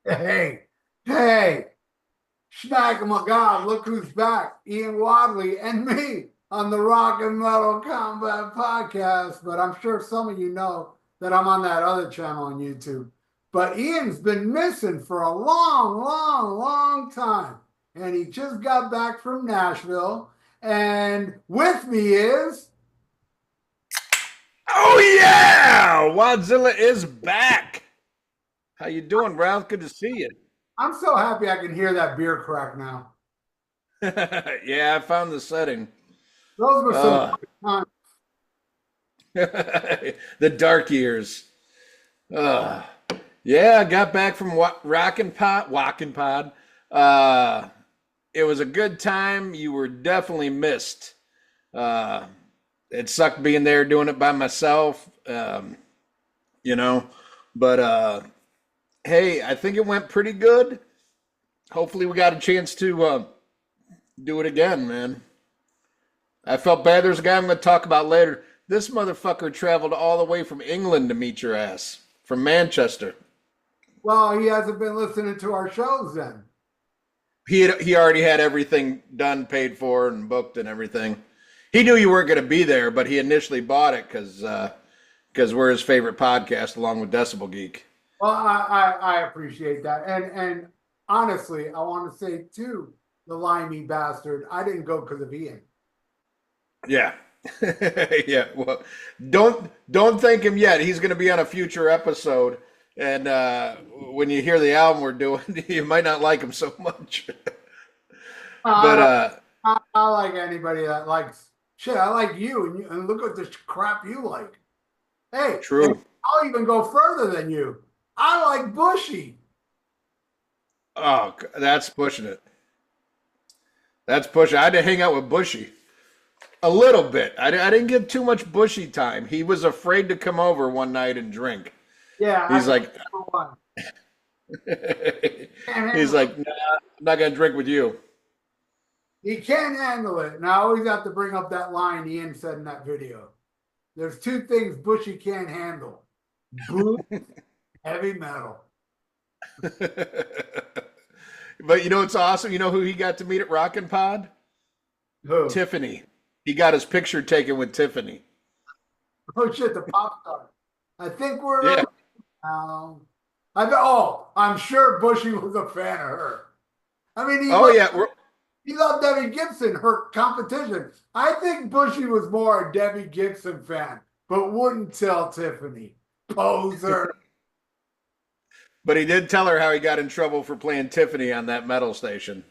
Hey, hey, Schmack, oh my God, look who's back. Ian Wadley and me on the Rock and Metal Combat Podcast. But I'm sure some of you know that I'm on that other channel on YouTube. But Ian's been missing for a long, long, long time. And he just got back from Nashville. And with me is, Oh yeah, Wadzilla is back. How you doing, Ralph? Good to see you. I'm so happy I can hear that beer crack now. Yeah, I found the setting. Those were some Uh, good times. the dark years. Uh, yeah, I got back from Rockn Pod. Uh, it was a good time. You were definitely missed. Uh, it sucked being there doing it by myself. You know, but hey, I think it went pretty good. Hopefully, we got a chance to do it again, man. I felt bad. There's a guy I'm going to talk about later. This motherfucker traveled all the way from England to meet your ass, from Manchester. Well, he hasn't been listening to our shows then. He already had everything done, paid for, and booked and everything. He knew you weren't going to be there, but he initially bought it because we're his favorite podcast, along with Decibel Geek. Well, I appreciate that. And honestly, I want to say too, the limey bastard, I didn't go because of Ian. Yeah. Yeah. Well, don't thank him yet. He's going to be on a future episode, and when you hear the album we're doing, you might not like him so much. I But don't I like anybody that likes shit. I like you and look at the crap you like. Hey, and true. I'll even go further than you. I like Bushy. Oh, that's pushing it. That's pushing. I had to hang out with Bushy a little bit. I didn't get too much Bushy time. He was afraid to come over one night and drink. Yeah, I He's can like, for one. Can't he's handle it. like, nah, I'm not gonna drink with you. He can't handle it. And I always have to bring up that line Ian said in that video. There's two things Bushy can't handle: booze, heavy metal. But you know what's awesome? You know who he got to meet at Rockin' Pod? Who? Tiffany. He got his picture taken with Tiffany. Oh shit, the pop star. I think we're Yeah. I'm sure Bushy was a fan of her. I mean, Oh yeah. he loved Debbie Gibson, her competition. I think Bushy was more a Debbie Gibson fan, but wouldn't tell Tiffany. Poser. But he did tell her how he got in trouble for playing Tiffany on that metal station,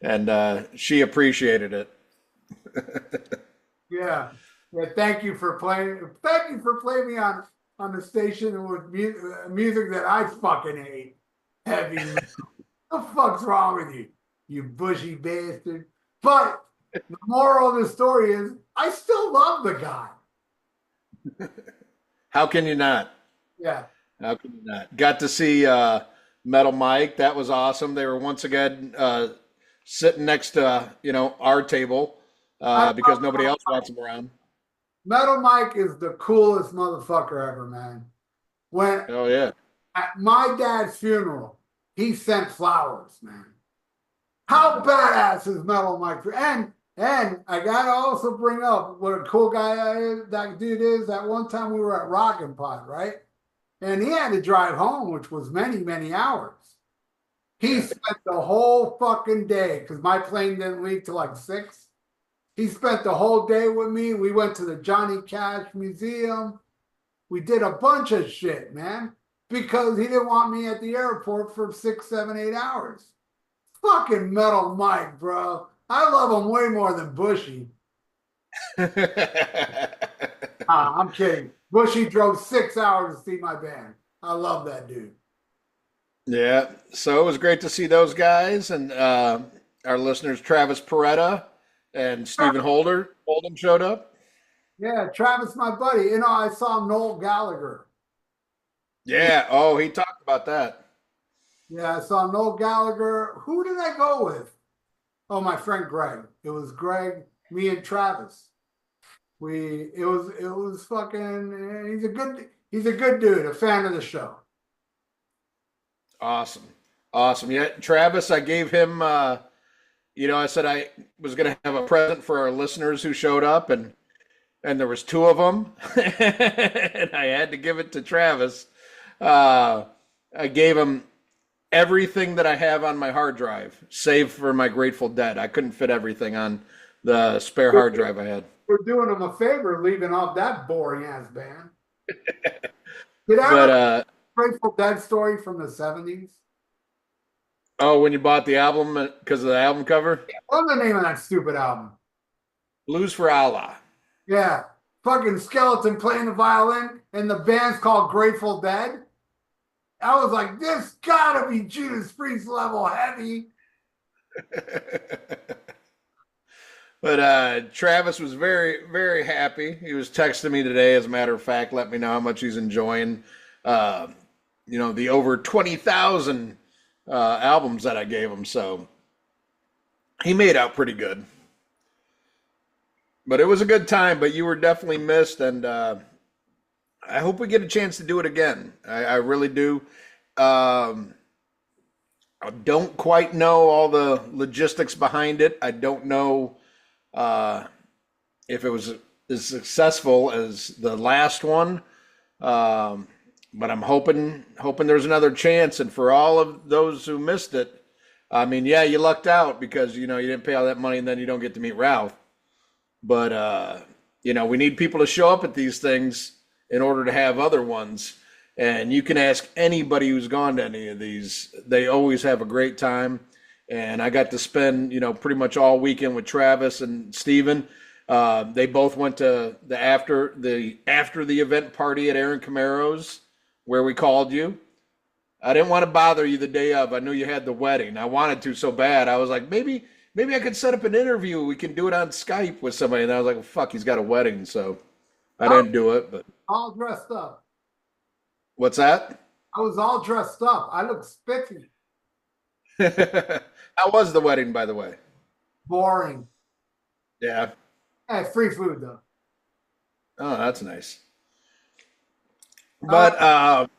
and she appreciated it. Yeah. Yeah. Thank you for playing. Thank you for playing me on the station with music that I fucking hate. Heavy metal. The fuck's wrong with you, you bushy bastard? But the moral of the story is, I still love the guy. How can you not? Yeah. How can you not? Got to see Metal Mike. That was awesome. They were once again sitting next to our table I because nobody else wants them around. Metal Mike is the coolest motherfucker ever, man. When Oh yeah. at my dad's funeral, he sent flowers, man. How badass is Metal Mike? And I gotta also bring up what a cool guy that dude is. That one time we were at Rockn Pod, right? And he had to drive home, which was many, many hours. He Yeah. spent the whole fucking day because my plane didn't leave till like 6. He spent the whole day with me. We went to the Johnny Cash Museum. We did a bunch of shit, man, because he didn't want me at the airport for 6, 7, 8 hours. Fucking Metal Mike, bro. I love him way more than Bushy. I'm kidding. Bushy drove 6 hours to see my band. I love that dude. Yeah. So it was great to see those guys and our listeners, Travis Peretta and Stephen Holden showed up. Yeah, Travis, my buddy. I saw Noel Gallagher. Yeah, Yeah. Oh, he talked about that. yeah, I saw Noel Gallagher. Who did I go with? Oh, my friend Greg. It was Greg, me, and Travis. It was fucking. He's a good dude, a fan of the show. Awesome. Awesome. Yeah, Travis, I gave him. I said I was going to have a present for our listeners who showed up, and there was two of them, and I had to give it to Travis. Uh, I gave him everything that I have on my hard drive, save for my Grateful Dead. I couldn't fit everything on the spare hard drive I had. We're doing them a favor leaving off that boring ass band. Did I But ever Grateful Dead story from the 70s? oh, when you bought the album because of the album cover, What's the name of that stupid album? Blues for Allah. Yeah. Fucking skeleton playing the violin, and the band's called Grateful Dead. I was like, this gotta be Judas Priest level heavy. But Travis was very, very happy. He was texting me today, as a matter of fact, let me know how much he's enjoying, uh, the over 20,000 albums that I gave him. So he made out pretty good. But it was a good time, but you were definitely missed, and I hope we get a chance to do it again. I really do. I don't quite know all the logistics behind it. I don't know uh, if it was as successful as the last one. Um, but I'm hoping there's another chance. And for all of those who missed it, I mean, yeah, you lucked out because you didn't pay all that money and then you don't get to meet Ralph. But we need people to show up at these things in order to have other ones. And you can ask anybody who's gone to any of these; they always have a great time. And I got to spend pretty much all weekend with Travis and Steven. They both went to the after the event party at Aaron Camaro's where we called you. I didn't want to bother you the day of. I knew you had the wedding. I wanted to so bad. I was like, maybe I could set up an interview. We can do it on Skype with somebody. And I was like, well, fuck, he's got a wedding, so I didn't do it. But All dressed up. what's that? I was all dressed up. I looked spiffy. How was the wedding, by the way? Boring. Yeah. Hey, free food though. Oh, that's nice. But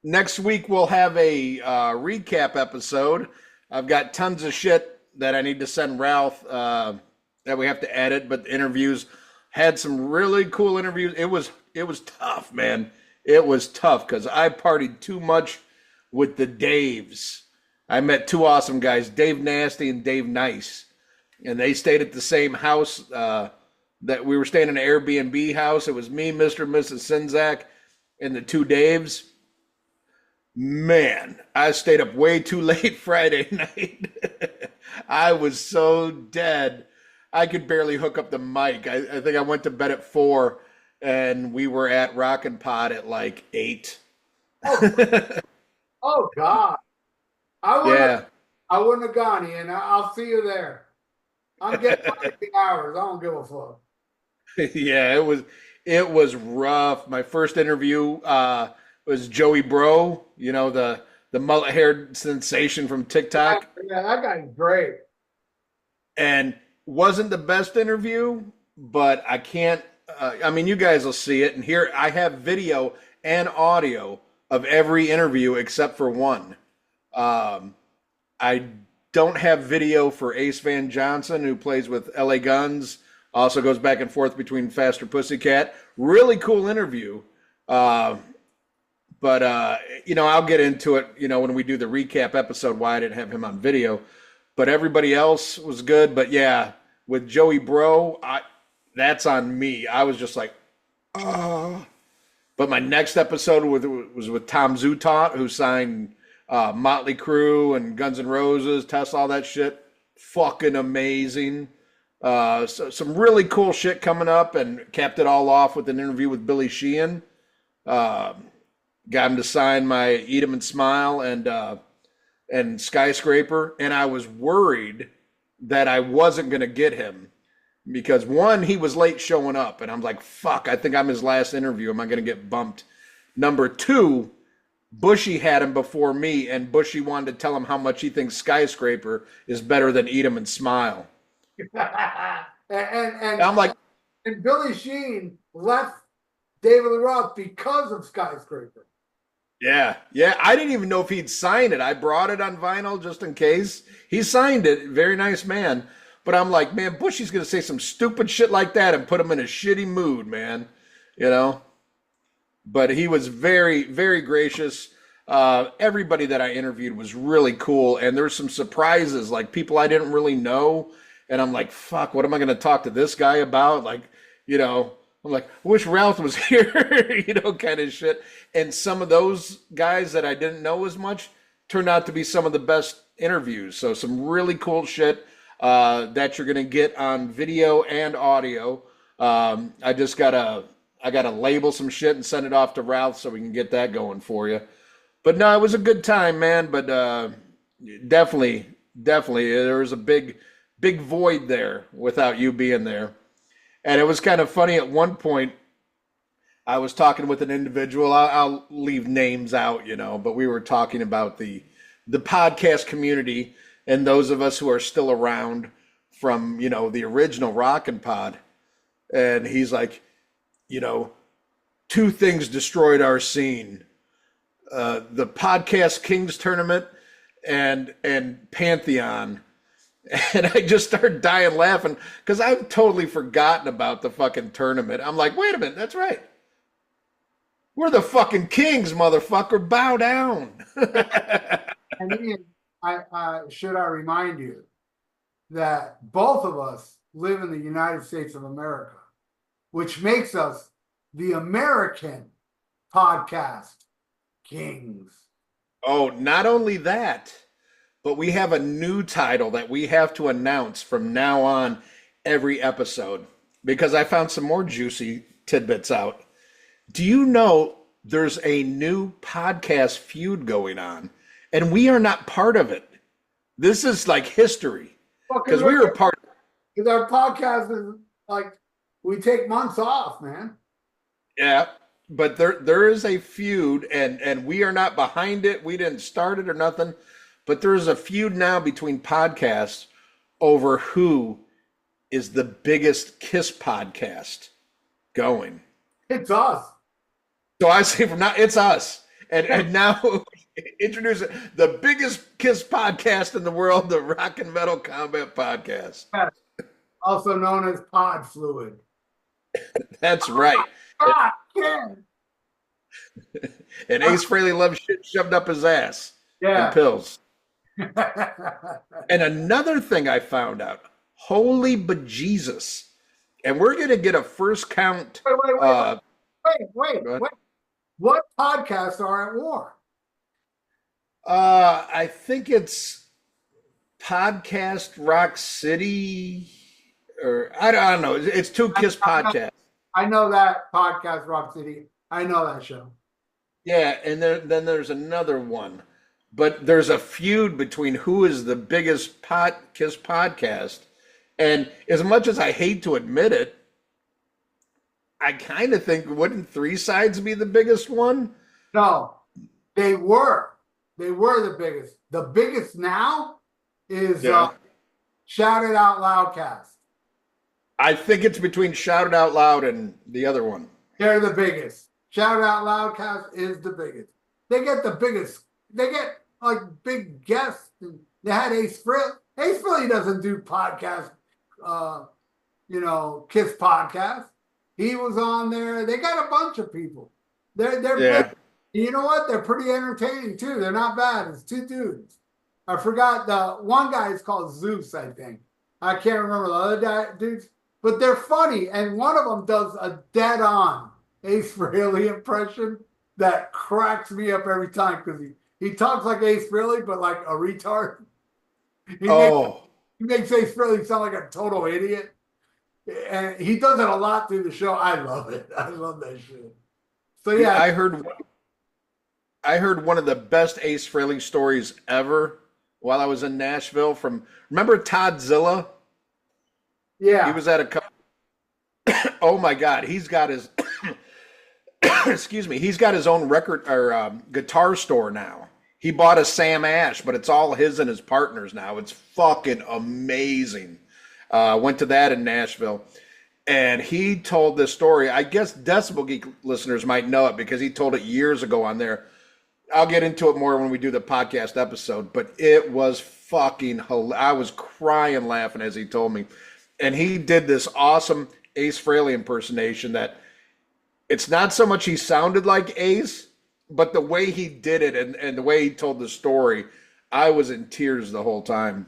next week we'll have a recap episode. I've got tons of shit that I need to send Ralph that we have to edit, but the interviews had some really cool interviews. It was tough, man. It was tough because I partied too much with the Daves. I met two awesome guys, Dave Nasty and Dave Nice, and they stayed at the same house that we were staying in an Airbnb house. It was me, Mr. and Mrs. Sinzak, and the two Daves. Man, I stayed up way too late Friday night. I was so dead. I could barely hook up the mic. I think I went to bed at 4, and we were at Rockn Pod at like 8. Oh God. Yeah. I wouldn't have gone, Ian. I'll see you there. I'm getting 15 hours. I don't give a fuck. Yeah, it was rough. My first interview was Joey Bro, the mullet-haired sensation from TikTok. Yeah, that guy's great. And wasn't the best interview, but I can't you guys will see it, and here I have video and audio of every interview except for one. I don't have video for Ace Van Johnson, who plays with LA Guns, also goes back and forth between Faster Pussycat. Really cool interview. But I'll get into it, when we do the recap episode, why I didn't have him on video. But everybody else was good. But yeah, with Joey Bro, that's on me. I was just like, oh. But my next episode was with Tom Zutaut, who signed Motley Crue and Guns N' Roses, Tesla, all that shit. Fucking amazing. So some really cool shit coming up, and capped it all off with an interview with Billy Sheehan. Got him to sign my Eat 'Em and Smile and Skyscraper, and I was worried that I wasn't going to get him because one, he was late showing up, and I'm like, fuck, I think I'm his last interview. Am I going to get bumped? Number two, Bushy had him before me, and Bushy wanted to tell him how much he thinks Skyscraper is better than Eat 'Em and Smile. and I'm like, and Billy Sheen left David Lee Roth because of Skyscraper. Yeah, yeah. I didn't even know if he'd sign it. I brought it on vinyl just in case. He signed it. Very nice man. But I'm like, man, Bushy's gonna say some stupid shit like that and put him in a shitty mood, man. You know. But he was very, very gracious. Everybody that I interviewed was really cool, and there's some surprises, like people I didn't really know, and I'm like, fuck, what am I gonna talk to this guy about? Like, you know, I'm like, I wish Ralph was here, you know, kind of shit. And some of those guys that I didn't know as much turned out to be some of the best interviews. So some really cool shit that you're gonna get on video and audio. I gotta label some shit and send it off to Ralph so we can get that going for you. But no, it was a good time, man. But definitely, definitely, there was a big, big void there without you being there. And it was kind of funny at one point. I was talking with an individual. I'll leave names out, you know, but we were talking about the podcast community and those of us who are still around from, you know, the original Rockn Pod. And he's like, you know, two things destroyed our scene: the Podcast Kings tournament and Pantheon. And I just started dying laughing because I've totally forgotten about the fucking tournament. I'm like, wait a minute, that's right. We're the fucking kings, motherfucker. Bow down. And Ian, should I remind you that both of us live in the United States of America, which makes us the American podcast kings. Oh, not only that, but we have a new title that we have to announce from now on every episode because I found some more juicy tidbits out. Do you know there's a new podcast feud going on and we are not part of it? This is like history because we were part of it. Because our podcast is like, we take months off, man. Yeah, but there is a feud, and we are not behind it. We didn't start it or nothing, but there's a feud now between podcasts over who is the biggest Kiss podcast going. It's us. So I say from now, it's us. And now introduce the biggest Kiss podcast in the world, the Rock and Metal Combat Podcast. Also known as Pod Fluid. That's right. God, yeah. And Ace Frehley loves shit shoved up his ass. Yeah. And pills. And another thing I found out, holy bejesus. And we're going to get a first count. Wait. What podcasts are at war? I think it's Podcast Rock City, or I don't know. It's two Kiss podcasts. I know that Podcast Rock City. I know that show. Yeah, and then there's another one. But there's a feud between who is the biggest Kiss podcast. And as much as I hate to admit it, I kind of think, wouldn't Three Sides be the biggest one? No, they were. They were the biggest. The biggest now is Shout It Out Loudcast. I think it's between Shout It Out Loud and the other one. They're the biggest. Shout It Out Loudcast is the biggest. They get the biggest. They get like big guests. They had Ace Frehley. Ace Frehley doesn't do podcast, Kiss podcast. He was on there. They got a bunch of people. They're big. You know what? They're pretty entertaining too. They're not bad. It's two dudes. I forgot the one guy is called Zeus, I think. I can't remember the other dudes, but they're funny. And one of them does a dead-on Ace Frehley impression that cracks me up every time because he talks like Ace Frehley, but like a retard. He makes Ace Frehley sound like a total idiot. And he does it a lot through the show. I love it. I love that shit. So yeah, I heard one of the best Ace Frehley stories ever while I was in Nashville from, remember Todd Zilla? Yeah. He was at a oh my God, he's got his excuse me, he's got his own record or guitar store now. He bought a Sam Ash, but it's all his and his partners now. It's fucking amazing. Went to that in Nashville. And he told this story. I guess Decibel Geek listeners might know it because he told it years ago on there. I'll get into it more when we do the podcast episode, but it was fucking I was crying laughing as he told me. And he did this awesome Ace Frehley impersonation that it's not so much he sounded like Ace, but the way he did it and the way he told the story, I was in tears the whole time.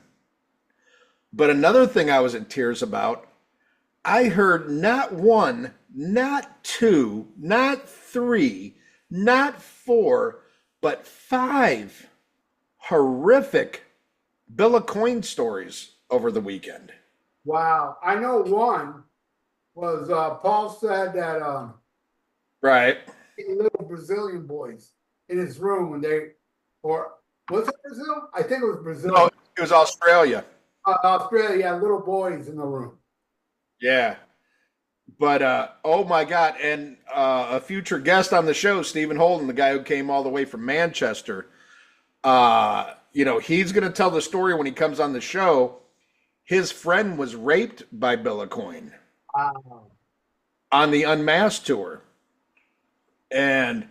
But another thing I was in tears about, I heard not one, not two, not three, not four, but five horrific Bill of Coin stories over the weekend. Wow. I know one was Paul said that Right. little Brazilian boys in his room when or was it Brazil? I think it was Brazil. No, it was Australia. Australia had little boys in the room. Yeah. But oh my God. And a future guest on the show, Stephen Holden, the guy who came all the way from Manchester, he's going to tell the story when he comes on the show. His friend was raped by Bill of Coin on the Unmasked tour. And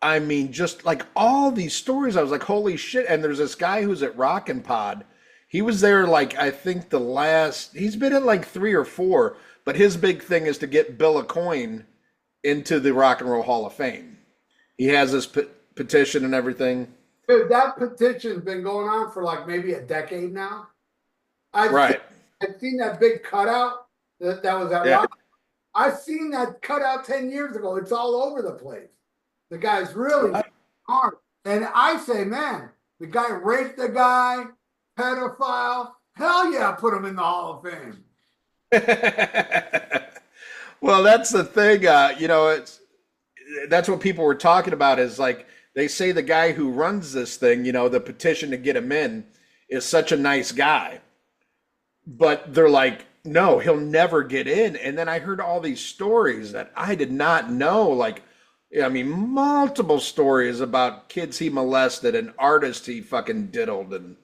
I mean, just like all these stories, I was like, holy shit. And there's this guy who's at Rockn Pod. He was there like, I think he's been in like 3 or 4, but his big thing is to get Bill of Coin into the Rock and Roll Hall of Fame. He has this petition and everything. Dude, that petition's been going on for like maybe a decade now. I've seen that big cutout that was at Rock. I've seen that cutout 10 years ago. It's all over the place. The guy's really hard. And I say, man, the guy raped the guy, pedophile. Hell yeah, put him in the Hall of Fame. Well, that's the thing. That's what people were talking about is like, they say the guy who runs this thing, the petition to get him in is such a nice guy. But they're like, no, he'll never get in. And then I heard all these stories that I did not know. Like, I mean, multiple stories about kids he molested and artists he fucking diddled. And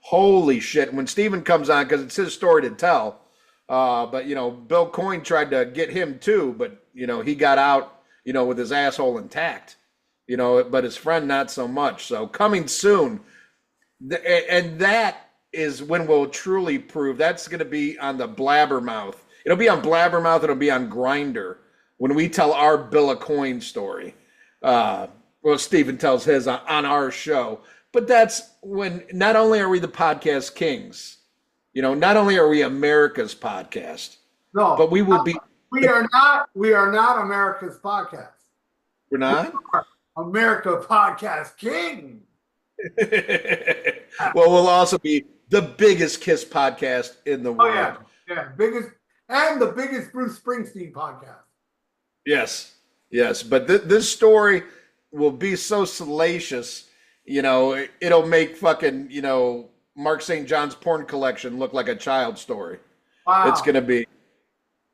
holy shit. When Steven comes on, because it's his story to tell. But, Bill Coin tried to get him too. But, he got out, with his asshole intact. But his friend not so much. So coming soon. And that is when we'll truly prove. That's going to be on the Blabbermouth. It'll be on Blabbermouth. It'll be on Grindr when we tell our Bill of Coin story. Stephen tells his on our show. But that's when not only are we the podcast kings, not only are we America's podcast, but we will be. We are not America's podcast. We're not? We are America Podcast King. Well, we'll also be the biggest Kiss podcast in the world. Oh, yeah. Biggest and the biggest Bruce Springsteen podcast. Yes. But this story will be so salacious, it'll make fucking, Mark St. John's porn collection look like a child story. Wow. It's going to be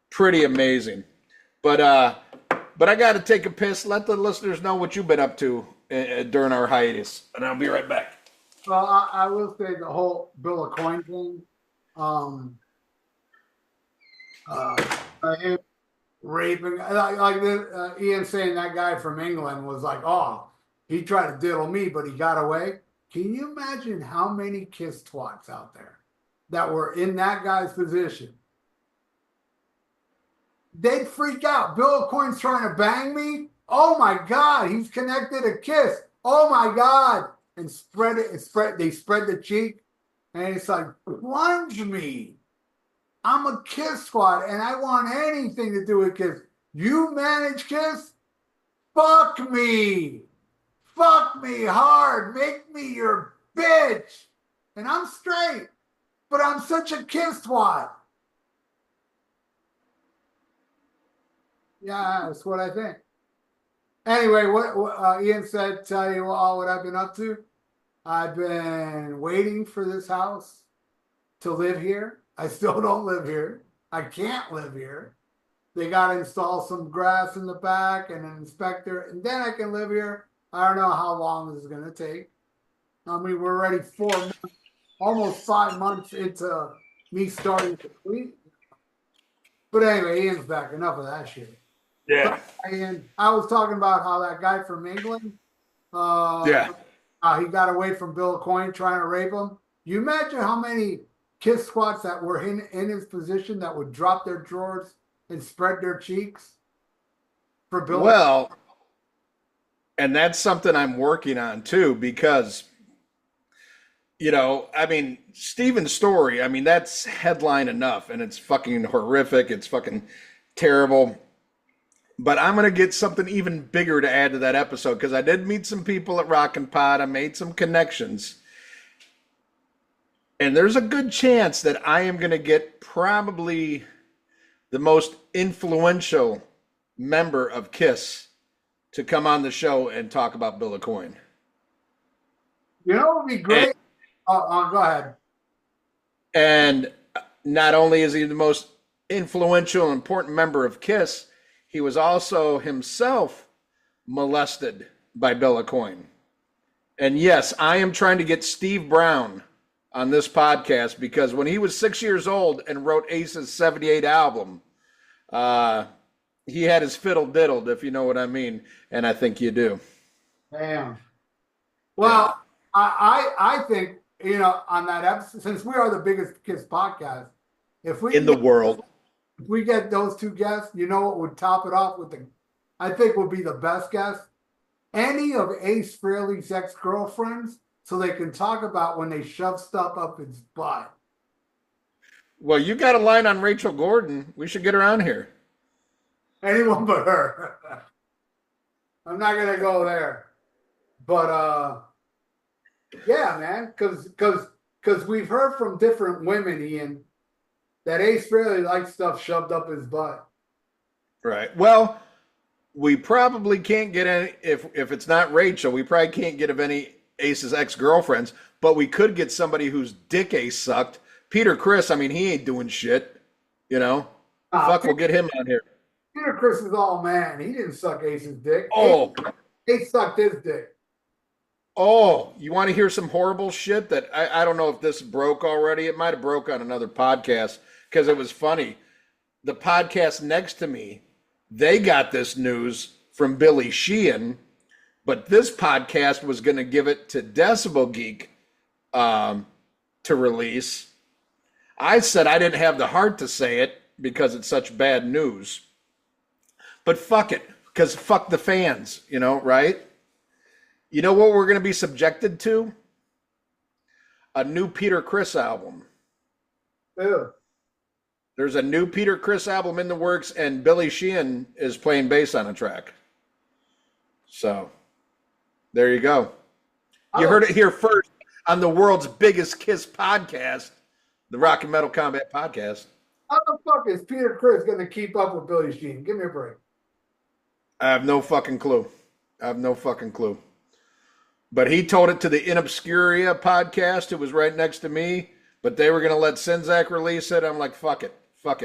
pretty amazing. But I got to take a piss. Let the listeners know what you've been up to during our hiatus, and I'll be right back. Well, I will say the whole Bill of Coin thing, him raping, like Ian saying that guy from England was like, oh, he tried to diddle me, but he got away. Can you imagine how many Kiss twats out there that were in that guy's position? They'd freak out. Bill of Coin's trying to bang me. Oh my God, he's connected a Kiss. Oh my God. And they spread the cheek. And it's like, plunge me. I'm a Kiss squad and I want anything to do with Kiss. You manage Kiss? Fuck me. Fuck me hard. Make me your bitch. And I'm straight. But I'm such a Kiss twat. Yeah, that's what I think. Anyway, what Ian said, tell you all what I've been up to. I've been waiting for this house to live here. I still don't live here. I can't live here. They got to install some grass in the back and an inspector, and then I can live here. I don't know how long this is going to take. I mean, we're already 4 months, almost 5 months into me starting to clean. But anyway, Ian's back. Enough of that shit. Yeah. And I was talking about how that guy from England, Yeah. He got away from Bill Coyne trying to rape him. You imagine how many kiss squats that were in his position that would drop their drawers and spread their cheeks for Bill. Well, and that's something I'm working on too, because, I mean, Steven's story, I mean, that's headline enough, and it's fucking horrific. It's fucking terrible. But I'm going to get something even bigger to add to that episode, because I did meet some people at Rockn Pod. I made some connections. And there's a good chance that I am going to get probably the most influential member of KISS to come on the show and talk about Bill Coyne. You know what would be great? Go ahead. And not only is he the most influential and important member of KISS, he was also himself molested by Bill Coyne. And yes, I am trying to get Steve Brown on this podcast, because when he was 6 years old and wrote Ace's 78 album, he had his fiddle diddled, if you know what I mean. And I think you do. Damn. Well, yeah. I think, on that episode, since we are the biggest KISS podcast, if we in the world, if we get those two guests, what would top it off I think would be the best guest? Any of Ace Frehley's ex-girlfriends, so they can talk about when they shove stuff up his butt. Well, you got a line on Rachel Gordon. We should get her on here. Anyone but her. I'm not going to go there. But, yeah, man, because we've heard from different women, Ian, that Ace Frehley likes stuff shoved up his butt. Right. Well, we probably can't get any, if it's not Rachel, we probably can't get of any Ace's ex-girlfriends, but we could get somebody whose dick Ace sucked. Peter Criss, I mean, he ain't doing shit, Fuck, we'll get him on here. Peter Criss is all man. He didn't suck Ace's dick. Oh. Ace sucked his dick. Oh, you want to hear some horrible shit that I don't know if this broke already. It might have broke on another podcast because it was funny. The podcast next to me, they got this news from Billy Sheehan, but this podcast was going to give it to Decibel Geek to release. I said I didn't have the heart to say it because it's such bad news. But fuck it, because fuck the fans, right? You know what we're going to be subjected to? A new Peter Criss album. Ew. There's a new Peter Criss album in the works, and Billy Sheehan is playing bass on a track. So, there you go. You heard it here first on the world's biggest KISS podcast, the Rock and Metal Combat Podcast. How the fuck is Peter Criss going to keep up with Billy Sheehan? Give me a break. I have no fucking clue. But he told it to the In Obscuria podcast. It was right next to me, but they were going to let Sinzak release it. I'm like, fuck it.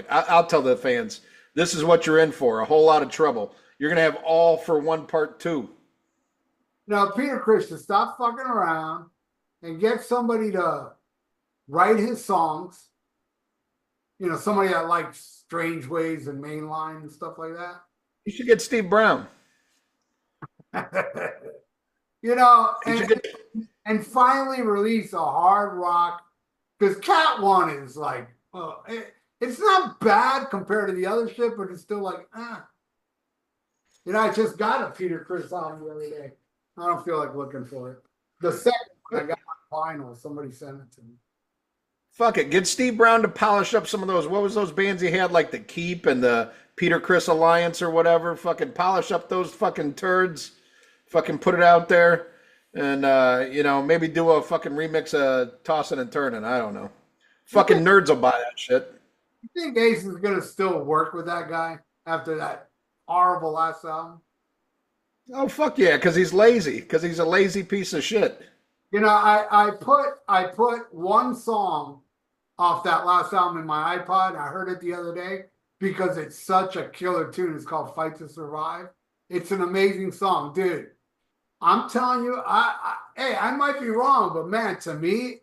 I'll tell the fans, this is what you're in for, a whole lot of trouble. You're going to have All for One Part 2. Now, Peter Criss, to stop fucking around and get somebody to write his songs, somebody that likes Strange Ways and Mainline and stuff like that. You should get Steve Brown. And finally release a hard rock, because Cat One is like, it's not bad compared to the other shit, but it's still like, I just got a Peter Criss album the other day. I don't feel like looking for it. The second one I got on vinyl, somebody sent it to me. Fuck it, get Steve Brown to polish up some of those. What was those bands he had, like the Keep and the Peter Criss Alliance or whatever? Fucking polish up those fucking turds. Fucking put it out there, and maybe do a fucking remix of Tossin' and Turnin'. I don't know. Fucking nerds will buy that shit. You think Ace is gonna still work with that guy after that horrible last album? Oh fuck yeah, because he's lazy. Because he's a lazy piece of shit. I put one song off that last album in my iPod. I heard it the other day because it's such a killer tune. It's called "Fight to Survive." It's an amazing song, dude. I'm telling you, I might be wrong, but man, to me,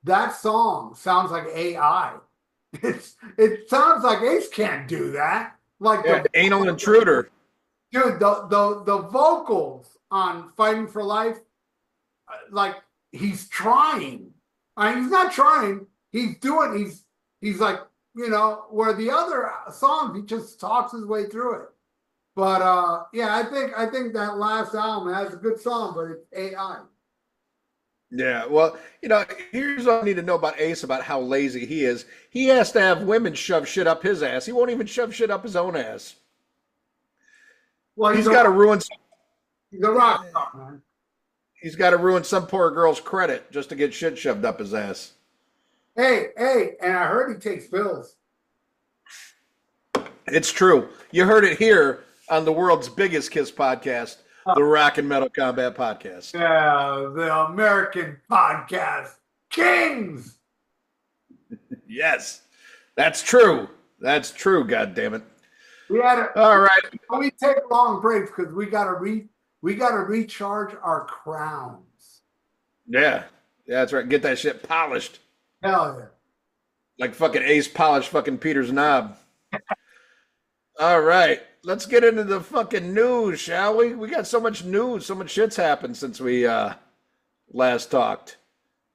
that song sounds like AI. It sounds like Ace can't do that. Like Anal Intruder. Dude, the vocals on Fighting for Life, like he's trying. I mean, he's not trying. He's doing. He's like, where the other songs he just talks his way through it. But yeah, I think that last album has a good song, but it's AI. Yeah, well, here's what I need to know about Ace about how lazy he is. He has to have women shove shit up his ass. He won't even shove shit up his own ass. Well, he's got to ruin. He's a rock star, man. He's got to ruin some poor girl's credit just to get shit shoved up his ass. Hey, and I heard he takes pills. It's true. You heard it here on the world's biggest Kiss podcast, the Rock and Metal Combat Podcast. Yeah, the American podcast kings. Yes, that's true. That's true. God damn it. All right. We take long breaks because we gotta recharge our crowns. Yeah, that's right. Get that shit polished. Hell yeah. Like fucking Ace polished fucking Peter's knob. All right. Let's get into the fucking news, shall we? We got so much news, so much shit's happened since we last talked.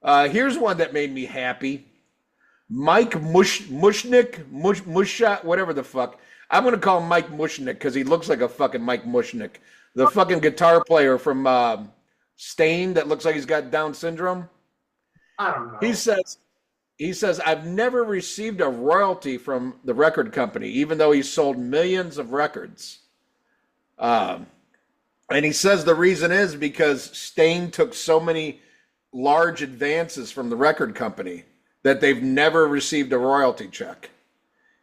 Here's one that made me happy. Mike Mushnick, whatever the fuck. I'm going to call him Mike Mushnick because he looks like a fucking Mike Mushnick. The fucking guitar player from Stain that looks like he's got Down syndrome. I don't know. He says, I've never received a royalty from the record company, even though he sold millions of records. And he says the reason is because Stain took so many large advances from the record company that they've never received a royalty check.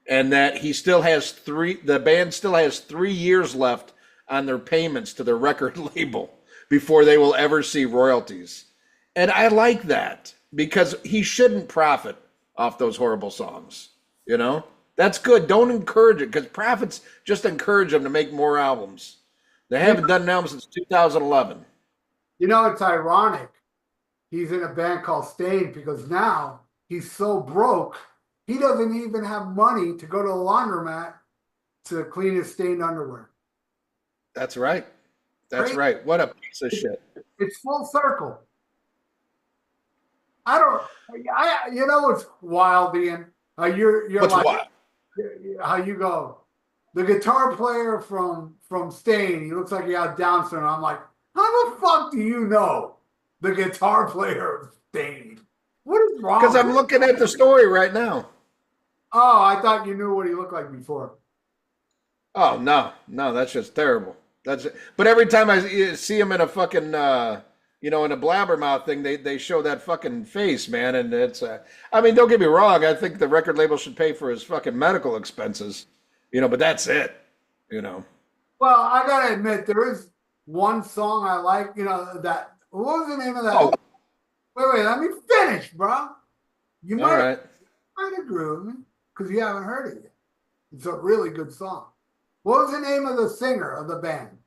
And that the band still has 3 years left on their payments to their record label before they will ever see royalties. And I like that because he shouldn't profit off those horrible songs. That's good. Don't encourage it because profits just encourage them to make more albums. They haven't done an album since 2011. It's ironic. He's in a band called Stain because now he's so broke, he doesn't even have money to go to a laundromat to clean his stained underwear. That's right. That's right. What a piece of shit. It's full circle. It's wild, Ian. You're What's like, wild? How you go? The guitar player from Stain, he looks like he had Down syndrome. I'm like, how the fuck do you know the guitar player of Stain? What is wrong? Because I'm looking at the story right now. Oh, I thought you knew what he looked like before. Oh no, that's just terrible. But every time I see him in a fucking, in a blabbermouth thing, they show that fucking face, man, and it's. I mean, don't get me wrong. I think the record label should pay for his fucking medical expenses, but that's it, Well, I gotta admit, there is one song I like. That. What was the name of that? Oh. Wait, let me finish, bro. You might agree with me because you haven't heard it yet. It's a really good song. What was the name of the singer of the band?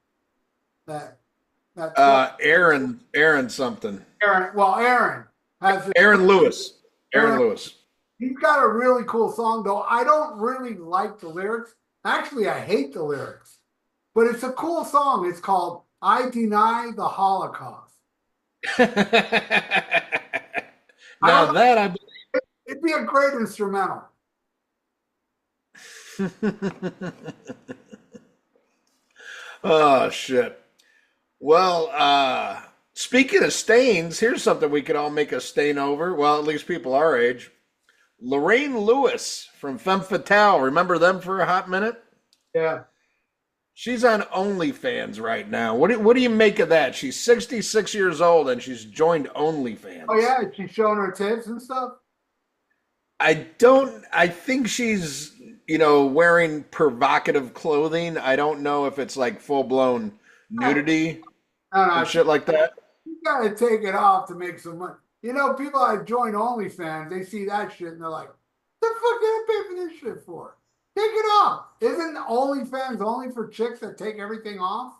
Aaron something. Aaron has Aaron Lewis. Aaron Lewis. He's got a really cool song, though. I don't really like the lyrics. Actually, I hate the lyrics. But it's a cool song. It's called I Deny the Holocaust. It'd be a great instrumental. Oh, shit. Well, speaking of stains, here's something we could all make a stain over. Well, at least people our age. Lorraine Lewis from Femme Fatale. Remember them for a hot minute? Yeah. She's on OnlyFans right now. What do you make of that? She's 66 years old and she's joined OnlyFans. Oh, yeah? She's showing her tits and stuff? I think she's, wearing provocative clothing. I don't know if it's like full-blown nudity and shit like that. You gotta take it off to make some money. People that join OnlyFans, they see that shit and they're like, the fuck did I pay for this shit for? Take it off. Isn't OnlyFans only for chicks that take everything off?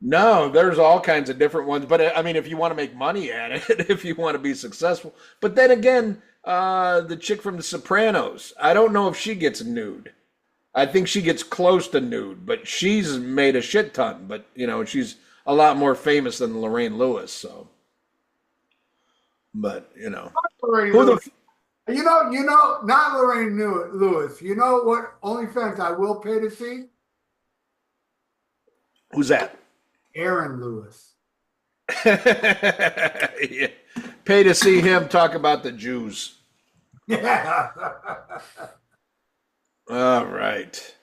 No, there's all kinds of different ones. But I mean, if you want to make money at it, if you want to be successful. But then again, the chick from The Sopranos, I don't know if she gets nude. I think she gets close to nude, but she's made a shit ton. But, she's a lot more famous than Lorraine Lewis. So, but Lorraine who the Lewis. Not Lorraine Lewis. You know what OnlyFans I will pay to see? who's that? Aaron Lewis. Yeah. Pay to see him talk about the Jews. Yeah. All right.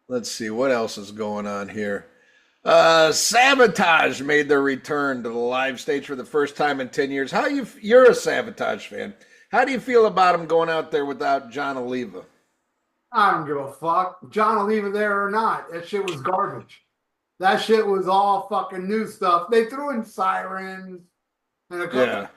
Let's see what else is going on here. Sabotage made their return to the live stage for the first time in 10 years. You're a Sabotage fan. How do you feel about them going out there without John Oliva? I don't give a fuck. John will leave it there or not. That shit was garbage. That shit was all fucking new stuff. They threw in sirens and a couple. Yeah.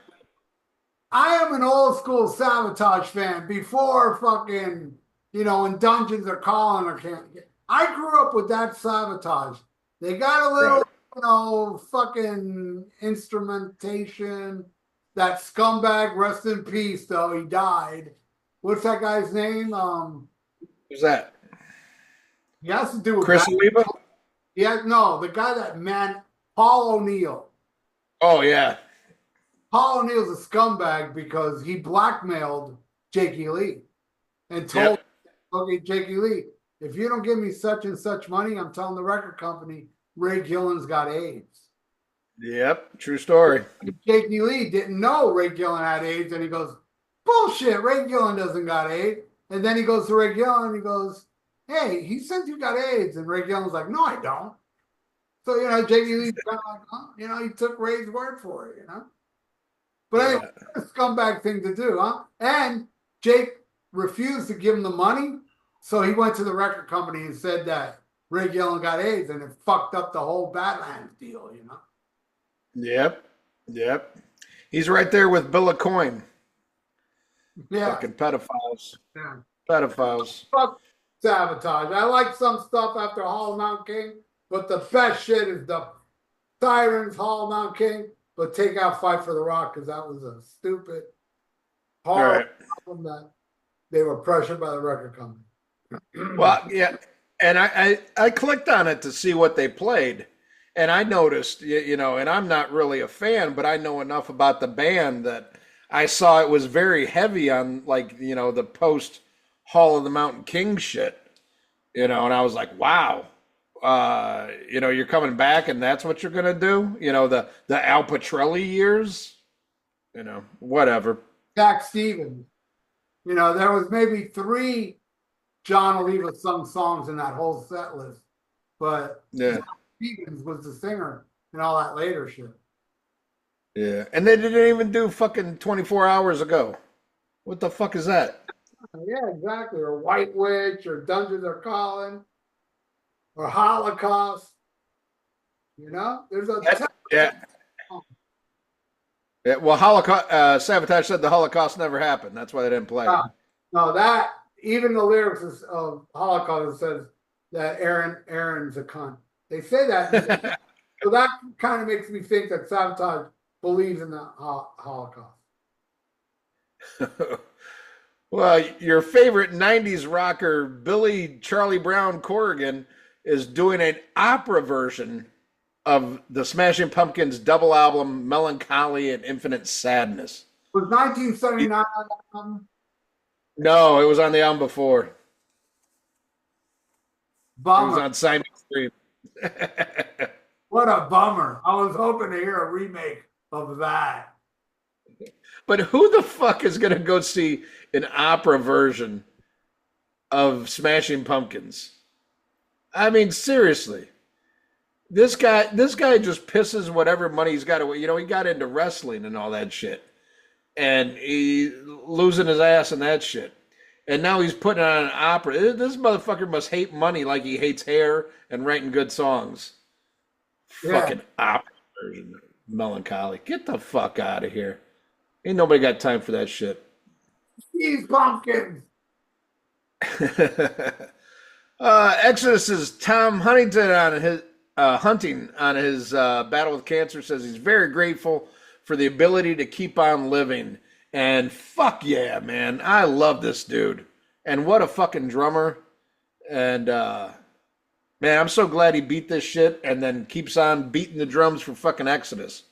I am an old school Sabotage fan before fucking, when Dungeons are calling or can't. I grew up with that Sabotage. They got a little, fucking instrumentation. That scumbag, rest in peace, though. He died. What's that guy's name? Who's that? He has to do with Chris Oliva? Yeah, no, the guy Paul O'Neill. Oh, yeah. Paul O'Neill's a scumbag because he blackmailed Jakey Lee and told Jakey Lee, if you don't give me such and such money, I'm telling the record company Ray Gillen's got AIDS. Yep, true story. Jakey Lee didn't know Ray Gillen had AIDS, and he goes, bullshit, Ray Gillen doesn't got AIDS. And then he goes to Ray Gillen and he goes, hey, he says you got AIDS. And Ray Gillen's like, no, I don't. So, Jakey Lee's kind of like, huh? He took Ray's word for it, But anyway, a scumbag thing to do, huh? And Jake refused to give him the money. So he went to the record company and said that Ray Gillen got AIDS, and it fucked up the whole Badlands deal, Yep. He's right there with Bill Coin. Yeah. Fucking pedophiles. Yeah. Pedophiles. Fuck Sabotage. I like some stuff after Hall of Mount King, but the best shit is the Sirens, Hall of Mount King, but take out Fight for the Rock because that was a stupid, horrible album that they were pressured by the record company. Well, yeah, and I clicked on it to see what they played, and I noticed, and I'm not really a fan, but I know enough about the band that I saw it was very heavy on, the post Hall of the Mountain King shit, and I was like, wow, you're coming back and that's what you're gonna do, the Al Pitrelli years, whatever. Jack Stevens, there was maybe 3 John Oliva sung songs in that whole set list, but yeah, Jack Stevens was the singer and all that later shit. Yeah, and they didn't even do fucking 24 hours ago. What the fuck is that? Yeah, exactly. Or White Witch, or Dungeons Are Calling, or Holocaust. There's a yeah. Well, Holocaust. Sabotage said the Holocaust never happened. That's why they didn't play. No, that even the lyrics of Holocaust says that Aaron's a cunt. They say that, so that kind of makes me think that Sabotage believes in the Holocaust. Well, your favorite 90s rocker, Billy Charlie Brown Corrigan, is doing an opera version of the Smashing Pumpkins double album, Melancholy and Infinite Sadness. Was 1979 on that album? No, it was on the album before. Bummer. It was on Simon Street. What a bummer. I was hoping to hear a remake of that. But who the fuck is going to go see an opera version of Smashing Pumpkins? I mean, seriously. This guy just pisses whatever money he's got away. He got into wrestling and all that shit. And he losing his ass and that shit. And now he's putting on an opera. This motherfucker must hate money like he hates hair and writing good songs. Yeah. Fucking opera version of Melancholy. Get the fuck out of here. Ain't nobody got time for that shit. These pumpkins. Exodus's Tom Huntington on his battle with cancer says he's very grateful for the ability to keep on living. And fuck yeah, man. I love this dude. And what a fucking drummer. And Man, I'm so glad he beat this shit and then keeps on beating the drums for fucking Exodus.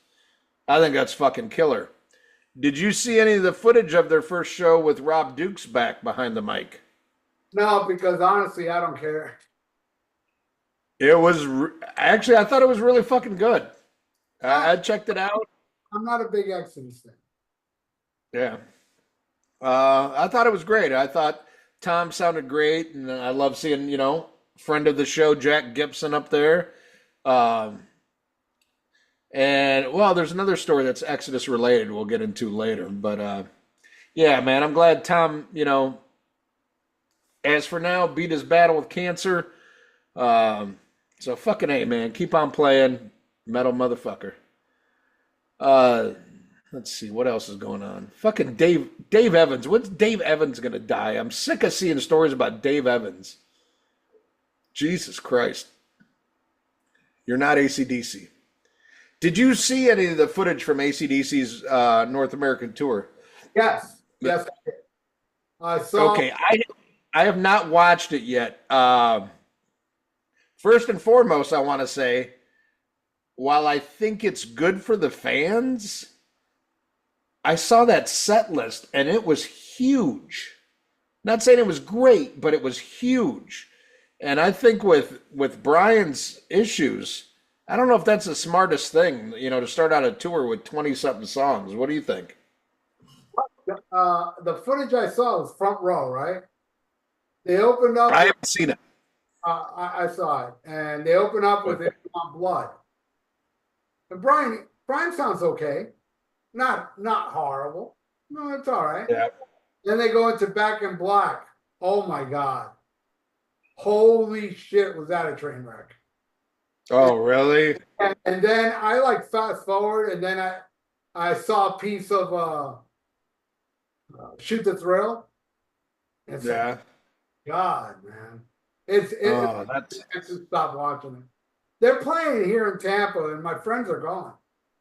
I think that's fucking killer. Did you see any of the footage of their first show with Rob Dukes back behind the mic? No, because honestly, I don't care. It was actually, I thought it was really fucking good. I checked it out. I'm not a big Exodus fan. Yeah. I thought it was great. I thought Tom sounded great, and I love seeing, friend of the show, Jack Gibson, up there. Um, and, well, there's another story that's Exodus related we'll get into later. But, yeah, man, I'm glad Tom, as for now, beat his battle with cancer. So fucking A, man. Keep on playing, metal motherfucker. Let's see what else is going on. Fucking Dave Evans. When's Dave Evans gonna die? I'm sick of seeing stories about Dave Evans. Jesus Christ. You're not AC/DC. Did you see any of the footage from AC/DC's North American tour? Yes, yes, I did. I saw. Okay, I have not watched it yet. First and foremost, I want to say, while I think it's good for the fans, I saw that set list and it was huge. Not saying it was great, but it was huge. And I think with Brian's issues, I don't know if that's the smartest thing, to start out a tour with 20-something songs. What do you think? The footage I saw was front row, right? They opened up. I haven't seen it. I saw it, and they open up with "If You Want Blood." And Brian sounds okay, not horrible. No, it's all right. Yeah. Then they go into "Back in Black." Oh my God! Holy shit! Was that a train wreck? Oh, really? And then I fast forward, and then I saw a piece of "Shoot the Thrill." It's Yeah. God, man. Oh, I just stop watching it. They're playing here in Tampa, and my friends are going.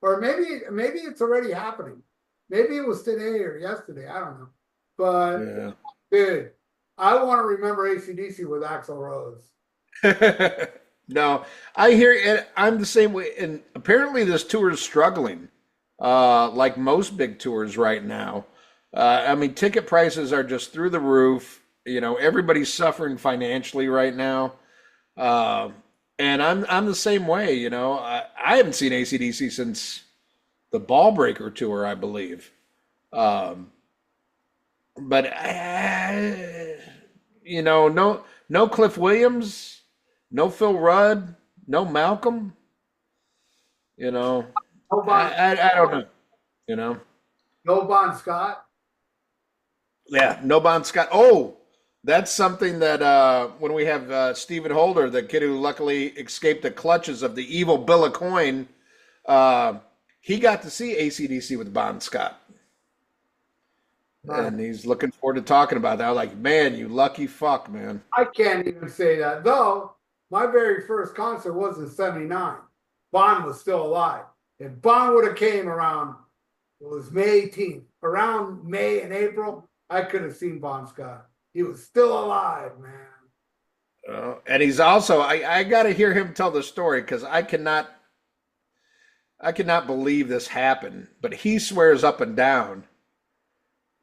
Or maybe it's already happening. Maybe it was today or yesterday. I don't know. But Yeah. dude, I want to remember AC/DC with Axl Rose. No, I hear it. I'm the same way. And apparently this tour is struggling, like most big tours right now. I mean, ticket prices are just through the roof. Everybody's suffering financially right now. And I'm the same way, I haven't seen AC/DC since the Ballbreaker tour, I believe. But no Cliff Williams, no Phil Rudd, no Malcolm. No I don't know. No Bon Scott. Yeah, no Bon Scott. Oh, that's something that when we have Stephen Holder, the kid who luckily escaped the clutches of the evil Bill of Coin, he got to see AC/DC with Bon Scott. Right. And he's looking forward to talking about that. I'm like, man, you lucky fuck, man. I can't even say that. Though, my very first concert was in '79. Bon was still alive. If Bon would have came around, it was May 18th. Around May and April, I could have seen Bon Scott. He was still alive, man. And he's also, I got to hear him tell the story because I cannot believe this happened. But he swears up and down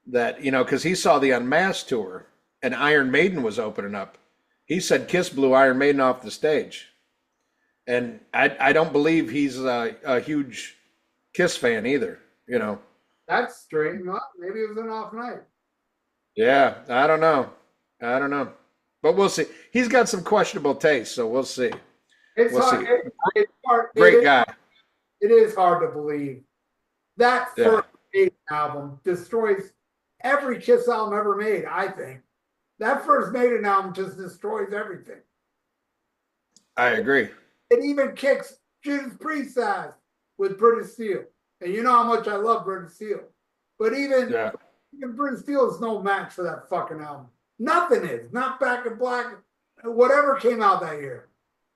that, because he saw the Unmasked tour and Iron Maiden was opening up. He said Kiss blew Iron Maiden off the stage. And I don't believe he's a huge Kiss fan either, That's strange. Well, maybe it was an off night. Yeah, I don't know. But we'll see. He's got some questionable taste, so we'll see. It's hard. It's hard. Great guy. It is hard to believe. That first Maiden album destroys every Kiss album ever made, I think. That first Maiden album just destroys everything. I agree. It even kicks Judas Priest's ass with British Steel. And you know how much I love British Steel. But even British Steel is no match for that fucking album. Nothing is. Not Back in Black. Whatever came out that year.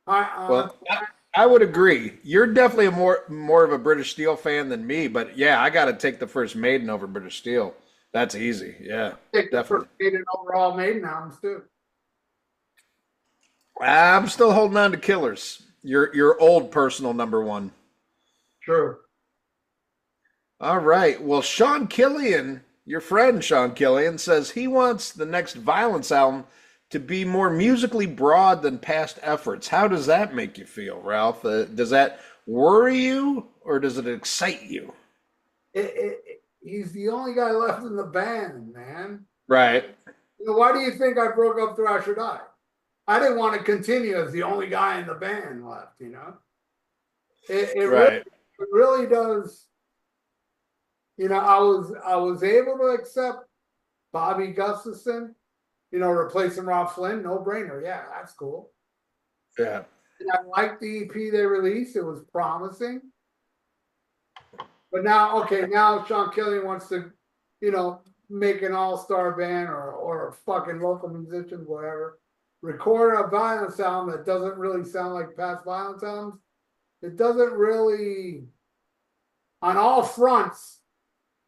I would agree. You're definitely a more of a British Steel fan than me, but yeah, I got to take the first Maiden over British Steel. That's easy. Yeah, Take the definitely. first Maiden over all Maiden albums too. I'm still holding on to Killers. Your old personal number one. True. All right. Well, Sean Killian, your friend Sean Killian, says he wants the next Violence album to be more musically broad than past efforts. How does that make you feel, Ralph? Does that worry you or does it excite you? He's the only guy left in the band, man. Right. Why do you think I broke up Thrash or Die? I didn't want to continue as the only guy in the band left, Right. It really does. I was able to accept Bobby Gustafson, replacing Rob Flynn, no brainer. Yeah, that's cool. Yeah. And I liked the EP they released. It was promising. But now Sean Killian wants to, make an all-star band or a fucking local musician, whatever, record a Violence album that doesn't really sound like past Violence albums. It doesn't really, on all fronts,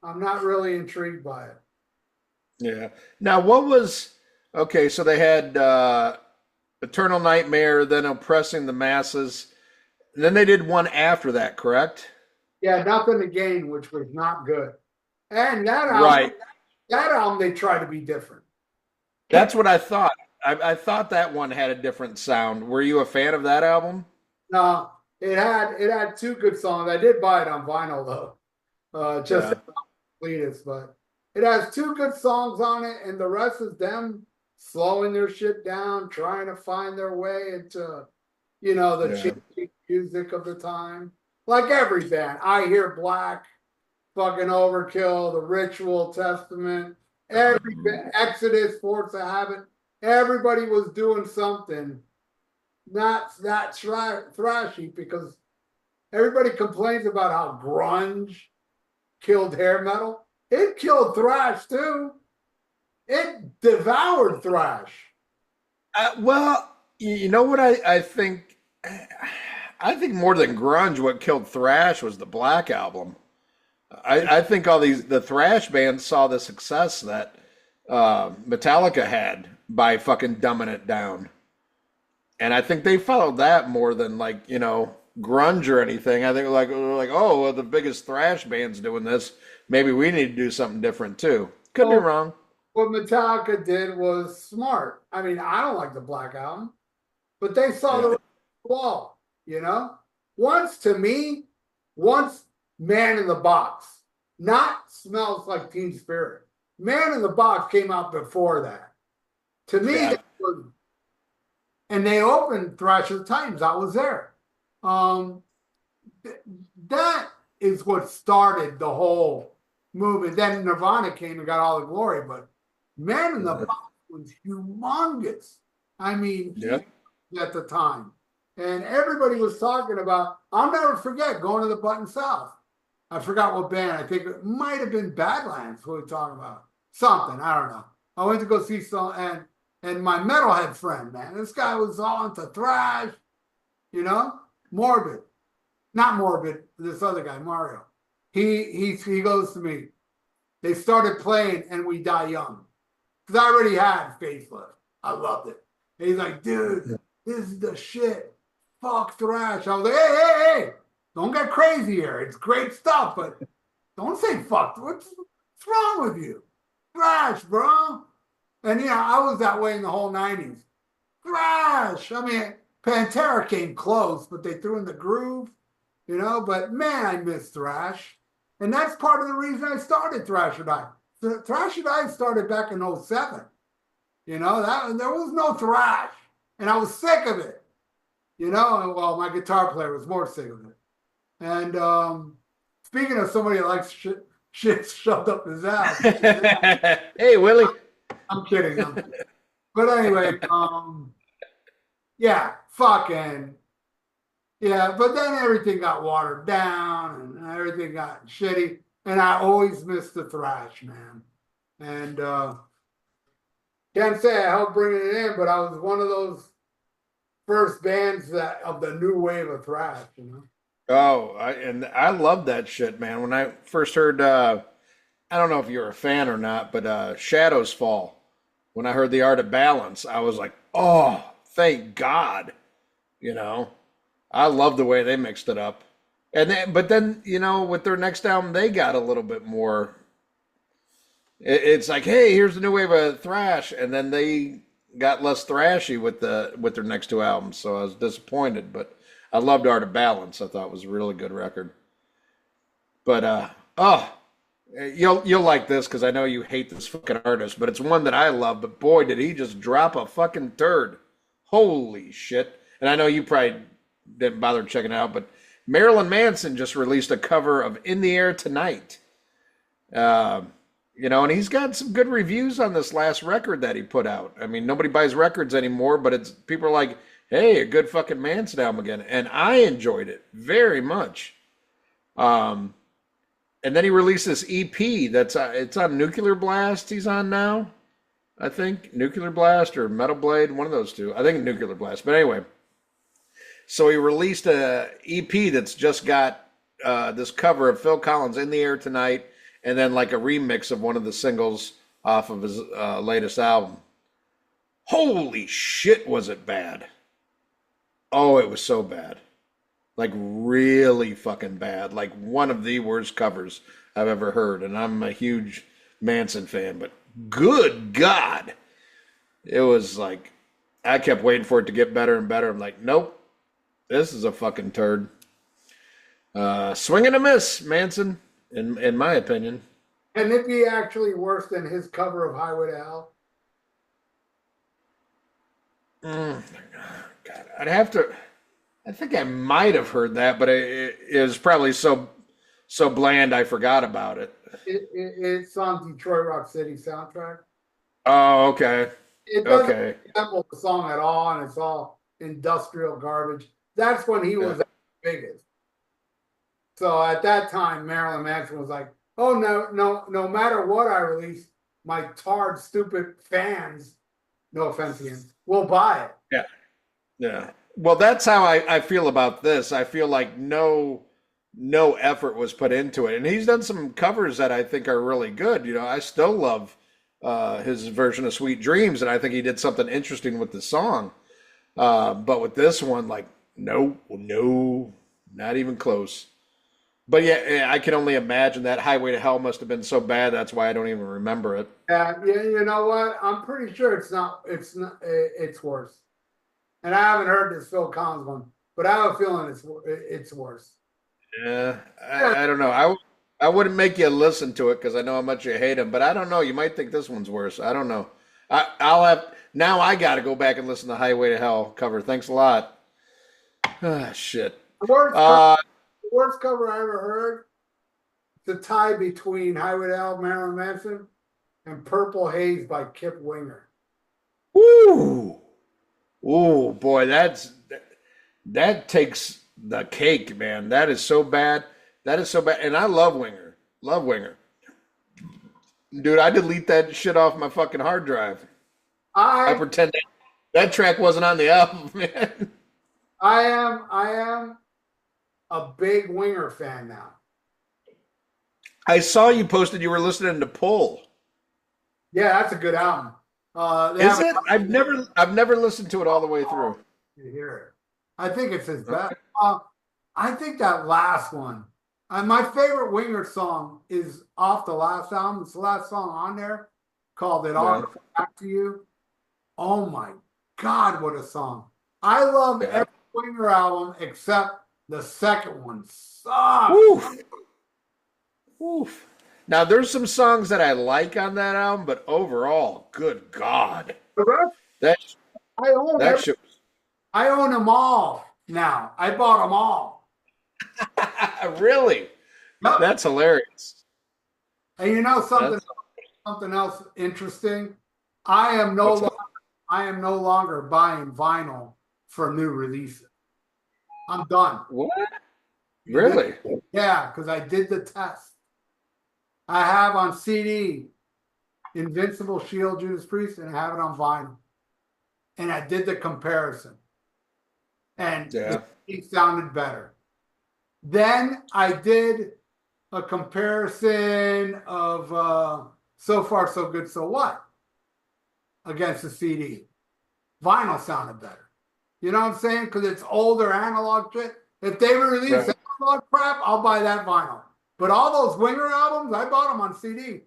I'm not really intrigued by it. Yeah. Now, okay, so they had Eternal Nightmare, then Oppressing the Masses. And then they did one after that, correct? Yeah, Nothing to Gain, which was not good. And Right. That album, they try to be different. That's what I thought. I thought that one had a different sound. Were you a fan of that album? No, it had two good songs. I did buy it on vinyl though. Just Cletus, but it has two good songs on it, and the rest is them slowing their shit down, trying to find their way into, changing music of the time. Like every band, I Hear Black, fucking Overkill, The Ritual, Testament, every Exodus, Force of Habit, everybody was doing something not that thrashy, because everybody complains about how grunge killed hair metal. It killed thrash too. It devoured thrash. Well, you know what I think? I think more than grunge, what killed thrash was the Black Album. I think the thrash bands saw the success that Metallica had by fucking dumbing it down. And I think they followed that more than grunge or anything. I think like, oh, well, the biggest thrash band's doing this. Maybe we need to do something different too. Could be wrong. What Metallica did was smart. I mean, I don't like the Black Album, but they saw the wall, Once Man in the Box, not Smells Like Teen Spirit. Man in the Box came out before that. To me, that was, and they opened Thrash of the Titans. I was there. That is what started the whole movement. Then Nirvana came and got all the glory, but Man in the Box was humongous. I mean, at the time. And everybody was talking about, I'll never forget going to the Button South. I forgot what band. I think it might have been Badlands. What we were talking about. Something. I don't know. I went to go see some, and my metalhead friend, man, this guy was all into thrash, Morbid. Not Morbid, this other guy, Mario. He goes to me. They started playing And We Die Young. Because I already had Facelift. I loved it. And he's like, dude, this is the shit. Fuck thrash. I was like, hey, don't get crazy here. It's great stuff, but don't say fuck. What's wrong with you? Thrash, bro. And, I was that way in the whole 90s. Thrash. I mean, Pantera came close, but they threw in the groove, But, man, I miss thrash. And that's part of the reason I started Thrash or Die. Thrash or Die started back in 07. There was no thrash. And I was sick of it. Well, my guitar player was more sick of it. And speaking of somebody that likes shit shoved up his ass. Hey, Willie. I'm kidding. But anyway, but then everything got watered down and everything got shitty. And I always missed the thrash, man. And can't say I helped bringing it in, but I was one of those first bands of the new wave of thrash, Oh, I love that shit, man. When I first heard, I don't know if you're a fan or not, but Shadows Fall. When I heard The Art of Balance, I was like, oh, Thank God. You know, I love the way they mixed it up. But then, with their next album, they got a little bit more. It's like, hey, here's the new wave of thrash, and then they got less thrashy with their next two albums. So I was disappointed, but I loved Art of Balance. I thought it was a really good record. But you'll like this because I know you hate this fucking artist, but it's one that I love. But boy, did he just drop a fucking turd! Holy shit! And I know you probably didn't bother checking it out, but Marilyn Manson just released a cover of "In the Air Tonight." And he's got some good reviews on this last record that he put out. I mean, nobody buys records anymore, but people are like, "Hey, a good fucking Manson album again," and I enjoyed it very much. And then he released this EP that's it's on Nuclear Blast. He's on now, I think Nuclear Blast or Metal Blade, one of those two. I think Nuclear Blast. But anyway, so he released a EP that's just got this cover of Phil Collins' "In the Air Tonight," and then like a remix of one of the singles off of his latest album. Holy shit, was it bad? Oh, it was so bad. Like really fucking bad. Like one of the worst covers I've ever heard. And I'm a huge Manson fan, but good God. It was like, I kept waiting for it to get better and better. I'm like, nope, this is a fucking turd. Swing and a miss, Manson, in my opinion. Can it be actually worse than his cover of Highway to Hell? God, I'd have to. I think I might have heard that, but it was probably so bland I forgot about it. It's on Detroit Rock City soundtrack. Oh, okay. It doesn't resemble the song at all, and it's all industrial garbage. That's when he was at the biggest. So at that time, Marilyn Manson was like, "Oh no matter what I release, my tarred, stupid fans, no offense again, will buy it." Yeah. Well, that's how I feel about this. I feel like no effort was put into it. And he's done some covers that I think are really good. I still love his version of Sweet Dreams, and I think he did something interesting with the song. But with this one, like, no, not even close. But yeah, I can only imagine that Highway to Hell must have been so bad. That's why I don't even remember it. Yeah, you know what? I'm pretty sure it's worse. And I haven't heard this Phil Collins one, but I have a feeling it's worse. Yeah, I don't know. I wouldn't make you listen to it because I know how much you hate him, but I don't know. You might think this one's worse. I don't know. I'll have now. I got to go back and listen to Highway to Hell cover. Thanks a lot. Shit. The worst cover I ever heard. The tie between Highway to Hell, Marilyn Manson, and Purple Haze by Kip Winger. Ooh. Oh boy, that takes the cake, man. That is so bad. That is so bad. And I love Winger. Love Winger. Dude, I delete that shit off my fucking hard drive. I pretend that track wasn't on the album, man. I am a big Winger fan now. I saw you posted you were listening to Pull. Yeah, that's a good album. Is it? I've never listened to it all the way through. You hear it. I think it's his best. I think that last one. My favorite Winger song is off the last album. It's the last song on there called "It All Comes Back to You." Oh my God, what a song! I love every Winger album except the second one. Sucks. Oof. Now, there's some songs that I like on that album, but overall, good God. I own them all now. I bought them all. Really? Yep. That's hilarious. And you know something else interesting? I am no longer buying vinyl for new releases. I'm done. What? Really? Yeah, because I did the test. I have on CD Invincible, Shield, Judas Priest, and I have it on vinyl. And I did the comparison. And it sounded better. Then I did a comparison of So Far, So Good, So What against the CD. vinyl sounded better. You know what I'm saying? Because it's older analog shit. If they release analog crap, I'll buy that vinyl. But all those Winger albums, I bought them on CD.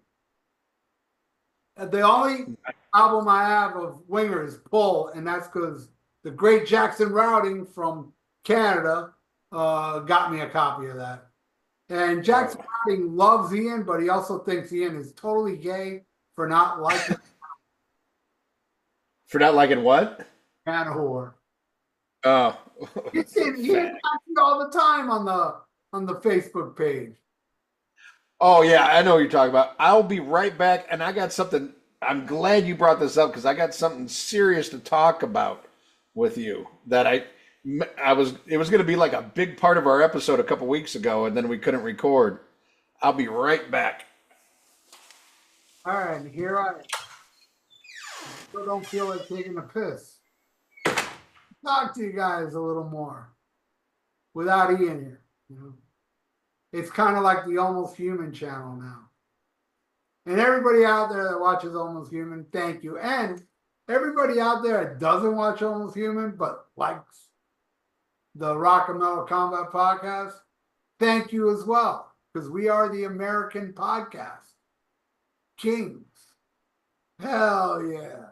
The only album I have of Winger is Pull, and that's because the great Jackson Routing from Canada got me a copy of that. And Jackson Routing loves Ian, but he also thinks Ian is totally gay for not liking For not liking what? Manowar. Oh, He's it all the time on the Facebook page. oh yeah, I know what you're talking about. I'll be right back, and I got something. I'm glad you brought this up because I got something serious to talk about with you that it was going to be like a big part of our episode a couple weeks ago, and then we couldn't record. I'll be right back. All right, here I still don't feel like taking a piss. Talk to you guys a little more without Ian here. You know, it's kind of like the Almost Human channel now. And everybody out there that watches Almost Human, thank you. And everybody out there that doesn't watch Almost Human but likes the Rock and Metal Combat Podcast, thank you as well. Because we are the American podcast kings. Hell yeah.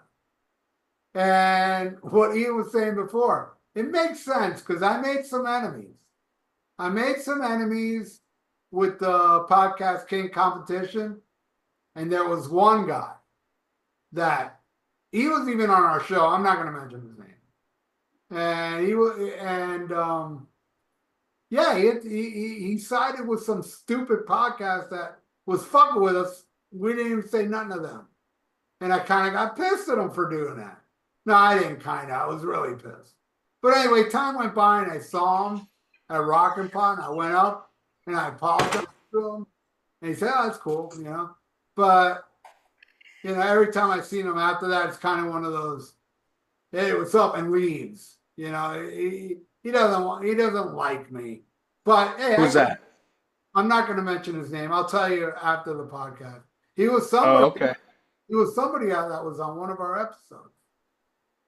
And what Ian was saying before, it makes sense because I made some enemies. I made some enemies with the Podcast King competition. And there was one guy that he was even on our show. I'm not going to mention his name. And he was, and yeah, he sided with some stupid podcast that was fucking with us. We didn't even say nothing to them. And I kind of got pissed at him for doing that. No, I didn't kind of. I was really pissed. But anyway, time went by and I saw him at Rockn Pod. I went up and I apologized to him. And he said, oh, that's cool, you know. But, you know, every time I seen him after that, it's kind of one of those, hey, what's up? And leaves. You know, he doesn't like me. But hey, who's that? I'm not going to mention his name. I'll tell you after the podcast. He was somebody. Oh, okay. He was somebody that was on one of our episodes.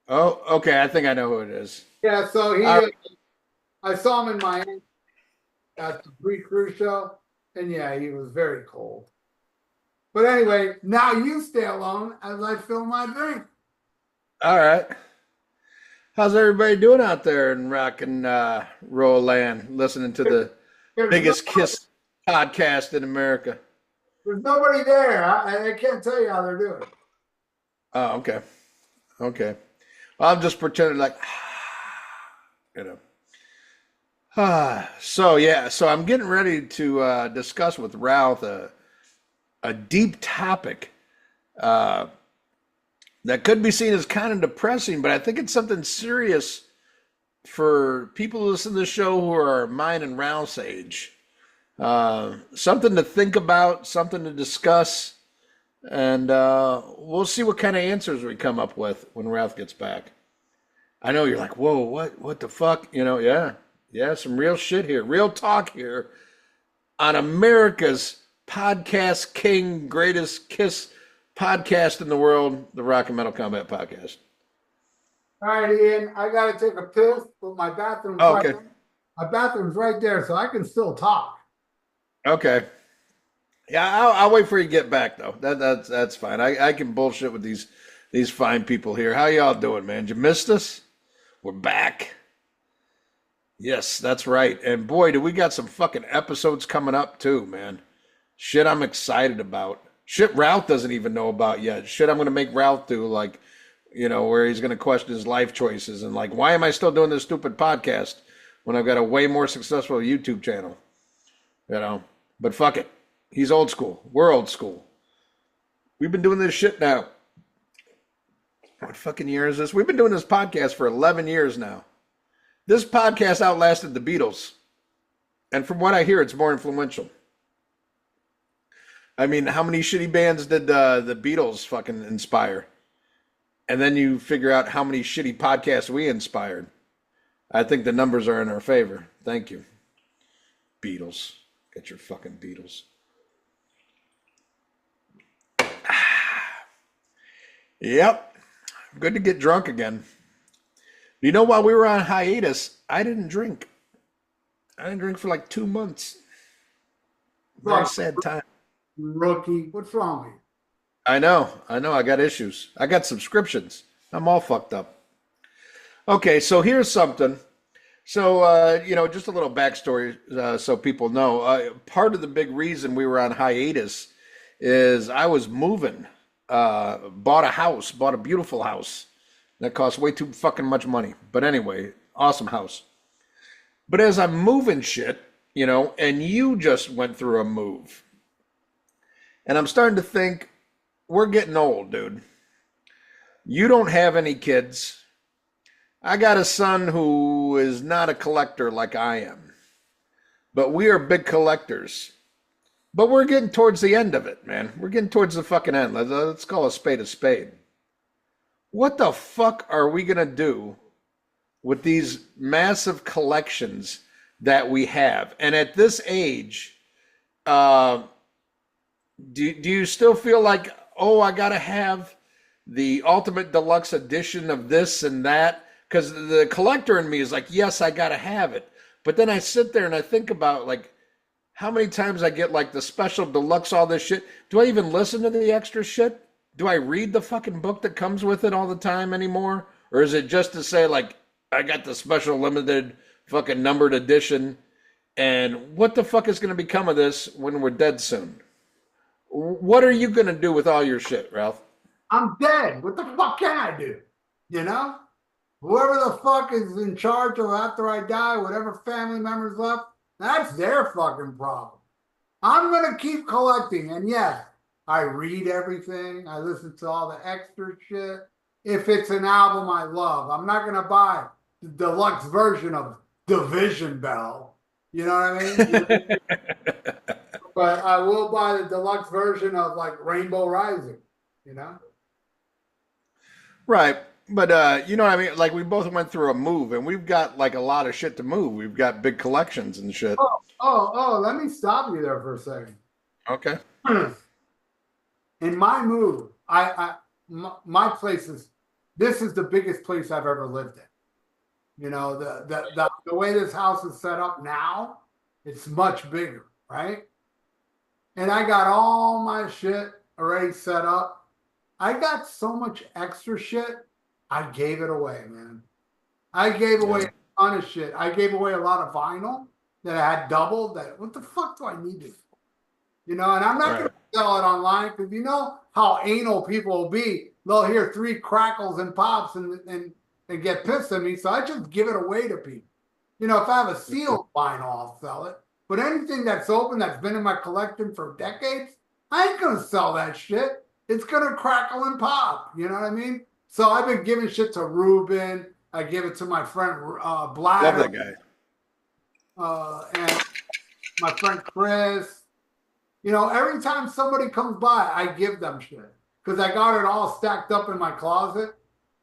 Oh, okay. I think I know who it is. Yeah, so I saw him in Miami at the pre-cruise show, and yeah, he was very cold. But anyway, now you stay alone as I fill my drink. All right. How's everybody doing out there in rock and roll land, listening to the biggest Kiss podcast in America? There's nobody there. I can't tell you how they're doing. Oh, okay. Okay. Well, I'm just pretending like, you know. So, yeah. So I'm getting ready to discuss with Ralph a deep topic that could be seen as kind of depressing, but I think it's something serious for people who listen to the show who are mine and Ralph's age. Something to think about, something to discuss, and we'll see what kind of answers we come up with when Ralph gets back. I know you're like, whoa, what the fuck? You know, yeah, some real shit here, real talk here on America's podcast king, greatest Kiss podcast in the world, the Rock and Metal Combat Podcast. All right, Ian, I got to take a piss, but my bathroom's okay. My bathroom's right there, so I can still talk. Okay. Yeah, I'll wait for you to get back though. That's fine. I can bullshit with these fine people here. How y'all doing, man? Did you miss us? We're back. Yes, that's right. And boy, do we got some fucking episodes coming up too, man. Shit I'm excited about. Shit Ralph doesn't even know about yet. Shit I'm going to make Ralph do, like, you know, where he's going to question his life choices and like, why am I still doing this stupid podcast when I've got a way more successful YouTube channel? You know, but fuck it. He's old school. We're old school. We've been doing this shit now. What fucking year is this? We've been doing this podcast for 11 years now. This podcast outlasted the Beatles. And from what I hear, it's more influential. I mean, how many shitty bands did the Beatles fucking inspire? And then you figure out how many shitty podcasts we inspired. I think the numbers are in our favor. Thank you. Beatles. Get your fucking Beatles. Yep. Good to get drunk again. You know, while we were on hiatus, I didn't drink. I didn't drink for like 2 months. Very sad time. Rookie, what's wrong with you? I know. I got issues. I got subscriptions. I'm all fucked up. Okay, so here's something. So, just a little backstory so people know. Part of the big reason we were on hiatus is I was moving. Bought a house, bought a beautiful house that cost way too fucking much money. But anyway, awesome house. But as I'm moving shit, and you just went through a move, and I'm starting to think, we're getting old, dude. You don't have any kids. I got a son who is not a collector like I am, but we are big collectors. But we're getting towards the end of it, man. We're getting towards the fucking end. Let's call a spade a spade. What the fuck are we going to do with these massive collections that we have? And at this age, do you still feel like, oh, I got to have the ultimate deluxe edition of this and that? Because the collector in me is like, yes, I got to have it. But then I sit there and I think about, like, how many times I get, like, the special deluxe, all this shit. Do I even listen to the extra shit? Do I read the fucking book that comes with it all the time anymore? Or is it just to say, like, I got the special limited fucking numbered edition, and what the fuck is going to become of this when we're dead soon? What are you going to do with all your shit, Ralph? I'm dead. What the fuck can I do? Whoever the fuck is in charge of after I die, whatever family members left, that's their fucking problem. I'm going to keep collecting. And yes, I read everything. I listen to all the extra shit. If it's an album I love, I'm not going to buy the deluxe version of Division Bell. You know what I mean? But I will buy the deluxe version of, like, Rainbow Rising, Right. But you know what I mean? Like, we both went through a move, and we've got, like, a lot of shit to move. We've got big collections and shit. Let me stop you there for a second. Okay. In my move, my place this is the biggest place I've ever lived in. The way this house is set up now, it's much bigger, right? And I got all my shit already set up. I got so much extra shit, I gave it away, man. I gave away a ton of shit. I gave away a lot of vinyl that I had doubled. What the fuck do I need this for? And I'm not going to sell it online, because you know how anal people will be. They'll hear 3 crackles and pops and get pissed at me. So I just give it away to people. If I have a sealed vinyl, I'll sell it. But anything that's open, that's been in my collection for decades, I ain't going to sell that shit. It's going to crackle and pop. You know what I mean? So I've been giving shit to Ruben. I give it to my friend Bladder. Love that guy. And my friend Chris. Every time somebody comes by, I give them shit. Because I got it all stacked up in my closet.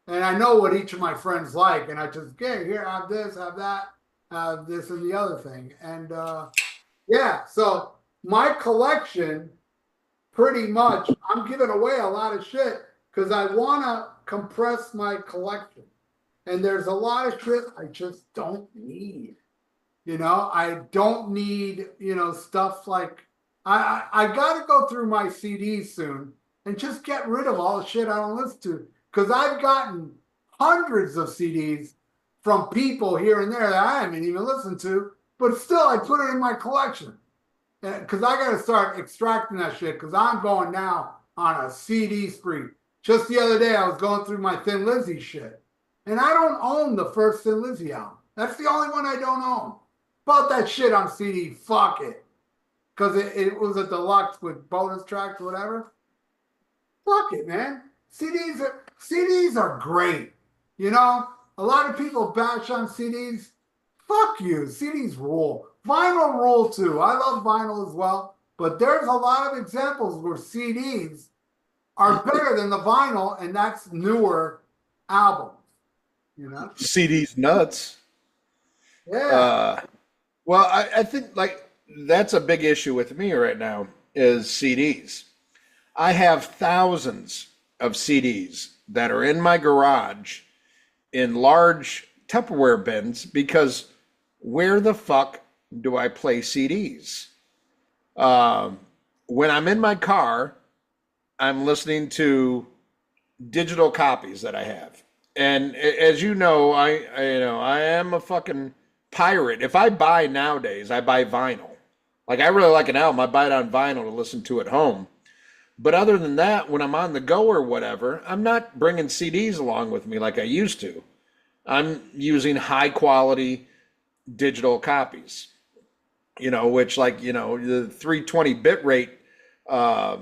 And I know what each of my friends like. And I just, here, have this, have that, have this and the other thing. And so my collection, pretty much, I'm giving away a lot of shit because I want to compress my collection. And there's a lot of shit I just don't need. I don't need, stuff like, I got to go through my CDs soon and just get rid of all the shit I don't listen to. Because I've gotten hundreds of CDs from people here and there that I haven't even listened to, but still I put it in my collection. Because I got to start extracting that shit, because I'm going now on a CD spree. Just the other day I was going through my Thin Lizzy shit. And I don't own the first Thin Lizzy album. That's the only one I don't own. Bought that shit on CD, fuck it. Because it was a deluxe with bonus tracks or whatever. Fuck it, man. CDs are great. A lot of people bash on CDs. Fuck you. CDs rule. Vinyl rule too. I love vinyl as well. But there's a lot of examples where CDs are better than the vinyl, and that's newer albums. CDs nuts. Yeah. Well, I think, like, that's a big issue with me right now is CDs. I have thousands of CDs that are in my garage, in large Tupperware bins because where the fuck do I play CDs? Um, when I'm in my car, I'm listening to digital copies that I have. And as you know, I am a fucking pirate. If I buy nowadays, I buy vinyl. Like I really like an album, I buy it on vinyl to listen to at home. But other than that, when I'm on the go or whatever, I'm not bringing CDs along with me like I used to. I'm using high quality digital copies, which like, the 320 bit rate uh,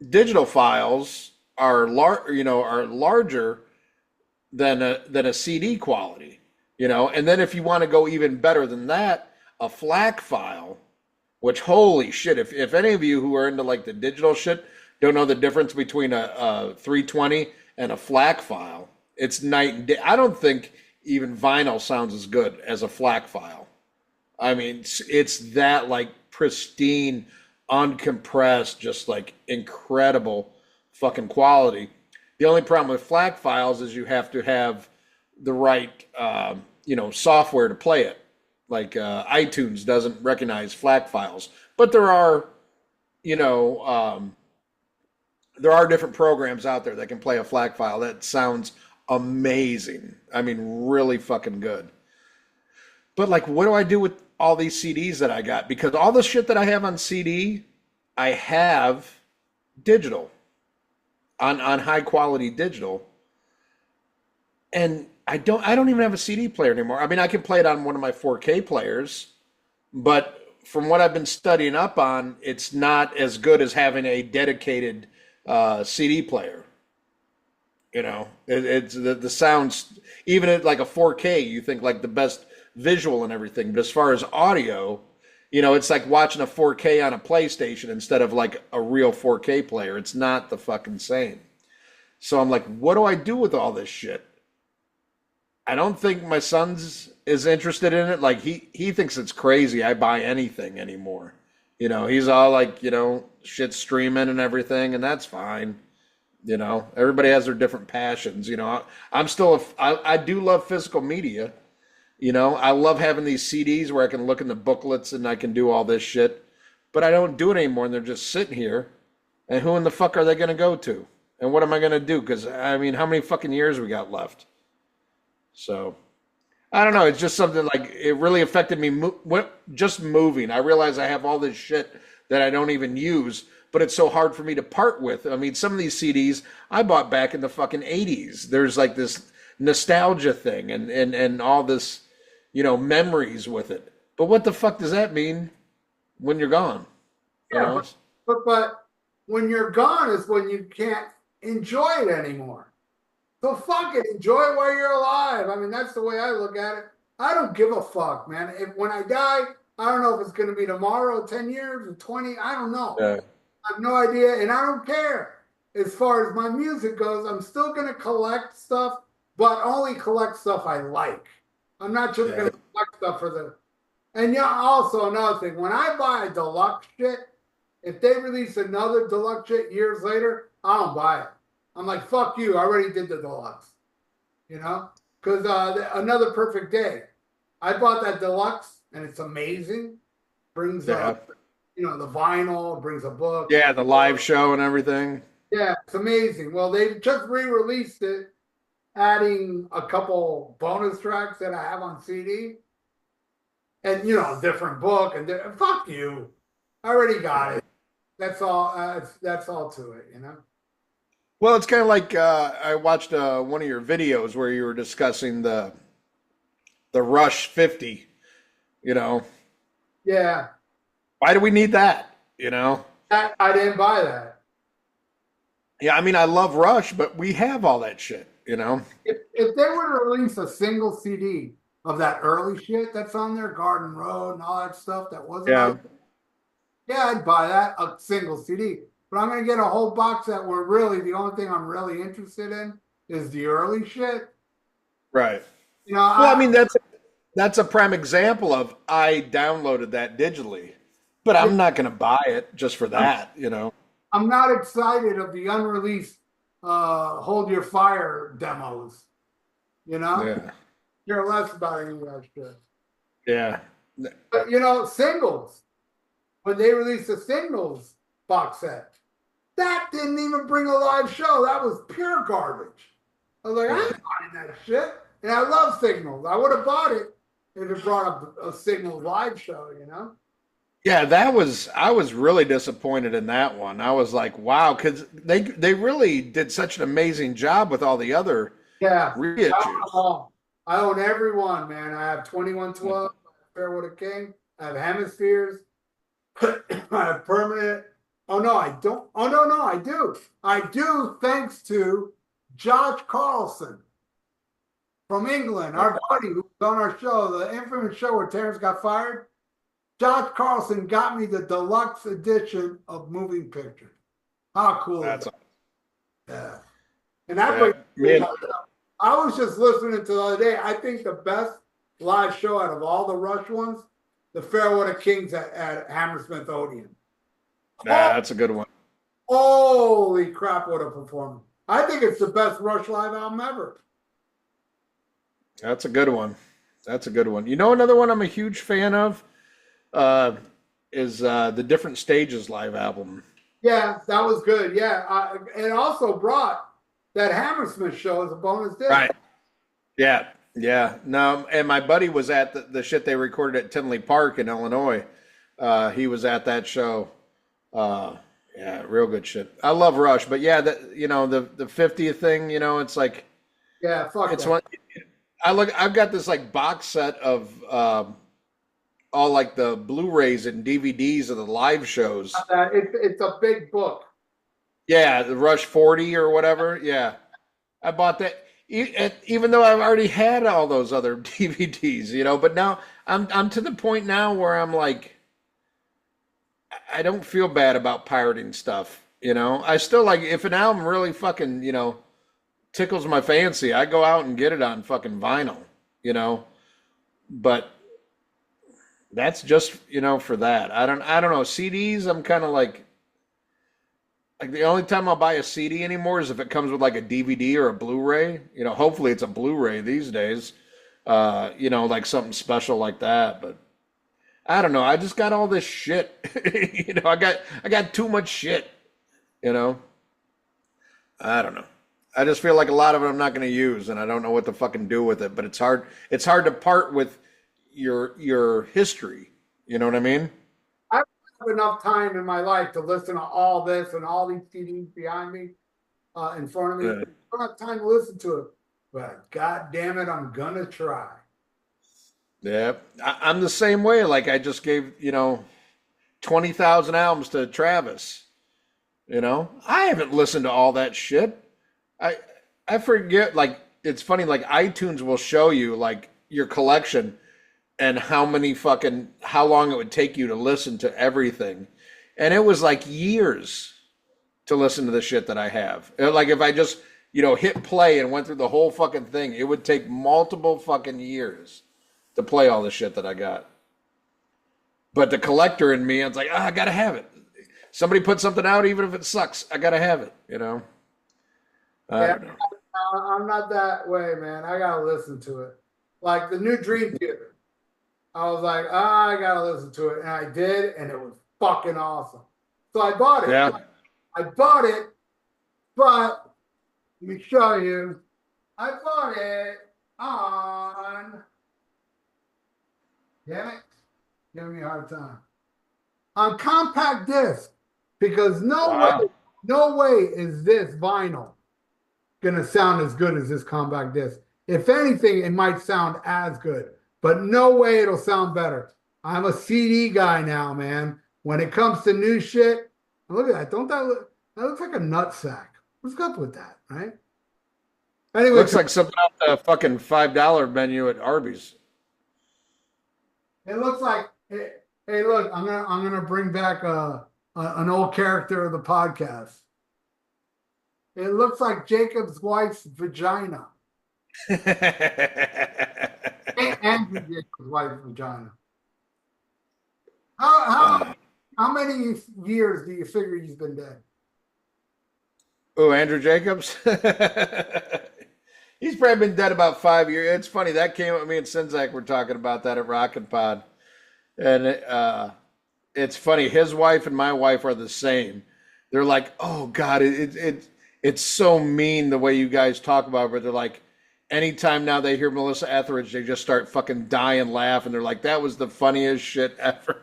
digital files are larger than a CD quality, and then if you want to go even better than that, a FLAC file, which holy shit, if any of you who are into like the digital shit don't know the difference between a 320 and a FLAC file, it's night and day. I don't think even vinyl sounds as good as a FLAC file. I mean, it's that like pristine, uncompressed, just like incredible fucking quality. The only problem with FLAC files is you have to have the right, software to play it. Like iTunes doesn't recognize FLAC files, but you know, um, there are different programs out there that can play a FLAC file that sounds amazing. I mean, really fucking good. But like, what do I do with all these CDs that I got? Because all the shit that I have on CD, I have digital on high quality digital, and I don't even have a CD player anymore. I mean, I can play it on one of my 4K players, but from what I've been studying up on, it's not as good as having a dedicated CD player. It's the sounds, even at like a 4K, you think like the best visual and everything. But as far as audio, it's like watching a 4K on a PlayStation instead of like a real 4K player. It's not the fucking same. So I'm like, what do I do with all this shit? I don't think my son's is interested in it. Like he thinks it's crazy I buy anything anymore. He's all like, shit streaming and everything, and that's fine. Everybody has their different passions. I'm still I do love physical media. I love having these CDs where I can look in the booklets and I can do all this shit, but I don't do it anymore, and they're just sitting here. And who in the fuck are they going to go to? And what am I going to do? Because I mean, how many fucking years we got left? So I don't know. It's just something like it really affected me. Just moving, I realize I have all this shit that I don't even use, but it's so hard for me to part with. I mean, some of these CDs I bought back in the fucking 80s. There's like this nostalgia thing and all this, memories with it. But what the fuck does that mean when you're gone? Yeah, but when you're gone is when you can't enjoy it anymore. So fuck it, enjoy it while you're alive. I mean, that's the way I look at it. I don't give a fuck, man. When I die, I don't know if it's going to be tomorrow, 10 years, or 20. I don't know. Yeah. I have no idea, and I don't care. As far as my music goes, I'm still going to collect stuff, but only collect stuff I like. I'm not just going to collect stuff for the... And also another thing, when I buy deluxe shit, if they release another deluxe shit years later, I don't buy it. I'm like, fuck you, I already did the deluxe. Because Another Perfect Day, I bought that deluxe, and it's amazing. Brings up, the vinyl, brings a book. Yeah, the live show and everything. Yeah, it's amazing. Well, they just re-released it, adding a couple bonus tracks that I have on CD. And, different book. And fuck you. I already got it. That's all. That's all to it, Well, it's kind of like I watched one of your videos where you were discussing the Rush 50. Yeah. Why do we need that? I didn't buy that. Yeah, I mean, I love Rush, but we have all that shit. If they were to release a single CD of that early shit that's on there, Garden Road and all that stuff that wasn't on, I'd buy that, a single CD. But I'm going to get a whole box that where really the only thing I'm really interested in is the early shit. Right. Well, I mean, that's a prime example of I downloaded that digitally, but I'm not going to buy it just for that, I'm not excited of the unreleased Hold Your Fire demos. You know, Yeah. care less about any of that shit. Yeah. But you know, singles, when they released the singles box set, that didn't even bring a live show. That was pure garbage. I was like, I'm not buying that shit. And I love Signals. I would have bought it if it brought up a Signals live show, you know? Yeah, I was really disappointed in that one. I was like, wow, because they really did such an amazing job with all the other Yeah. I own them reissues. all. I own every one, man. I have 2112, Fairwood of King. I have Hemispheres. I have Permanent. Oh, no, I don't. Oh, no, I do. I do, thanks to Josh Carlson from England, our buddy who was on our show, the infamous show where Terrence got fired. Josh Carlson got me the deluxe edition of Moving Pictures. How cool is That's that? Yeah. And that yeah, brings me me up. I was just listening to the other day. I think the best live show out of all the Rush ones, the Fairwood of Kings at Hammersmith Odeon. that's a good one. Holy crap, what a performance. I think it's the best Rush live album ever. That's a good one. That's a good one. You know, another one I'm a huge fan of uh, is the Different Stages live album. Yeah, that was good. Yeah. It also brought that Hammersmith show as a bonus disc. Right. Yeah. Yeah. No, and my buddy was at the shit they recorded at Tinley Park in Illinois. He was at that show. Yeah, real good shit. I love Rush, but yeah, that you know the 50th thing, you know, it's like Yeah, fuck it's that. one. I've got this like box set of all like the Blu-rays and DVDs of the live shows. It's a big book. Yeah, the Rush 40 or whatever. Yeah, I bought that. Even though I've already had all those other DVDs, you know, but now I'm to the point now where I'm like, I don't feel bad about pirating stuff. You know, I still like if an album really fucking, you know, tickles my fancy, I go out and get it on fucking vinyl, you know. But that's just, you know, for that. I don't know. CDs, I'm kind of like the only time I'll buy a CD anymore is if it comes with like a DVD or a Blu-ray. You know, hopefully it's a Blu-ray these days. You know, like something special like that, but I don't know. I just got all this shit. You know, I got too much shit, you know. I don't know. I just feel like a lot of it I'm not going to use, and I don't know what to fucking do with it. But it's hard. It's hard to part with your history. You know what I mean? I don't have enough time in my life to listen to all this and all these CDs behind me, in front of me. Yeah. I don't have time to listen to it, but god damn it, I'm gonna try. Yeah, I'm the same way. Like I just gave 20,000 albums to Travis. You know, I haven't listened to all that shit. I I forget. Like it's funny. Like iTunes will show you like your collection and how long it would take you to listen to everything. And it was like years to listen to the shit that I have. Like if I just, hit play and went through the whole fucking thing, it would take multiple fucking years to play all the shit that I got. But the collector in me, it's like, I gotta have it. Somebody put something out, even if it sucks, I gotta have it, I Yeah, don't know. I'm not that way, man. I gotta listen to it. Like the new Dream Theater. I was like, I gotta listen to it. And I did, and it was fucking awesome. So I bought it. Yeah. I bought it, but let me show you. I bought it on, damn it, giving me a hard time. On compact disc. Because Wow. no way is this vinyl gonna sound as good as this compact disc. If anything, it might sound as good, but no way it'll sound better. I'm a CD guy now, man. When it comes to new shit, look at that. Don't that looks like a nut sack. What's up with that, right? Anyway, Looks like something off the fucking $5 menu at Arby's. it looks like hey, look, I'm gonna bring back an old character of the podcast. It looks like Jacob's wife's vagina. Andrew Jacob's wife's vagina. How Uh, how many years do you figure he's been dead? oh, Andrew Jacobs? He's probably been dead about 5 years. It's funny that came up with me and Sinzak were talking about that at Rockn Pod, and it's funny. His wife and my wife are the same. They're like, "Oh God, it's so mean the way you guys talk about it." But they're like, anytime now they hear Melissa Etheridge, they just start fucking dying laugh, and they're like, "That was the funniest shit ever."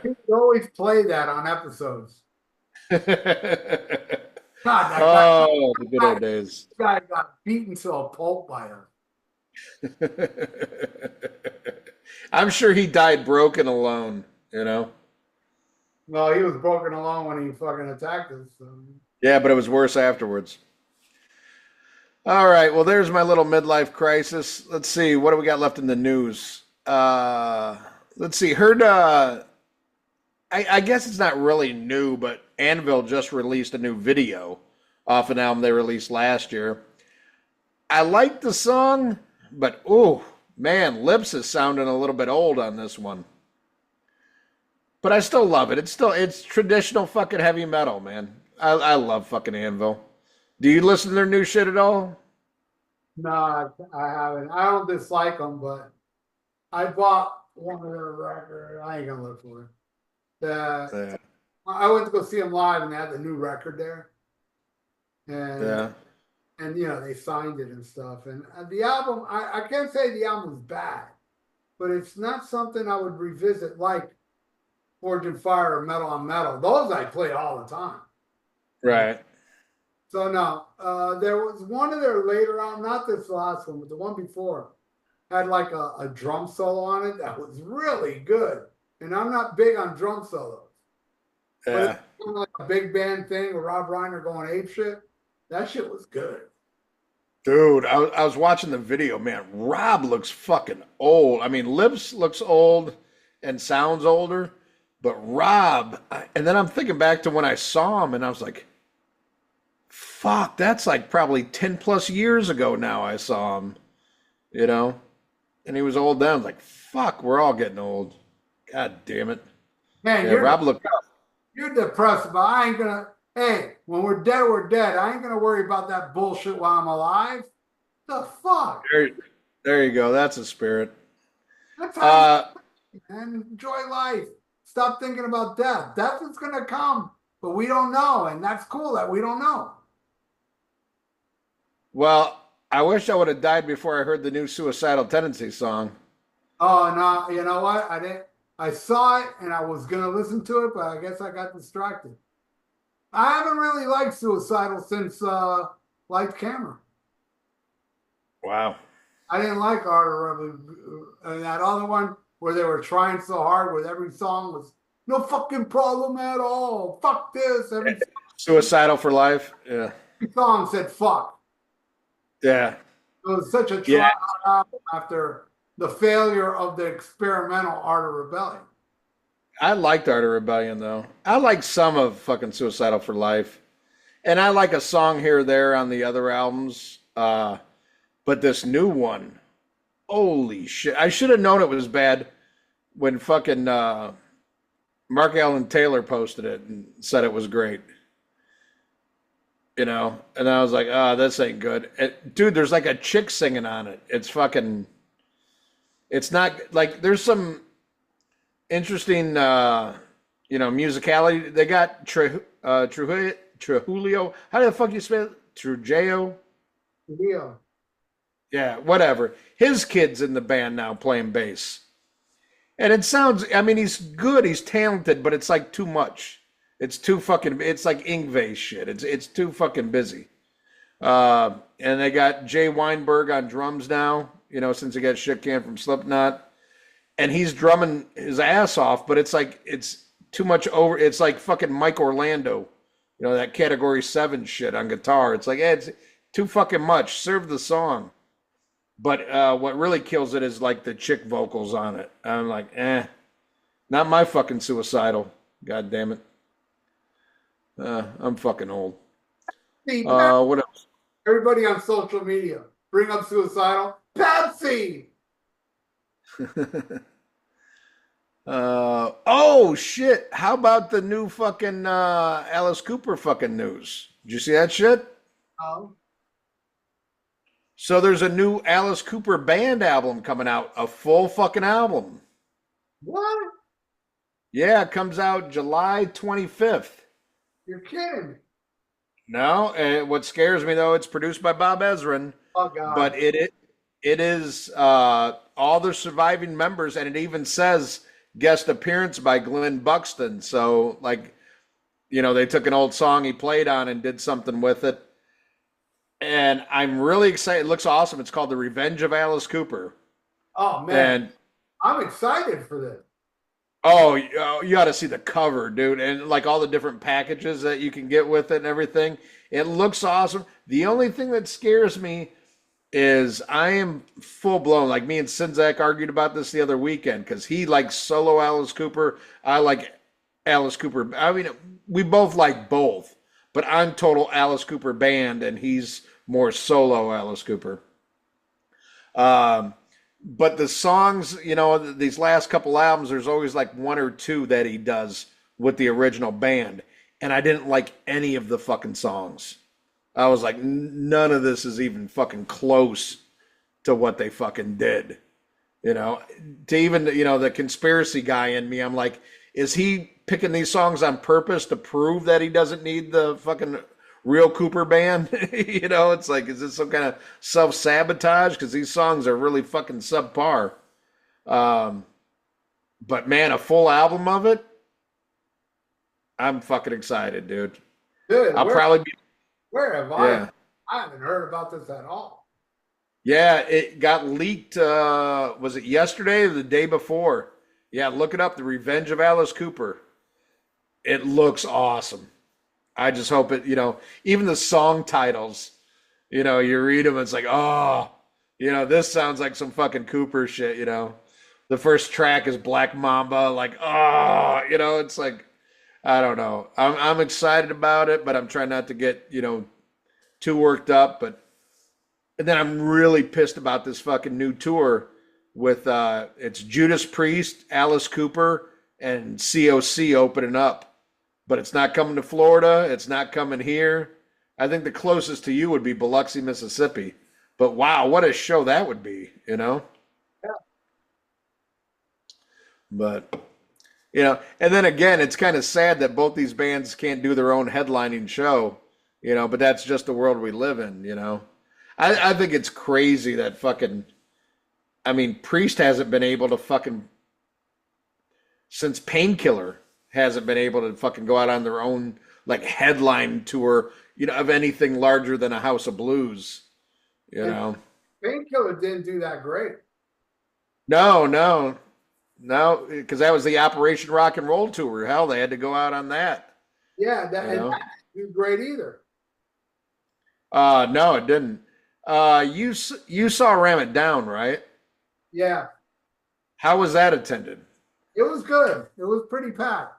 You always play that on episodes. God, Oh, the good old days. that guy got beaten to a pulp by him. I'm sure he died broken alone, you know? Well, he was broken along when he fucking attacked us. So. Yeah, but it was worse afterwards. All right, well, there's my little midlife crisis. Let's see, what do we got left in the news? Let's see, heard, I guess it's not really new, but Anvil just released a new video off an album they released last year. I like the song, but oh man, Lips is sounding a little bit old on this one. But I still love it. It's traditional fucking heavy metal, man. I love fucking Anvil. Do you listen to their new shit at all? No, I haven't. I don't dislike them, but I bought one of their records. I ain't gonna look for it. Yeah. I went to go see them live, and they had the new record there, and Yeah. and they signed it and stuff. And the album, I can't say the album is bad, but it's not something I would revisit like Forge and Fire or Metal on Metal. Those I play all the time. Right. So no, there was one of their later on, not this last one, but the one before, had like a drum solo on it that was really good. And I'm not big on drum solos. Yeah. But it's kind of like a big band thing with Rob Reiner going ape shit. That shit was good. Dude, I was watching the video, man. Rob looks fucking old. I mean, Lips looks old and sounds older, but Rob, and then I'm thinking back to when I saw him and I was like, fuck, that's like probably 10 plus years ago now I saw him, and he was old then. I was like, fuck, we're all getting old. God damn it. Man, Yeah, Rob looked up. You're depressed, but I ain't gonna. Hey, when we're dead, we're dead. I ain't gonna worry about that bullshit while I'm alive. The fuck? There you go. That's a spirit. That's how and enjoy life. Stop thinking about death. Death is gonna come, but we don't know, and that's cool that we don't know. Well, I wish I would have died before I heard the new Suicidal Tendency song. Oh no, you know what? I didn't. I saw it and I was gonna listen to it, but I guess I got distracted. I haven't really liked Suicidal since Light Camera. Wow. I didn't like Art of Revolution. And that other one where they were trying so hard with every song was no fucking problem at all. Fuck this. Every Suicidal for Life. Yeah. song said fuck. Yeah. It was such a try album after the failure of the experimental Art of Rebellion. I liked Art of Rebellion though. I like some of fucking Suicidal for Life. And I like a song here or there on the other albums. But this new one, holy shit. I should have known it was bad when fucking Mark Allen Taylor posted it and said it was great. And I was like, this ain't good. Dude, there's like a chick singing on it. It's fucking, it's not like, there's some interesting, musicality. They got Trujillo. How the fuck you spell it? Trujillo? Leo. Yeah, whatever. His kid's in the band now playing bass. And it sounds, I mean, he's good, he's talented, but it's like too much. It's too fucking, it's like Ingve shit. It's too fucking busy. And they got Jay Weinberg on drums now, since he got shit canned from Slipknot. And he's drumming his ass off, but it's like, it's too much over, it's like fucking Mike Orlando, that Category 7 shit on guitar. It's like, it's too fucking much. Serve the song. But what really kills it is like the chick vocals on it. I'm like, not my fucking Suicidal. God damn it. I'm fucking old. What else? Everybody on social media, bring up Suicidal. Pepsi! Oh shit. How about the new fucking Alice Cooper fucking news? Did you see that shit? Oh. So there's a new Alice Cooper band album coming out, a full fucking album. What? Yeah, it comes out July 25th. You're kidding. No, what scares me though, it's produced by Bob Ezrin, Oh God. but it is all the surviving members, and it even says guest appearance by Glenn Buxton. So like, they took an old song he played on and did something with it. And I'm really excited. It looks awesome. It's called The Revenge of Alice Cooper. Oh man, And I'm excited for this. oh, you got to see the cover, dude, and like all the different packages that you can get with it and everything. It looks awesome. The only thing that scares me is I am full blown. Like me and Sinzak argued about this the other weekend because he likes solo Alice Cooper. I like Alice Cooper. I mean, we both like both, but I'm total Alice Cooper band, and he's more solo Alice Cooper. Um, but the songs, these last couple albums, there's always like one or two that he does with the original band. And I didn't like any of the fucking songs. I was like, none of this is even fucking close to what they fucking did. To even, the conspiracy guy in me, I'm like, is he picking these songs on purpose to prove that he doesn't need the fucking real Cooper band? It's like, is this some kind of self-sabotage? Because these songs are really fucking subpar. But man, a full album of it, I'm fucking excited, dude. Dude, I'll probably be, where have yeah. I haven't heard about this at all. Yeah, it got leaked, was it yesterday or the day before? Yeah, look it up, The Revenge of Alice Cooper. It looks awesome. I just hope it, even the song titles, you read them, it's like, oh, this sounds like some fucking Cooper shit, The first track is Black Mamba, like, oh, it's like, I don't know. I'm excited about it, but I'm trying not to get, too worked up. And then I'm really pissed about this fucking new tour with, it's Judas Priest, Alice Cooper, and COC opening up. But it's not coming to Florida. It's not coming here. I think the closest to you would be Biloxi, Mississippi. But wow, what a show that would be, Yeah. But, and then again, it's kind of sad that both these bands can't do their own headlining show, but that's just the world we live in, I think it's crazy that fucking, I mean, Priest hasn't been able to fucking, since Painkiller, hasn't been able to fucking go out on their own like headline tour, of anything larger than a House of Blues, Painkiller didn't do that great. No, because that was the Operation Rock and Roll tour. Hell, they had to go out on that. Yeah, that didn't do great either. No, it didn't. You saw Ram It Down, right? Yeah, How was that attended? it was good. It was pretty packed.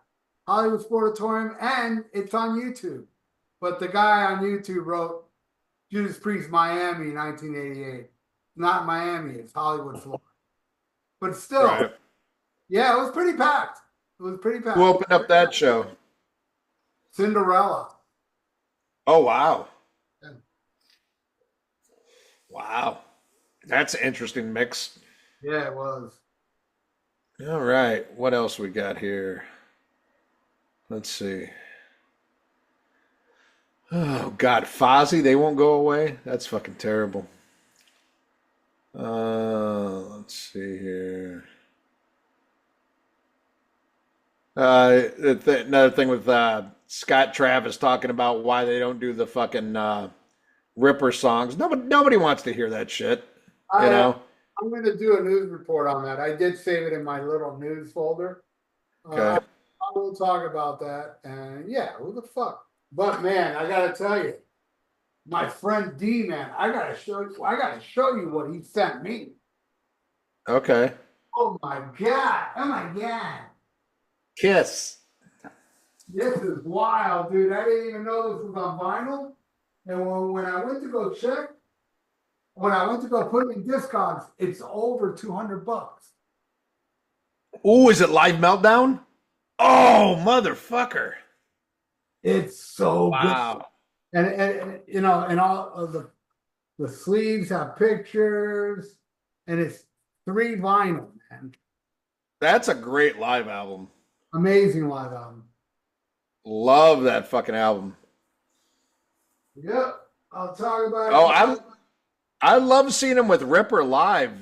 Hollywood Sportatorium, and it's on YouTube. But the guy on YouTube wrote Judas Priest Miami 1988. Not Miami, it's Hollywood, Florida. But still, Right. yeah, it was pretty packed. It was pretty packed. Who opened up that show? Cinderella. Oh, wow. Yeah. Wow. That's an interesting mix. Yeah, it was. All right. What else we got here? Let's see. Oh, God. Fozzy, they won't go away? That's fucking terrible. Let's see here. Another thing with Scott Travis talking about why they don't do the fucking Ripper songs. Nobody wants to hear that shit. I'm going to do a news report on that. I did save it in my little news folder. Okay. I will talk about that. And yeah, who the fuck? But man, I got to tell you, my friend D, man, I got to show you what he sent me. Okay. Oh my God. Oh my God. Kiss. This is wild, dude. I didn't even know this was on vinyl. And when I went to go check, when I went to go put it in Discogs, it's over $200. Oh, is it Live Meltdown? Oh, motherfucker. It's so Wow. good. And all of the The sleeves have pictures, and it's 3 vinyl, man. That's a great live album. Amazing live album. Love that fucking album. Yep, I'll talk about Oh, it. I love seeing him with Ripper live.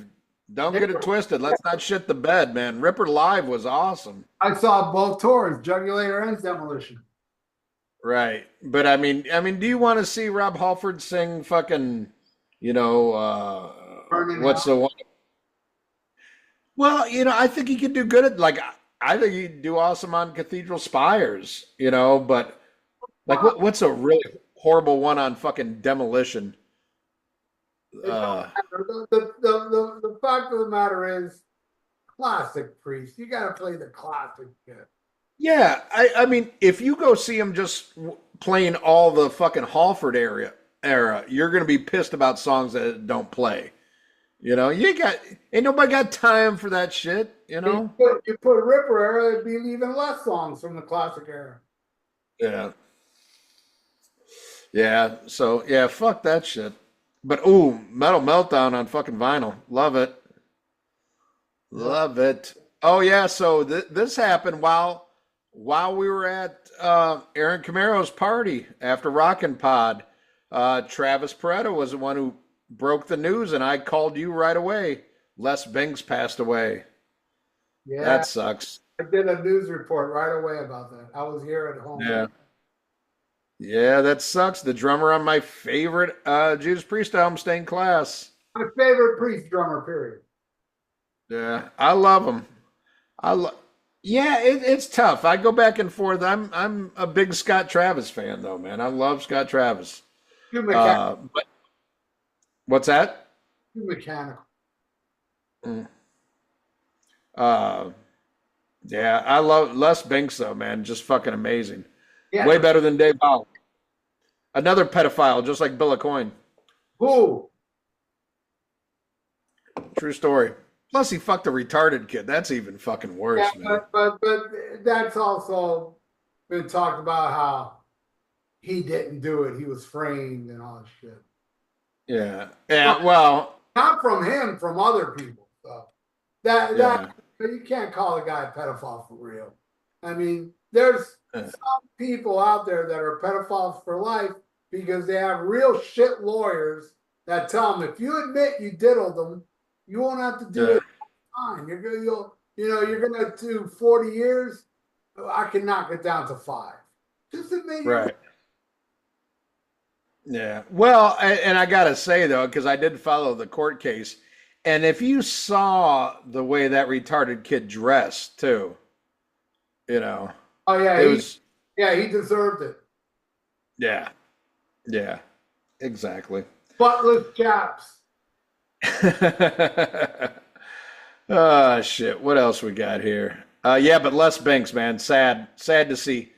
Don't get it Ripper. twisted. Let's not shit the bed, man. Ripper live was awesome. I saw both tours, Jugulator and Demolition. Right. But do you want to see Rob Halford sing fucking, Burning what's Hell. the one? Well, I think he could do good at I think he'd do awesome on Cathedral Spires, but like what's a really horrible one on fucking Demolition? It don't matter. The fact of the matter is, classic Priest. You got to play the classic shit. Yeah, I mean, if you go see him just playing all the fucking Halford era, you're gonna be pissed about songs that don't play. Ain't nobody got time for that shit. You put Ripper era, it'd be even less songs from the classic era. Yeah, yeah. So yeah, fuck that shit. But ooh, Metal Meltdown on fucking vinyl, love it, love it. Oh yeah, so this happened while we were at Aaron Camaro's party after Rockn Pod. Travis Pareto was the one who broke the news, and I called you right away. Les Binks passed away. Yeah, That sucks. I did a news report right away about that. I was here at home. Yeah. Yeah, that sucks. The drummer on my favorite Judas Priest album, Stained Class. My favorite Priest drummer, period. Yeah, I love him. Yeah, it's tough. I go back and forth. I'm a big Scott Travis fan, though, man. I love Scott Travis. Too mechanical. But what's that? Too mechanical. Mm. Yeah, I love Les Binks, though, man. Just fucking amazing. Yeah. Way better than Dave Ball. Another pedophile, just like Bill Coyne. Who? True story. Plus, he fucked a retarded kid. That's even fucking worse, Yeah, man. but that's also been talked about how he didn't do it. He was framed and all this shit. Yeah. Yeah. Well, Not from him, from other people. So that you can't call a guy a pedophile for real. I mean, there's some people out there that are pedophiles for life because they have real shit lawyers that tell them if you admit you diddled them, you won't have to do it time. You're gonna do 40 years. I can knock it down to 5. Just admit right. Yeah. Well, and I gotta say though, because I did follow the court case, and if you saw the way that retarded kid dressed too, Oh yeah, he deserved it. Yeah. Yeah. Exactly. Buttless chaps. Oh shit! What else we got here? Yeah, but Les Binks, man, sad to see.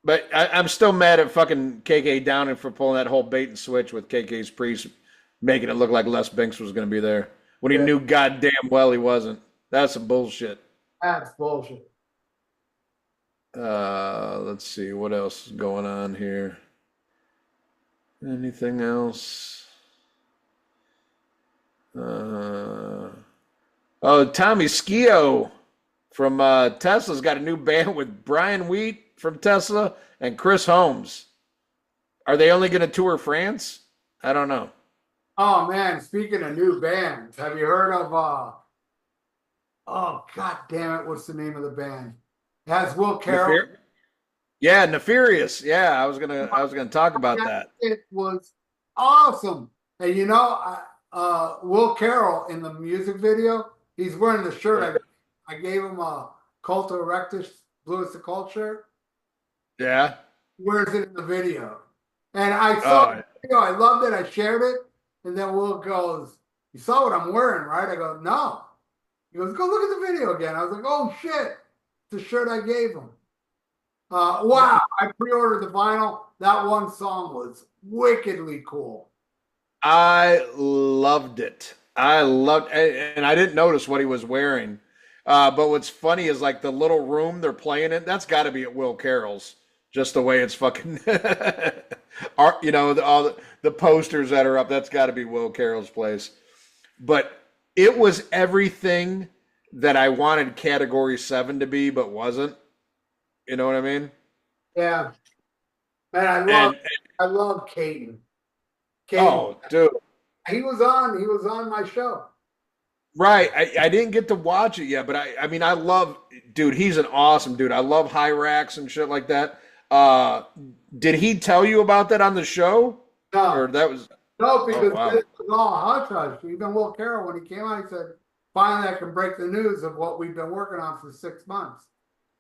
But I'm still mad at fucking KK Downing for pulling that whole bait and switch with KK's Priest, making it look like Les Binks was going to be there when he knew goddamn well he wasn't. That's some bullshit. That's bullshit. Let's see what else is going on here. Anything else? Tommy Skio from Tesla's got a new band with Brian Wheat from Tesla and Chris Holmes. Are they only going to tour France? I don't know. Oh man, speaking of new bands, have you heard of oh god damn it, what's the name of the band? It has Will Carroll. Yeah, Nefarious. Yeah, I was gonna talk about that. It was awesome. And Will Carroll in the music video, he's wearing the shirt. I gave him a Cult of Erectus Blue as the Cult shirt. Yeah. He wears it in the video. And I saw the video, I loved it, I shared it, and then Will goes, "You saw what I'm wearing, right?" I go, "No." He goes, "Go look at the video again." I was like, "Oh shit, it's the shirt I gave him." Wow, I pre-ordered the vinyl. That one song was wickedly cool. I loved it. And I didn't notice what he was wearing. But what's funny is like the little room they're playing in, that's got to be at Will Carroll's. Just the way it's fucking, all the posters that are up. That's got to be Will Carroll's place. But it was everything that I wanted Category 7 to be, but wasn't. You know what I mean? Yeah, and And I love Caden. Caden, oh, dude, he was on my show. right. I didn't get to watch it yet, but I mean, I love, dude, he's an awesome dude. I love Hyrax and shit like that. Uh, did he tell you about that on the show? Or No, that was, no, oh, because wow. it was all hush hush. Even Will Carroll, when he came out, he said, "Finally, I can break the news of what we've been working on for 6 months."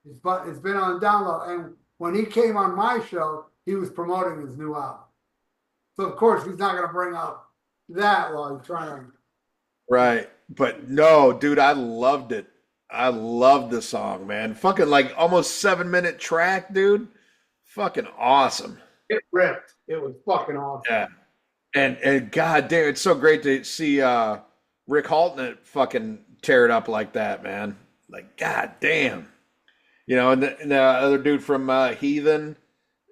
It's been on download, and when he came on my show, he was promoting his new album. So of course, he's not going to bring up that while he's trying to. Right. But no, dude, I loved it. I loved the song, man. Fucking like almost 7 minute track, dude. Fucking awesome. It ripped. It was fucking awesome. Yeah. And god damn, it's so great to see Rick Halton fucking tear it up like that, man. Like god damn. And the other dude from Heathen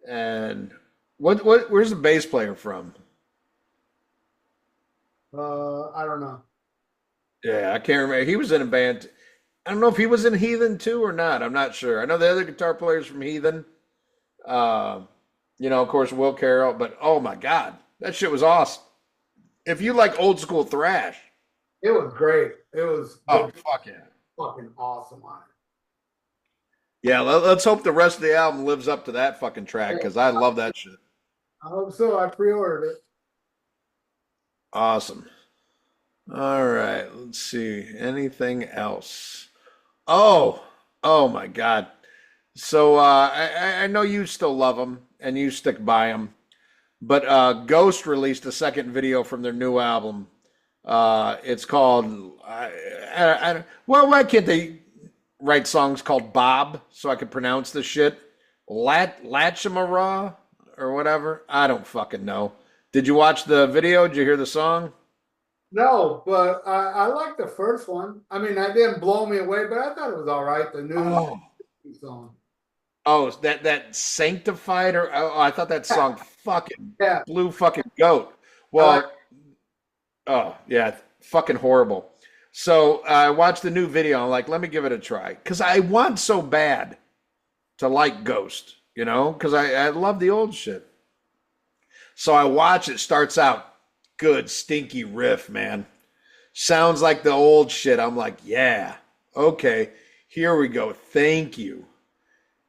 and where's the bass player from? I don't know. Yeah, I can't remember. He was in a band. I don't know if he was in Heathen too or not. I'm not sure. I know the other guitar players from Heathen. Uh, of course, Will Carroll. But oh my God, that shit was awesome. If you like old school thrash, It was great. It was oh fuck yeah, fucking awesome on yeah. Let's hope the rest of the album lives up to that fucking track it. because I love that shit. I hope so. I pre-ordered it. Awesome. All right, let's see. Anything else? Oh, oh my God. So I know you still love them and you stick by them, but Ghost released a second video from their new album. It's called. Well, why can't they write songs called Bob so I could pronounce the shit? Lachimara or whatever. I don't fucking know. Did you watch the video? Did you hear the song? No, but I like the first one. I mean, I didn't blow me away, but I thought it was all right. The new Oh, song. oh, that sanctified or I thought that song fucking Yeah, blew fucking goat. I like. Well, oh yeah, fucking horrible. So I watched the new video. I'm like, let me give it a try because I want so bad to like Ghost, because I love the old shit. So I watch it. Starts out good, stinky riff, man. Sounds like the old shit. I'm like, yeah, okay, here we go. Thank you.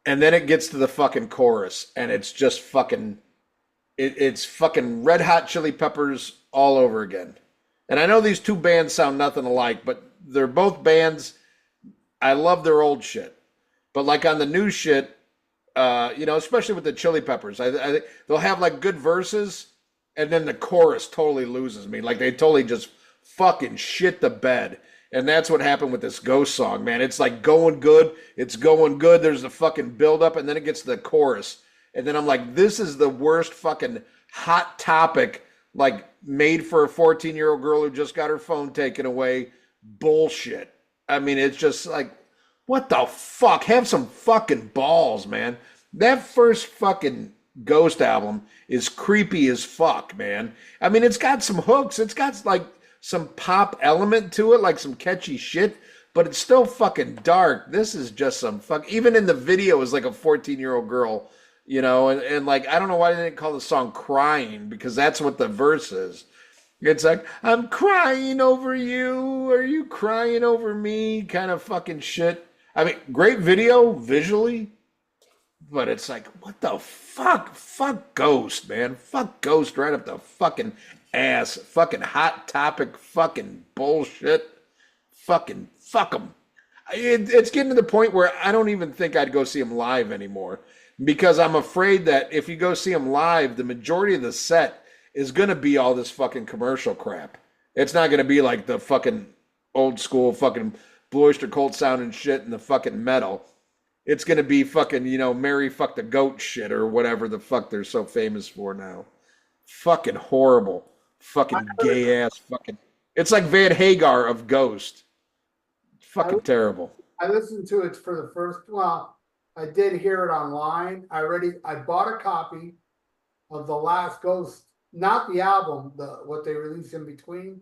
And then it gets to the fucking chorus, and it's just fucking, it's fucking Red Hot Chili Peppers all over again. And I know these two bands sound nothing alike, but they're both bands. I love their old shit. But like on the new shit, especially with the Chili Peppers, I think they'll have like good verses, and then the chorus totally loses me. Like they totally just fucking shit the bed. And that's what happened with this Ghost song, man. It's like going good. It's going good. There's the fucking build up, and then it gets to the chorus. And then I'm like, this is the worst fucking hot topic, like made for a 14-year-old girl who just got her phone taken away. Bullshit. I mean, it's just like, what the fuck? Have some fucking balls, man. That first fucking Ghost album is creepy as fuck, man. I mean, it's got some hooks. It's got like some pop element to it, like some catchy shit, but it's still fucking dark. This is just some fuck. Even in the video is like a 14-year-old girl, and like, I don't know why they didn't call the song Crying because that's what the verse is. It's like, I'm crying over you. Are you crying over me? Kind of fucking shit. I mean, great video visually, but it's like, what the fuck? Fuck Ghost, man. Fuck Ghost right up the fucking ass. Fucking hot topic. Fucking bullshit. Fucking fuck them. It's getting to the point where I don't even think I'd go see them live anymore because I'm afraid that if you go see them live, the majority of the set is going to be all this fucking commercial crap. It's not going to be like the fucking old school fucking Blue Oyster Cult sound and shit and the fucking metal. It's going to be fucking, Mary fuck the goat shit or whatever the fuck they're so famous for now. Fucking horrible. Fucking gay ass fucking. It's like Van Hagar of Ghost. I, Fucking terrible. I listened to it for the first. Well, I did hear it online. I bought a copy of The Last Ghost, not the album, what they released in between.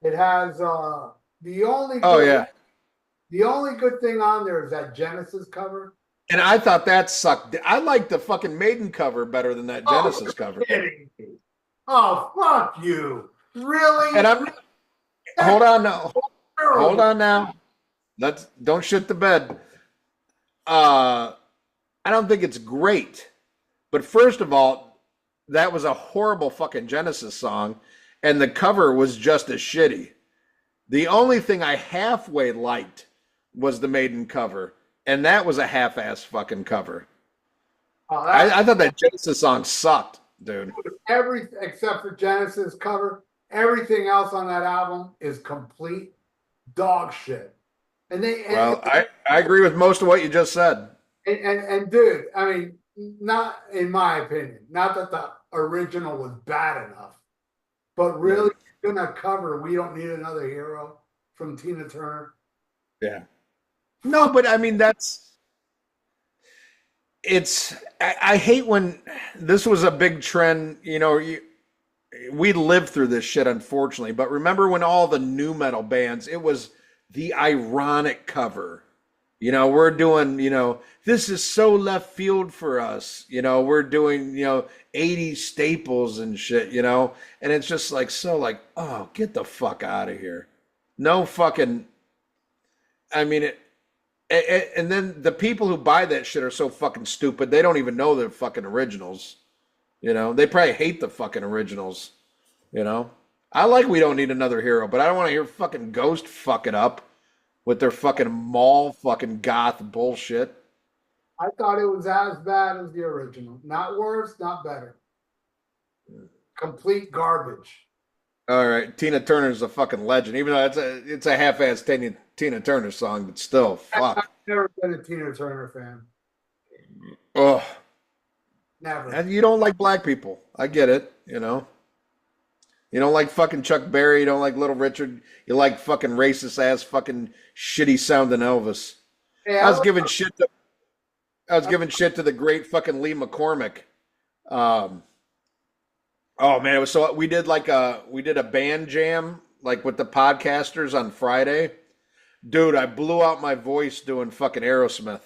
It has the only Oh good, yeah. the only good thing on there is that Genesis cover. And I thought that sucked. I like the fucking Maiden cover better than that Oh, Genesis you're cover. kidding me. Oh, fuck you. Really? And I'm hold That's on now. Hold terrible. on now. Let's don't shit the bed. I don't think it's great. But first of all, that was a horrible fucking Genesis song, and the cover was just as shitty. The only thing I halfway liked was the Maiden cover, and that was a half-ass fucking cover. Oh, I thought that Genesis song sucked, dude. except for Genesis cover, everything else on that album is complete dog shit. And Well, I agree with most of what you just said. and dude, I mean, not in my opinion, not that the original was bad enough, but really gonna cover "We Don't Need Another Hero" from Tina Turner. Yeah. No, but I mean I hate when this was a big trend, we lived through this shit unfortunately, but remember when all the new metal bands, it was the ironic cover. We're doing, this is so left field for us. We're doing, 80s staples and shit, and it's just like, oh, get the fuck out of here. No fucking, I mean, and then the people who buy that shit are so fucking stupid, they don't even know they're fucking originals. They probably hate the fucking originals, I like We Don't Need Another Hero, but I don't want to hear fucking Ghost fuck it up with their fucking mall fucking goth bullshit. I thought it was as bad as the original. Not worse, not better. Complete garbage. All right, Tina Turner's a fucking legend, even though it's a half-ass Tina Turner song, but still, I've fuck. never been a Tina Turner fan. Oh, Never. and you don't like black people. I get it, You don't like fucking Chuck Berry. You don't like Little Richard. You like fucking racist ass fucking shitty sounding Elvis. Hey, I was giving shit to the great fucking Lee McCormick. Oh man, it was so we did a band jam like with the podcasters on Friday. Dude, I blew out my voice doing fucking Aerosmith.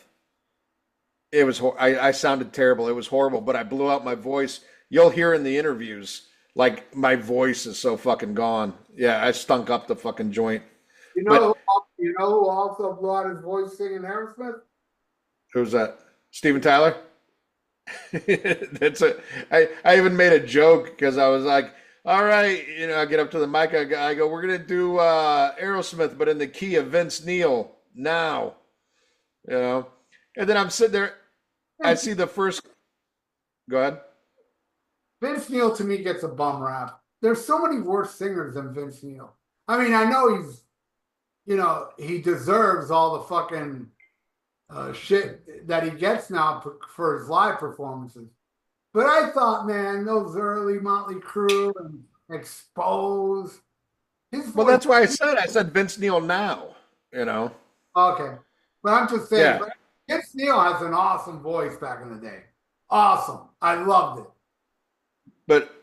It was I sounded terrible. It was horrible, but I blew out my voice. You'll hear in the interviews. Like my voice is so fucking gone. Yeah, I stunk up the fucking joint. You know who also blew out his voice singing Aerosmith? Who's that? Steven Tyler? I even made a joke because I was like, all right, I get up to the mic, I go, we're gonna do Aerosmith, but in the key of Vince Neil now. And then I'm sitting there, I see the first. Go ahead. Vince Neil to me gets a bum rap. There's so many worse singers than Vince Neil. I mean, I know he deserves all the fucking shit that he gets now for his live performances. But I thought, man, those early Motley Crue and Exposed. Well, that's why I said Vince Neil now. Okay, but I'm just saying, Yeah. Vince Neil has an awesome voice back in the day. Awesome, I loved it. But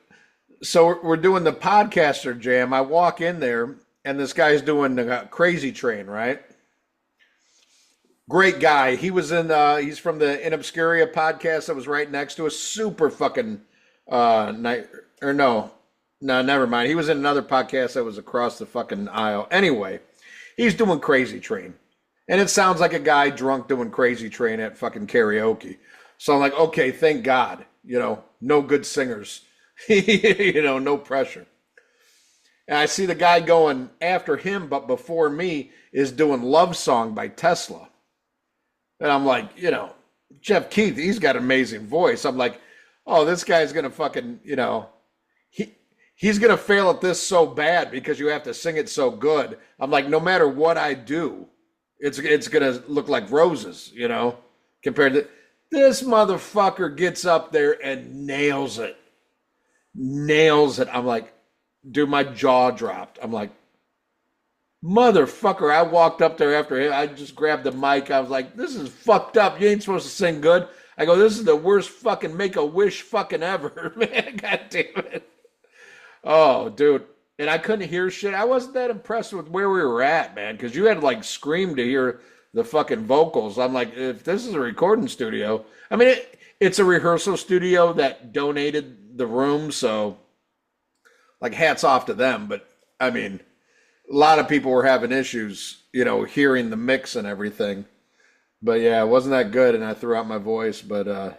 so we're doing the podcaster jam. I walk in there and this guy's doing the Crazy Train, right? Great guy. He was he's from the In Obscuria podcast that was right next to us. Super fucking no, never mind. He was in another podcast that was across the fucking aisle. Anyway, he's doing Crazy Train. And it sounds like a guy drunk doing Crazy Train at fucking karaoke. So I'm like, okay, thank God. No good singers. No pressure. And I see the guy going after him, but before me is doing Love Song by Tesla. And I'm like, Jeff Keith, he's got an amazing voice. I'm like, oh, this guy's going to fucking, he's going to fail at this so bad because you have to sing it so good. I'm like, no matter what I do, it's going to look like roses, compared to this motherfucker gets up there and nails it. I'm like, dude, my jaw dropped. I'm like, Motherfucker, I walked up there after him. I just grabbed the mic. I was like, this is fucked up. You ain't supposed to sing good. I go, this is the worst fucking Make-A-Wish fucking ever, man. God damn it. Oh, dude. And I couldn't hear shit. I wasn't that impressed with where we were at, man, because you had to like scream to hear the fucking vocals. I'm like, if this is a recording studio, I mean, it's a rehearsal studio that donated the room, so like hats off to them. But I mean, a lot of people were having issues, hearing the mix and everything. But yeah, it wasn't that good, and I threw out my voice. But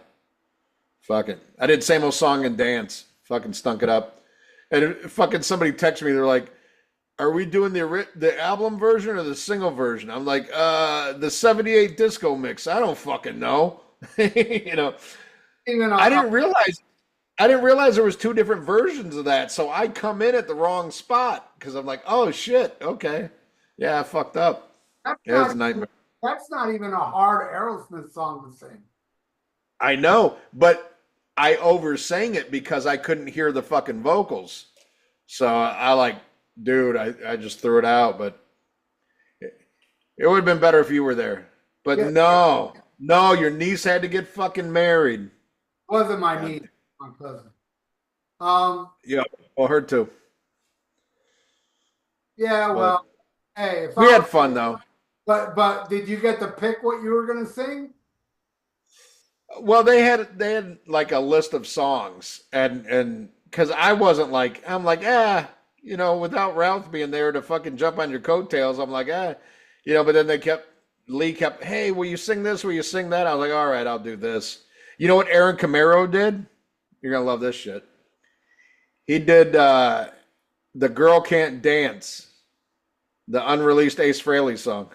fuck it, I did same old song and dance. Fucking stunk it up. And fucking somebody texted me. They're like, "Are we doing the album version or the single version?" I'm like, the '78 disco mix. I don't fucking know. Even I didn't realize. I didn't realize there was two different versions of that. So I come in at the wrong spot because I'm like, oh shit, okay, yeah, I fucked up. that's Yeah, it was not a nightmare. that's not even a hard Aerosmith song to sing. I know, but I oversang it because I couldn't hear the fucking vocals. So I like, dude, I just threw it out, but it would have been better if you were there. But Yeah, no, your niece had to get fucking married. wasn't my God. niece, my cousin. Um, Yeah, well, her too. yeah, But well, hey, if we I had were, fun though. but did you get to pick what you were gonna sing? Well, they had like a list of songs, and because I wasn't like, I'm like, without Ralph being there to fucking jump on your coattails, I'm like, but then Lee kept, hey, will you sing this? Will you sing that? I was like, all right, I'll do this. You know what Aaron Camaro did? You're gonna love this shit. He did "The Girl Can't Dance," the unreleased Ace Frehley song.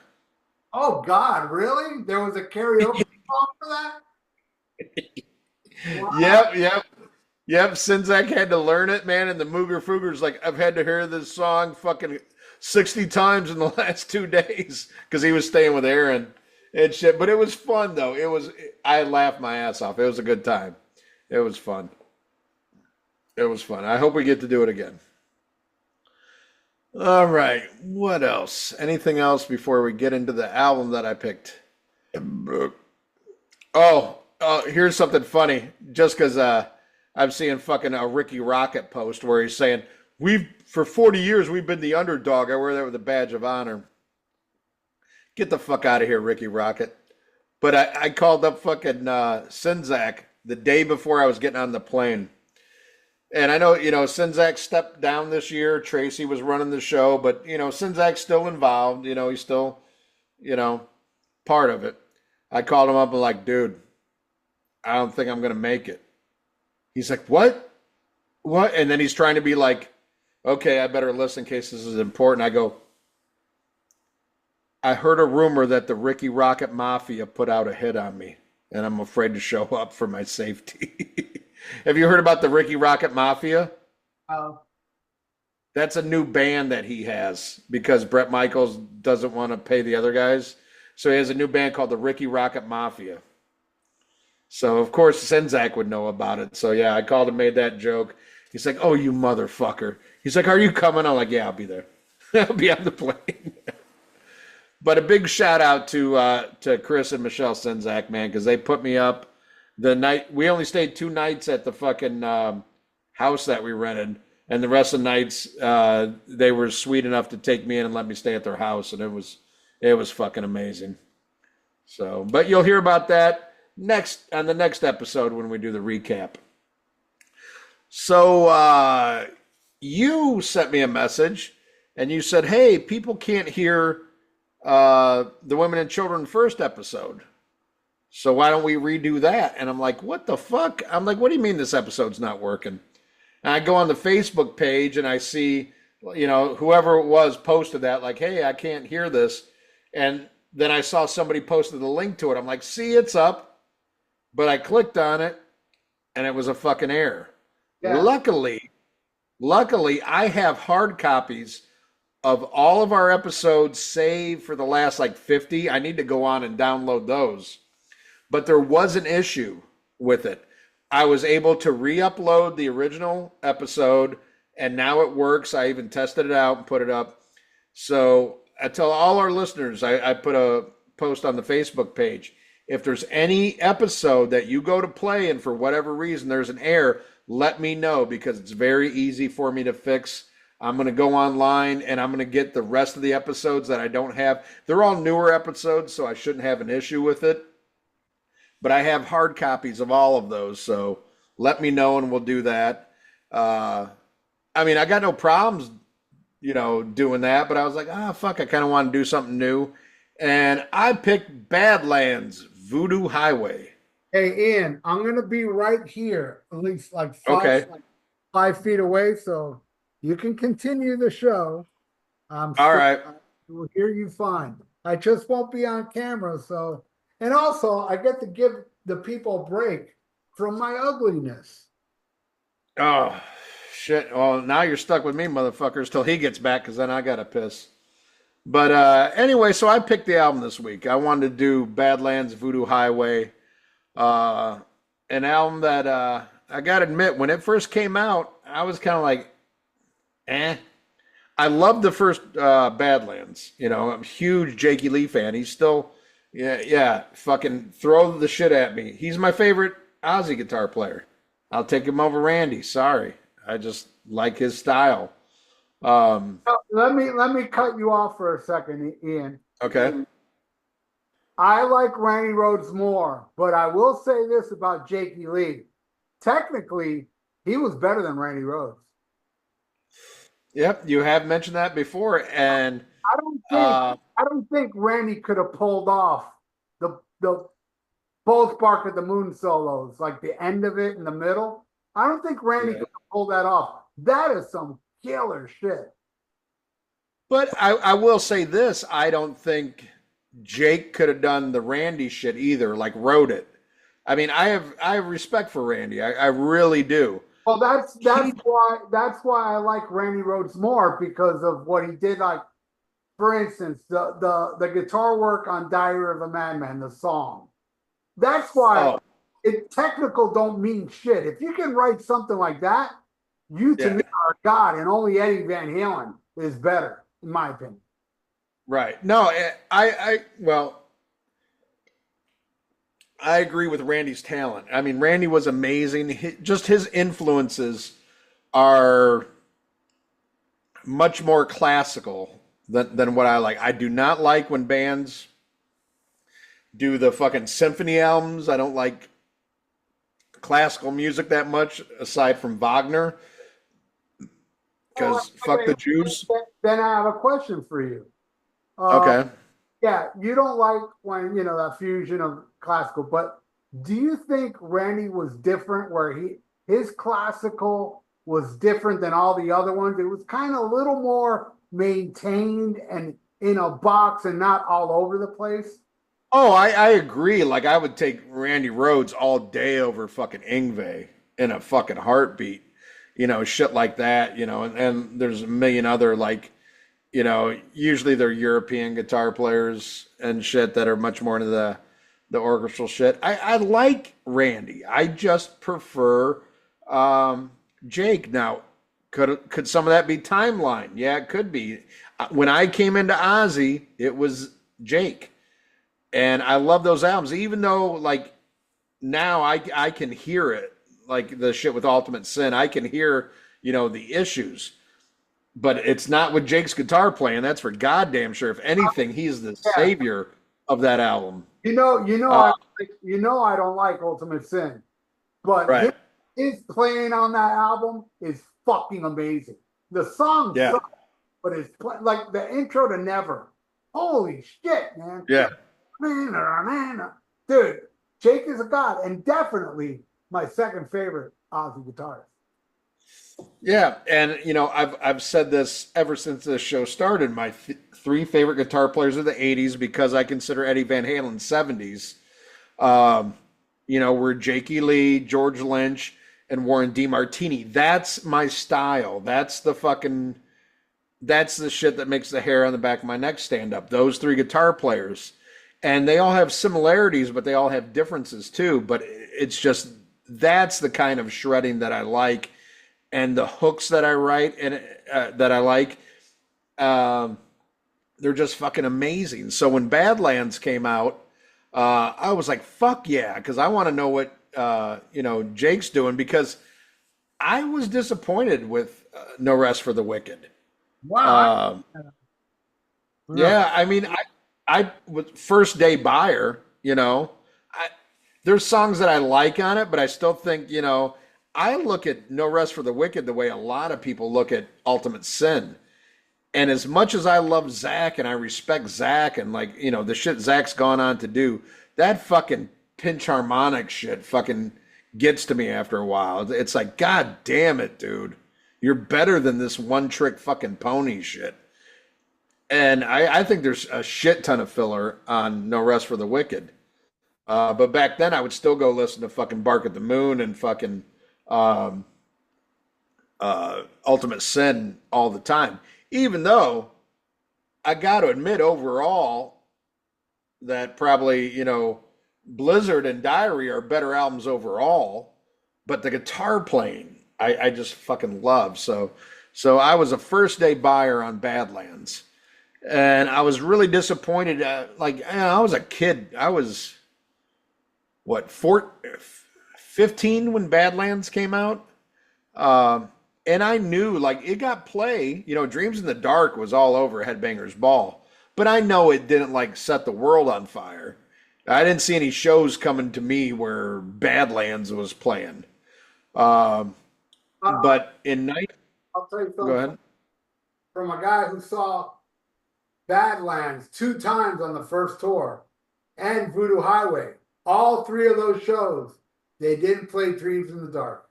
Oh God, really? There was a karaoke song for that? Wow. Yep. Sinzak had to learn it, man. And the Mooger Fooger's like, I've had to hear this song fucking 60 times in the last 2 days because he was staying with Aaron and shit. But it was fun though. I laughed my ass off. It was a good time. It was fun. It was fun. I hope we get to do it again. All right. What else? Anything else before we get into the album that I picked? Oh, here's something funny. Just because I'm seeing fucking a Ricky Rocket post where he's saying, for 40 years, we've been the underdog. I wear that with a badge of honor. Get the fuck out of here, Ricky Rocket. But I called up fucking Sinzak the day before I was getting on the plane. And I know, Sinzak stepped down this year. Tracy was running the show, but, Sinzak's still involved. He's still, part of it. I called him up and like, dude, I don't think I'm going to make it. He's like, what? What? And then he's trying to be like, okay, I better listen in case this is important. I go, I heard a rumor that the Ricky Rocket Mafia put out a hit on me, and I'm afraid to show up for my safety. Have you heard about the Ricky Rocket Mafia? Oh, That's a new band that he has because Bret Michaels doesn't want to pay the other guys. So he has a new band called the Ricky Rocket Mafia. So, of course, Senzak would know about it. So, yeah, I called and made that joke. He's like, oh, you motherfucker. He's like, are you coming? I'm like, yeah, I'll be there. I'll be on the plane. But a big shout out to Chris and Michelle Senzak, man, because they put me up the night. We only stayed 2 nights at the fucking house that we rented. And the rest of the nights, they were sweet enough to take me in and let me stay at their house. And it was fucking amazing. So, but you'll hear about that on the next episode when we do the recap. So you sent me a message and you said, hey, people can't hear the Women and Children First episode. So why don't we redo that? And I'm like, what the fuck? I'm like, what do you mean this episode's not working? And I go on the Facebook page and I see, whoever it was posted that, like, hey, I can't hear this. And then I saw somebody posted the link to it. I'm like, see, it's up. But I clicked on it and it was a fucking error. yeah. Luckily, I have hard copies of all of our episodes saved for the last like 50. I need to go on and download those. But there was an issue with it. I was able to re-upload the original episode and now it works. I even tested it out and put it up. So I tell all our listeners, I put a post on the Facebook page. If there's any episode that you go to play and for whatever reason there's an error, let me know because it's very easy for me to fix. I'm going to go online and I'm going to get the rest of the episodes that I don't have. They're all newer episodes, so I shouldn't have an issue with it. But I have hard copies of all of those, so let me know and we'll do that. I mean, I got no problems, doing that, but I was like, fuck, I kind of want to do something new. And I picked Badlands, VOODOO Highway. Hey, Ian, I'm going to be right here, at least like Okay. 5 feet away, so you can continue the show. All right. I will hear you fine. I just won't be on camera, so. And also, I get to give the people a break from my ugliness. Oh, shit. Well, now you're stuck with me, motherfuckers, till he gets back, because then I got to piss. But anyway, so I picked the album this week. I wanted to do Badlands, VOODOO Highway. An album that I got to admit, when it first came out, I was kind of like, eh. I loved the first Badlands. I'm a huge Jakey Lee fan. He's still, fucking throw the shit at me. He's my favorite Ozzy guitar player. I'll take him over Randy. Sorry. I just like his style. Let me cut you off for a second, Ian. Okay. I like Randy Rhoads more, but I will say this about Jakey Lee. Technically, he was better than Randy Rhoads. Yep, you have mentioned that before, and I don't think Randy could have pulled off the both Bark at the Moon solos, like the end of it in the middle. I don't think Randy could have pulled that off. That is some killer shit. But I will say this: I don't think Jake could have done the Randy shit either, like wrote it. I mean, I have respect for Randy. I really do. Well, that's why I like Randy Rhoads more because of what he did. Like, for instance, the guitar work on Diary of a Madman, the song. That's why it technical don't mean shit. If you can write something like that, you to me are a god, and only Eddie Van Halen is better, in my opinion. Right. No, I agree with Randy's talent. I mean, Randy was amazing. Just his influences are much more classical than what I like. I do not like when bands do the fucking symphony albums. I don't like classical music that much, aside from Wagner, because fuck the Jews. Then I have a question for you. Okay. Yeah, you don't like when, that fusion of classical, but do you think Randy was different where his classical was different than all the other ones? It was kind of a little more maintained and in a box and not all over the place. Oh, I agree. Like, I would take Randy Rhoads all day over fucking Yngwie in a fucking heartbeat, shit like that, and there's a million other, like, usually they're European guitar players and shit that are much more into the orchestral shit. I like Randy. I just prefer Jake. Now, could some of that be timeline? Yeah, it could be. When I came into Ozzy, it was Jake. And I love those albums, even though, like, now I can hear it, like the shit with Ultimate Sin. I can hear, the issues. But it's not with Jake's guitar playing. That's for goddamn sure. If anything, he's the savior of that album. I don't like Ultimate Sin, but his playing on that album is fucking amazing. The song sucks, but it's like the intro to Never. Holy shit, man! Yeah, dude, Jake is a god, and definitely my second favorite Ozzy guitarist. Yeah, and I've said this ever since this show started. My three favorite guitar players of the '80s, because I consider Eddie Van Halen '70s. Were Jakey Lee, George Lynch, and Warren DeMartini. That's my style. That's the shit that makes the hair on the back of my neck stand up. Those three guitar players, and they all have similarities, but they all have differences too. But it's just that's the kind of shredding that I like. And the hooks that I write and that I like, they're just fucking amazing. So when Badlands came out, I was like, fuck yeah, because I want to know what Jake's doing, because I was disappointed with No Rest for the Wicked. Wow. Um, Yeah. yeah, I mean, I was first day buyer. I, there's songs that I like on it, but I still think, I look at No Rest for the Wicked the way a lot of people look at Ultimate Sin. And as much as I love Zach and I respect Zach and like, the shit Zach's gone on to do, that fucking pinch harmonic shit fucking gets to me after a while. It's like, God damn it, dude. You're better than this one trick fucking pony shit. And I think there's a shit ton of filler on No Rest for the Wicked. But back then I would still go listen to fucking Bark at the Moon and fucking um, Ultimate Sin all the time. Even though I got to admit, overall, that probably, Blizzard and Diary are better albums overall, but the guitar playing, I just fucking love. So I was a first day buyer on Badlands, and I was really disappointed. I was a kid. I was, what, 15 when Badlands came out? And I knew, like, it got play. Dreams in the Dark was all over Headbangers Ball, but I know it didn't like set the world on fire. I didn't see any shows coming to me where Badlands was playing. Um, Uh, but in night, I'll tell you go something ahead. from a guy who saw Badlands 2 times on the first tour and Voodoo Highway. All three of those shows, they didn't play Dreams in the Dark.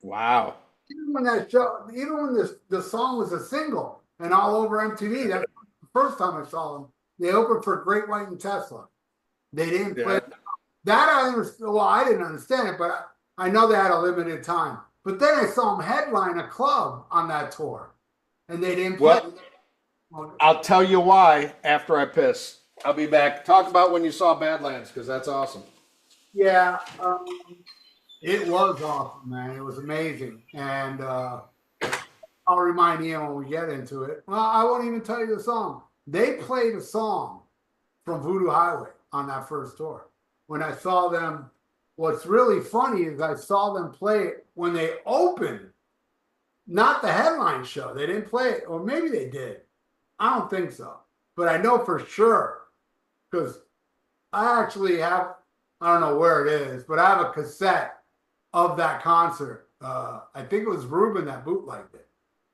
Wow. Even when that show, even when the song was a single and all over MTV, that's the first time I saw them. They opened for Great White and Tesla. They didn't play Yeah. that. I understand. Well, I didn't understand it, but I know they had a limited time. But then I saw them headline a club on that tour, and they didn't play. Well, I'll tell you why after I piss. I'll be back. Talk about when you saw Badlands, because that's awesome. Yeah, it was awesome, man. It was amazing, and I'll remind Ian when we get into it. Well, I won't even tell you the song. They played a song from Voodoo Highway on that first tour. When I saw them, what's really funny is I saw them play it when they opened, not the headline show. They didn't play it, or maybe they did. I don't think so, but I know for sure because I actually have, I don't know where it is, but I have a cassette of that concert. I think it was Ruben that bootlegged it,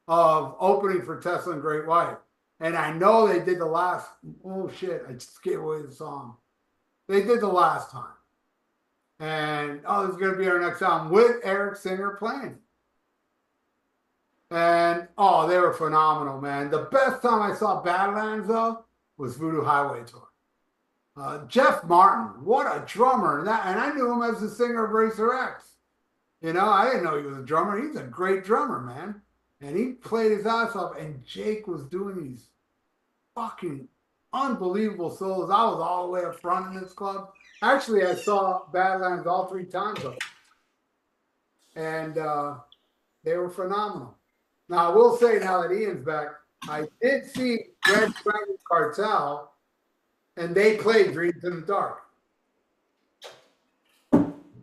of opening for Tesla and Great White. And I know they did the last, oh shit, I just gave away the song. They did the last time. And this is going to be our next album with Eric Singer playing. And they were phenomenal, man. The best time I saw Badlands though was Voodoo Highway tour. Jeff Martin, what a drummer! And I knew him as the singer of Racer X. I didn't know he was a drummer. He's a great drummer, man. And he played his ass off. And Jake was doing these fucking unbelievable solos. I was all the way up front in this club. Actually, I saw Badlands all 3 times, and they were phenomenal. Now, I will say, now that Ian's back, I did see Red Dragon Cartel, and they played Dreams in the Dark.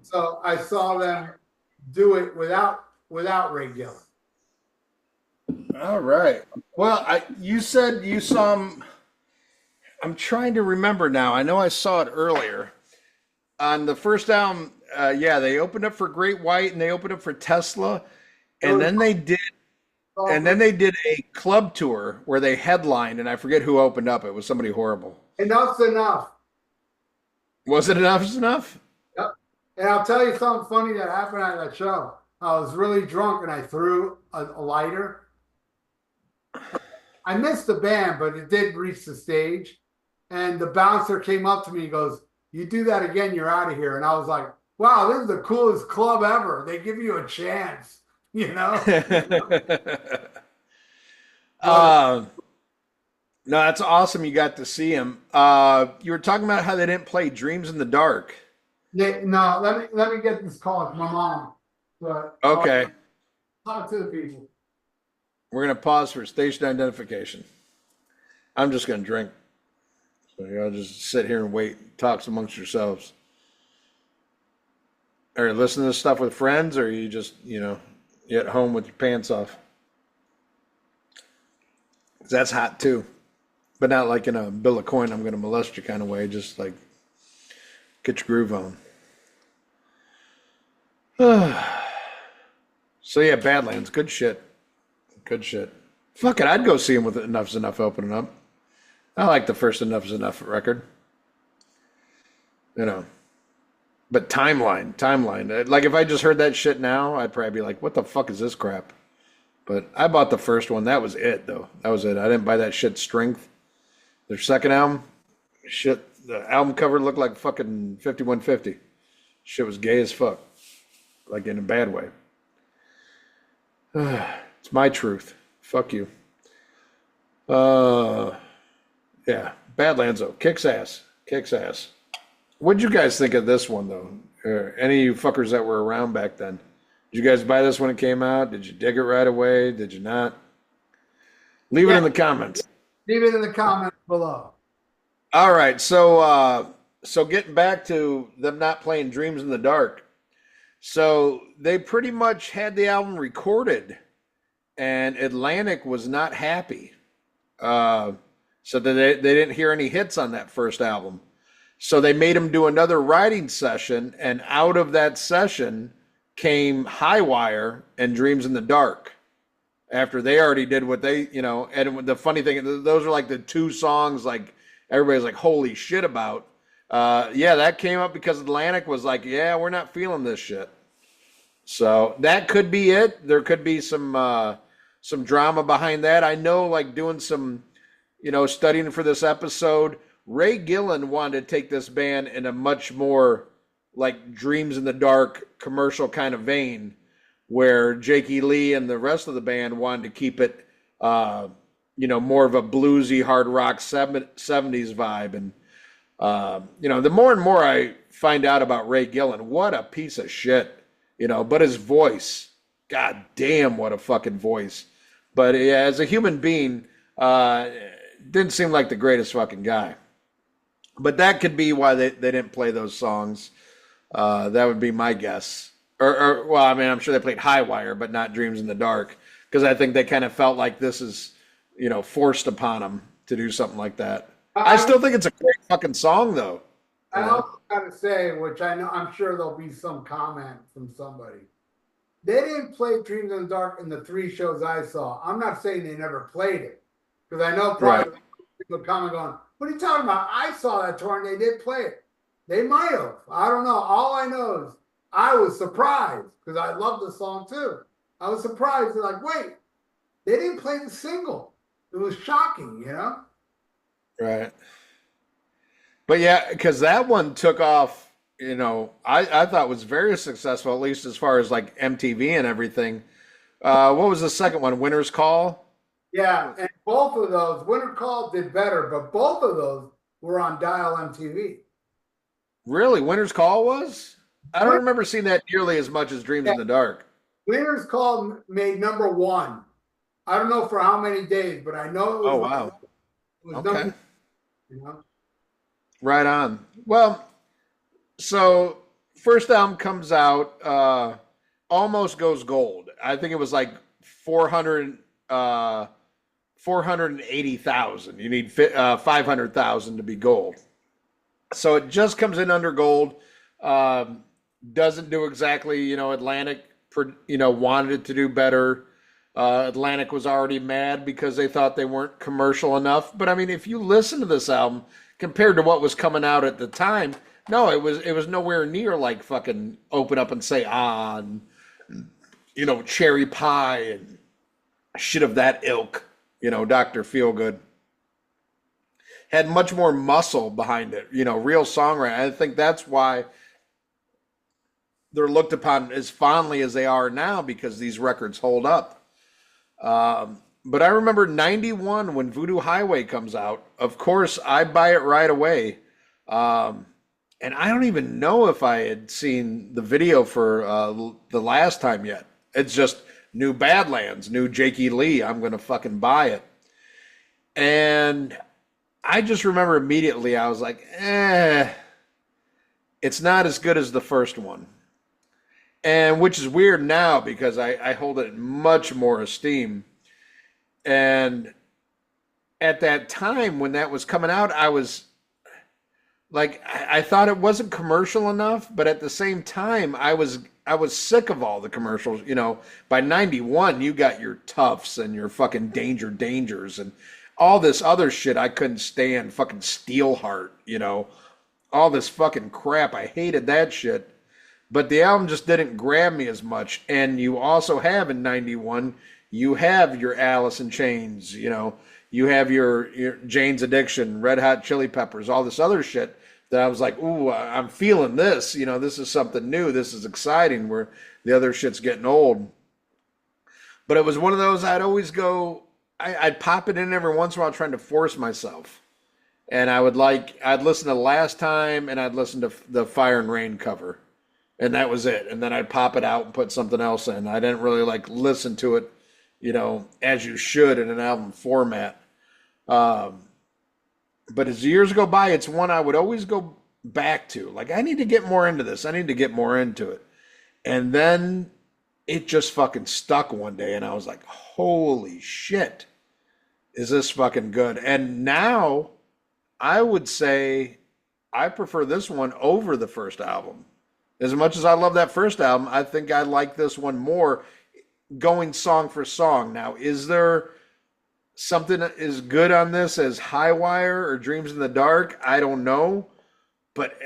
So I saw them do it without Ray Gillen. All right. Well, you said you saw him. I'm trying to remember now. I know I saw it earlier. On the first album, they opened up for Great White and they opened up for Tesla. And then they did a club tour where they headlined, and I forget who opened up. It was somebody horrible. Enough's enough. Was it Enough's Enough? Yep. And I'll tell you something funny that happened at that show. I was really drunk and I threw a lighter. I missed the band, but it did reach the stage. And the bouncer came up to me and goes, "You do that again, you're out of here." And I was like, wow, this is the coolest club ever. They give you a chance, No, that's awesome. You got to see him. You were talking about how they didn't play Dreams in the Dark. No, let me get this call from my mom. But Okay. talk to the people. We're going to pause for station identification. I'm just gonna drink. So y'all just sit here and wait, talks amongst yourselves. Are you listening to this stuff with friends, or are you just, you at home with your pants off? 'Cause that's hot too, but not like in a bill of coin, I'm gonna molest you kind of way. Just like get your groove on. So yeah, Badlands, good shit. Good shit. Fuck it, I'd go see him with Enough's Enough opening up. I like the first Enough's Enough record. You know. But timeline. Like if I just heard that shit now, I'd probably be like, what the fuck is this crap? But I bought the first one. That was it, though. That was it. I didn't buy that shit Strength. Their second album, shit, the album cover looked like fucking 5150. Shit was gay as fuck. Like in a bad way. It's my truth. Fuck you. Yeah. Badlands, though. Kicks ass. Kicks ass. What'd you guys think of this one, though? Any of you fuckers that were around back then? Did you guys buy this when it came out? Did you dig it right away? Did you not? Leave it in the comments. Leave it in the comments below. All right. So getting back to them not playing Dreams in the Dark. So they pretty much had the album recorded, and Atlantic was not happy. So they didn't hear any hits on that first album. So they made him do another writing session, and out of that session came Highwire and Dreams in the Dark. After they already did what they, and the funny thing, those are like the two songs like everybody's like, holy shit about. Yeah, that came up because Atlantic was like, yeah, we're not feeling this shit. So that could be it. There could be some drama behind that. I know, like doing some, studying for this episode, Ray Gillen wanted to take this band in a much more like Dreams in the Dark commercial kind of vein, where Jakey Lee and the rest of the band wanted to keep it, more of a bluesy hard rock 70s vibe. And, the more and more I find out about Ray Gillen, what a piece of shit, but his voice, god damn, what a fucking voice. But yeah, as a human being, didn't seem like the greatest fucking guy. But that could be why they didn't play those songs. That would be my guess. Well, I mean, I'm sure they played Highwire, but not Dreams in the Dark, because I think they kind of felt like this is, forced upon them to do something like that. I still think it's a great fucking song, though. I also got to say, which I'm sure there'll be some comment from somebody. They didn't play Dreams in the Dark in the 3 shows I saw. I'm not saying they never played it, because I know probably people comment going, what are you talking about? I saw that tour and they did play it. They might have. I don't know. All I know is I was surprised, because I love the song too. I was surprised. They're like, wait, they didn't play the single. It was shocking, Right. But yeah, because that one took off, I thought was very successful, at least as far as like MTV and everything. What was the second one? Winter's Call? Yeah, and both of those, Winter Call did better, but both of those were on Dial MTV. Really? Winter's Call was? I don't remember seeing that nearly as much as Dreams in the Dark. Winter's Call made #1. I don't know for how many days, but I know it was. Oh, wow. It was okay. Number, Right on. Well, so first album comes out, almost goes gold. I think it was like 480,000. You need 500,000 to be gold. So it just comes in under gold. Doesn't do exactly, Atlantic, wanted it to do better. Atlantic was already mad because they thought they weren't commercial enough. But I mean, if you listen to this album compared to what was coming out at the time, no, it was nowhere near like fucking Open Up and Say Ah, and, Cherry Pie and shit of that ilk. Dr. Feelgood had much more muscle behind it, real songwriting. I think that's why they're looked upon as fondly as they are now, because these records hold up. But I remember 91 when VOODOO Highway comes out. Of course, I buy it right away. And I don't even know if I had seen the video for the last time yet. It's just new Badlands, new Jakey Lee. I'm going to fucking buy it. And I just remember immediately I was like, it's not as good as the first one. And which is weird now because I hold it in much more esteem. And at that time when that was coming out, I was like, I thought it wasn't commercial enough, but at the same time, I was sick of all the commercials. By 91, you got your Tufts and your fucking Dangers and all this other shit I couldn't stand. Fucking Steelheart, all this fucking crap. I hated that shit. But the album just didn't grab me as much. And you also have in 91, you have your Alice in Chains, you have your Jane's Addiction, Red Hot Chili Peppers, all this other shit that I was like, ooh, I'm feeling this. This is something new. This is exciting where the other shit's getting old. But it was one of those I'd always go, I'd pop it in every once in a while trying to force myself. And I'd listen to Last Time and I'd listen to the Fire and Rain cover. And that was it. And then I'd pop it out and put something else in. I didn't really listen to it, as you should in an album format. But as years go by, it's one I would always go back to. Like, I need to get more into this. I need to get more into it. And then it just fucking stuck one day. And I was like, holy shit, is this fucking good? And now I would say I prefer this one over the first album. As much as I love that first album, I think I like this one more going song for song. Now, is there something as good on this as High Wire or Dreams in the Dark? I don't know. But,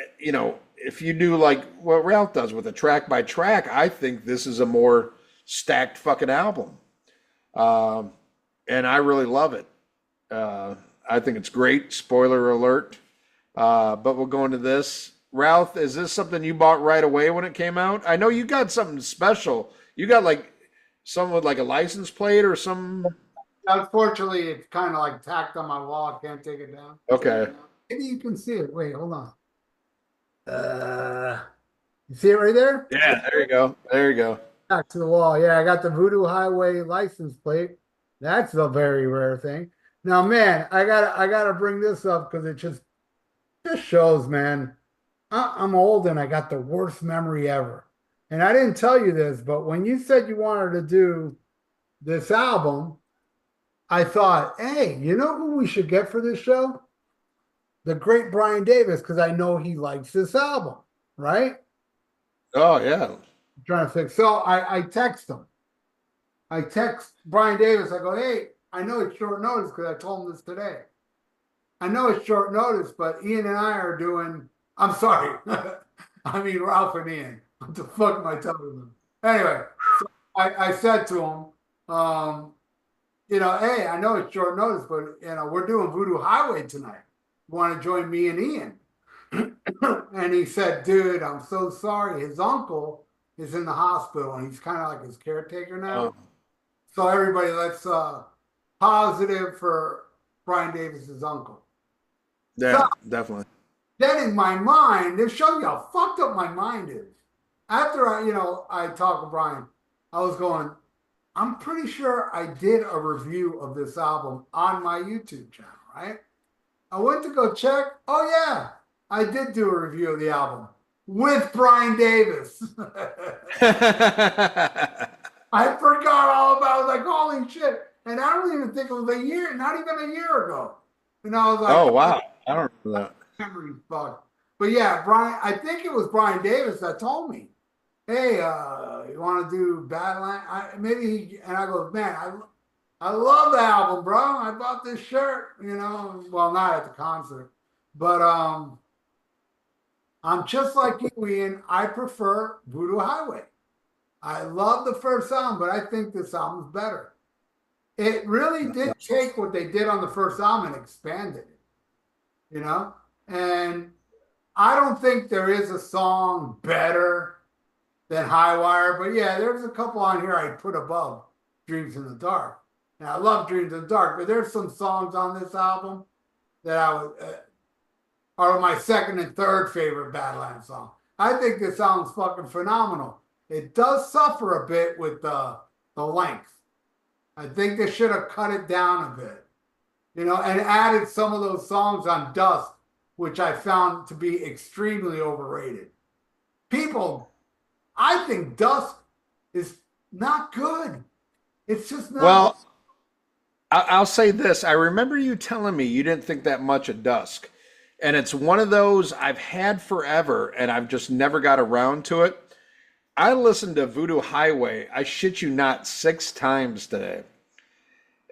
if you do like what Ralph does with a track by track, I think this is a more stacked fucking album. And I really love it. I think it's great. Spoiler alert. But we'll go into this. Ralph, is this something you bought right away when it came out? I know you got something special. You got something with a license plate or some. Unfortunately, it's kind of tacked on my wall. I can't take it down. Okay. Maybe you can see it. Wait, hold on. You see it right there? Yeah, there you go. There you go. Back to the wall. Yeah, I got the VOODOO Highway license plate. That's a very rare thing. Now, man, I gotta bring this up because it just shows, man. I'm old and I got the worst memory ever. And I didn't tell you this, but when you said you wanted to do this album, I thought, hey, you know who we should get for this show? The great Brian Davis, because I know he likes this album, right? Oh, yeah. I'm trying to fix. So I text him. I text Brian Davis. I go, hey, I know it's short notice because I told him this today. I know it's short notice, but Ian and I are doing. I'm sorry. I mean, Ralph and Ian. What the fuck am I telling them? Anyway, so I said to him, hey, I know it's short notice, but, we're doing VOODOO Highway tonight. You want to join me and Ian? And he said, dude, I'm so sorry. His uncle is in the hospital and he's kind of like his caretaker now. Oh. So everybody, let's positive for Brian Davis's uncle. Yeah, so, definitely. Then in my mind, this shows you how fucked up my mind is. After I talked to Brian, I was going, I'm pretty sure I did a review of this album on my YouTube channel, right? I went to go check. Oh yeah, I did do a review of the album with Brian Davis. I forgot all about it. I was like, holy shit. And I don't even think it was a year, not even a year ago. And I was like, oh wow, I don't remember that. Memory fuck. But yeah, Brian, I think it was Brian Davis that told me, hey, you want to do Badlands? And I go, man, I love the album, bro. I bought this shirt, well, not at the concert, but I'm just like you, Ian. I prefer VOODOO Highway. I love the first album, but I think this album's better. It really did take what they did on the first album and expanded it, And I don't think there is a song better than High Wire, but yeah, there's a couple on here I put above Dreams in the Dark. And I love Dreams in the Dark, but there's some songs on this album that are my second and third favorite Badlands song. I think this song's fucking phenomenal. It does suffer a bit with the length. I think they should have cut it down a bit. and added some of those songs on Dusk, which I found to be extremely overrated. People, I think Dusk is not good. It's just not good. Well, I'll say this. I remember you telling me you didn't think that much of Dusk. And it's one of those I've had forever and I've just never got around to it. I listened to VOODOO Highway, I shit you not, 6 times today.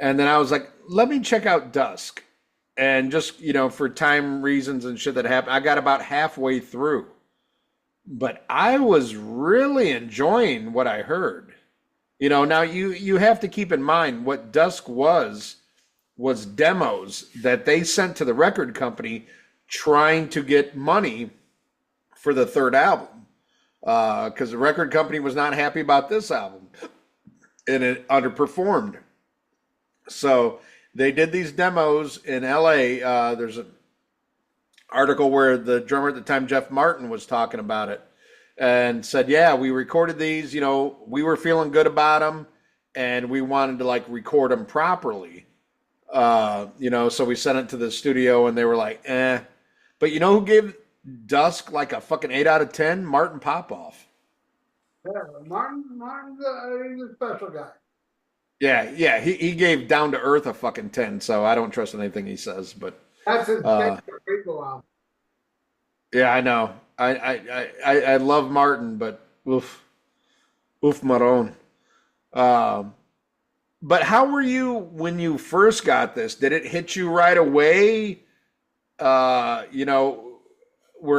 And then I was like, let me check out Dusk. And just, for time reasons and shit that happened, I got about halfway through. But I was really enjoying what I heard. Now you have to keep in mind what Dusk was demos that they sent to the record company trying to get money for the third album. Because the record company was not happy about this album and it underperformed. So they did these demos in LA. There's an article where the drummer at the time, Jeff Martin, was talking about it and said, yeah, we recorded these, we were feeling good about them and we wanted to record them properly. So we sent it to the studio and they were like, eh. But you know who gave Dusk a fucking 8 out of 10? Martin Popoff. Yeah, Martin's he's a special guy. Yeah, he gave Down to Earth a fucking 10, so I don't trust anything he says, but That's his prequel album. yeah, I know. I love Martin, but oof Maron. But how were you when you first got this? Did it hit you right away? Were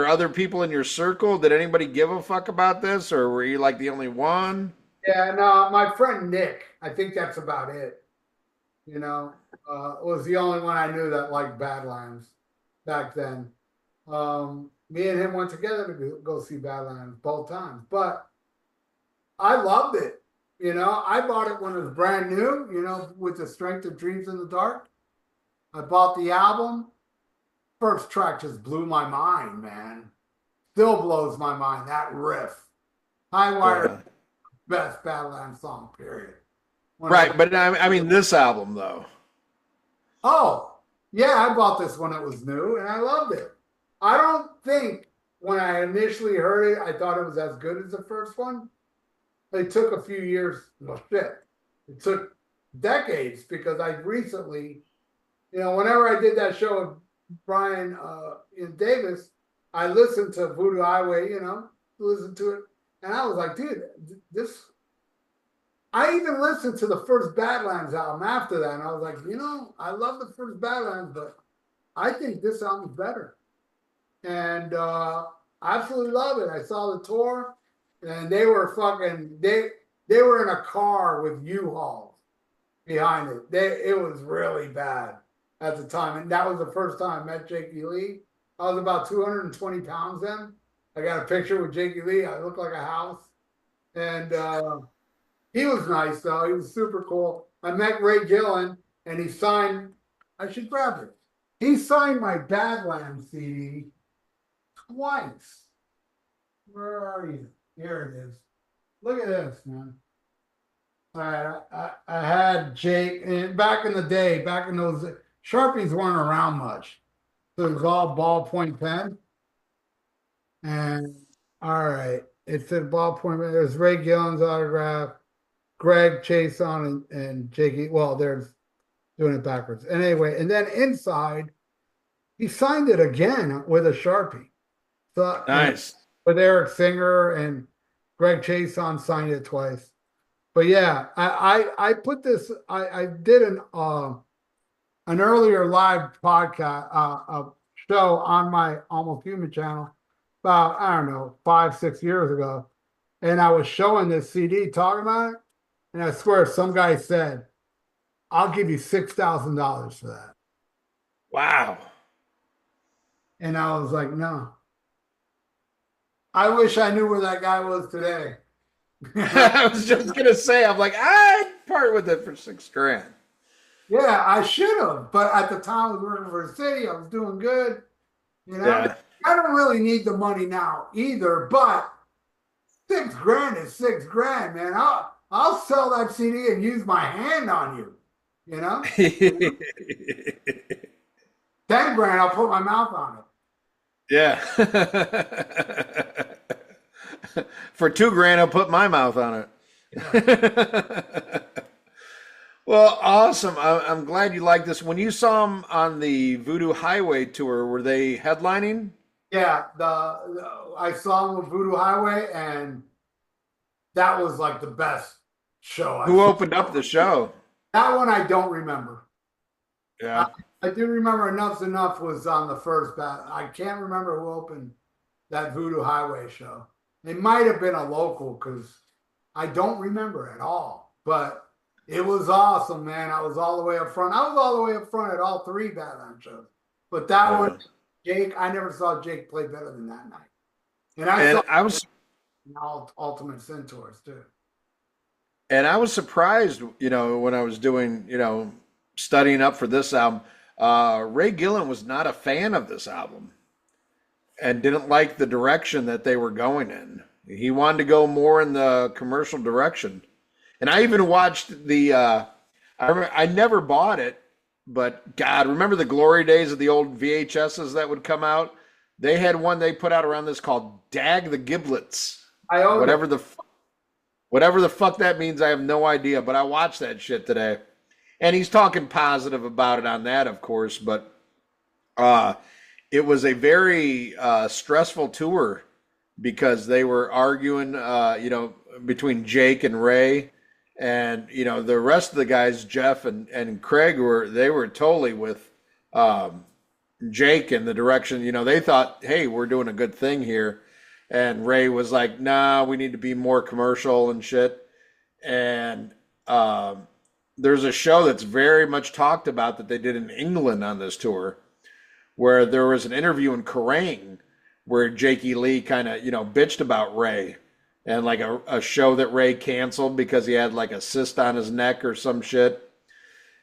other people in your circle? Did anybody give a fuck about this, or were you the only one? Yeah, no, my friend Nick, I think that's about it. Was the only one I knew that liked Badlands back then. Me and him went together to go see Badlands both times, but I loved it. I bought it when it was brand new, with the Strength of Dreams in the Dark. I bought the album. First track just blew my mind, man. Still blows my mind. That riff. High Wire, best Badlands song, period. Right, but I mean this album though. Oh, yeah, I bought this when it was new and I loved it. I don't think when I initially heard it, I thought it was as good as the first one. It took a few years. Well, shit. It took decades because I recently, whenever I did that show with Brian in Davis, I listened to VOODOO Highway, listened to it. And I was like, dude, this. I even listened to the first Badlands album after that. And I was like, I love the first Badlands, but I think this album's better. And I absolutely love it. I saw the tour and they were they were in a car with U-Hauls behind it. It was really bad at the time. And that was the first time I met Jakey Lee. I was about 220 pounds then. I got a picture with Jakey Lee. I looked like a house. And he was nice, though. He was super cool. I met Ray Gillen, and he signed, I should grab it. He signed my Badlands CD twice. Where are you? Here it is. Look at this, man. All right, I had Jake, and back in the day, back in those, Sharpies weren't around much. So it was all ballpoint pen. And all right, it said ballpoint pen. There's Ray Gillen's autograph, Greg Chason, and Jakey. Well, there's doing it backwards. And anyway, and then inside, he signed it again with a Sharpie. So, Nice. With Eric Singer and Greg Chason signed it twice. But yeah, I put this. I did an earlier live podcast show on my Almost Human channel about, I don't know, 5-6 years ago, and I was showing this CD, talking about it, and I swear some guy said, "I'll give you $6,000 for that." Wow. And I was like, no. I wish I knew where that guy was today. I was just gonna say, I'm like, I'd part with it for $6,000. Yeah, I should have, but at the time I was working for the city, I was doing good. Yeah. I don't really need the money now either, but $6,000 is $6,000, man. I'll sell that CD and use my hand on you. you know? 10 grand, I'll put my mouth on it. Yeah. For 2 grand, I'll put my mouth on Yeah. it. Well, awesome. I'm glad you like this. When you saw them on the Voodoo Highway tour, were they headlining? Yeah, I saw him with Voodoo Highway, and that was like the best show I Who saw. opened up the show? That one I don't remember. I, Yeah. I do remember Enough's Enough was on the first bat. I can't remember who opened that Voodoo Highway show. It might have been a local because I don't remember at all. But it was awesome, man. I was all the way up front. I was all the way up front at all three Badlands shows. But that one, Yeah. Jake, I never saw Jake play better than that night. And I And saw I was Ultimate Centaurs too. and I was surprised, when I was doing, studying up for this album. Ray Gillen was not a fan of this album and didn't like the direction that they were going in. He wanted to go more in the commercial direction. And I even watched I never bought it, but God, remember the glory days of the old VHSs that would come out? They had one they put out around this called Dag the Giblets. I own it. Whatever the fuck that means, I have no idea, but I watched that shit today. And he's talking positive about it on that, of course, but it was a very stressful tour because they were arguing, between Jake and Ray, and the rest of the guys, Jeff and Craig, were totally with Jake in the direction. They thought, hey, we're doing a good thing here, and Ray was like, nah, we need to be more commercial and shit. And there's a show that's very much talked about that they did in England on this tour, where there was an interview in Kerrang where Jakey Lee kind of, bitched about Ray and like a show that Ray canceled because he had like a cyst on his neck or some shit,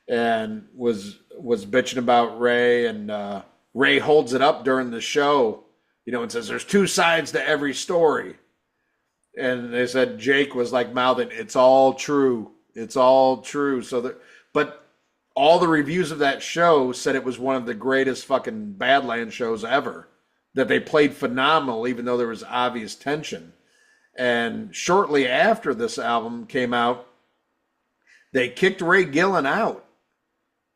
and was bitching about Ray. And Ray holds it up during the show, and says there's two sides to every story. And they said Jake was like mouthing, "It's all true. It's all true." But all the reviews of that show said it was one of the greatest fucking Badlands shows ever. That they played phenomenal, even though there was obvious tension. And shortly after this album came out, they kicked Ray Gillen out,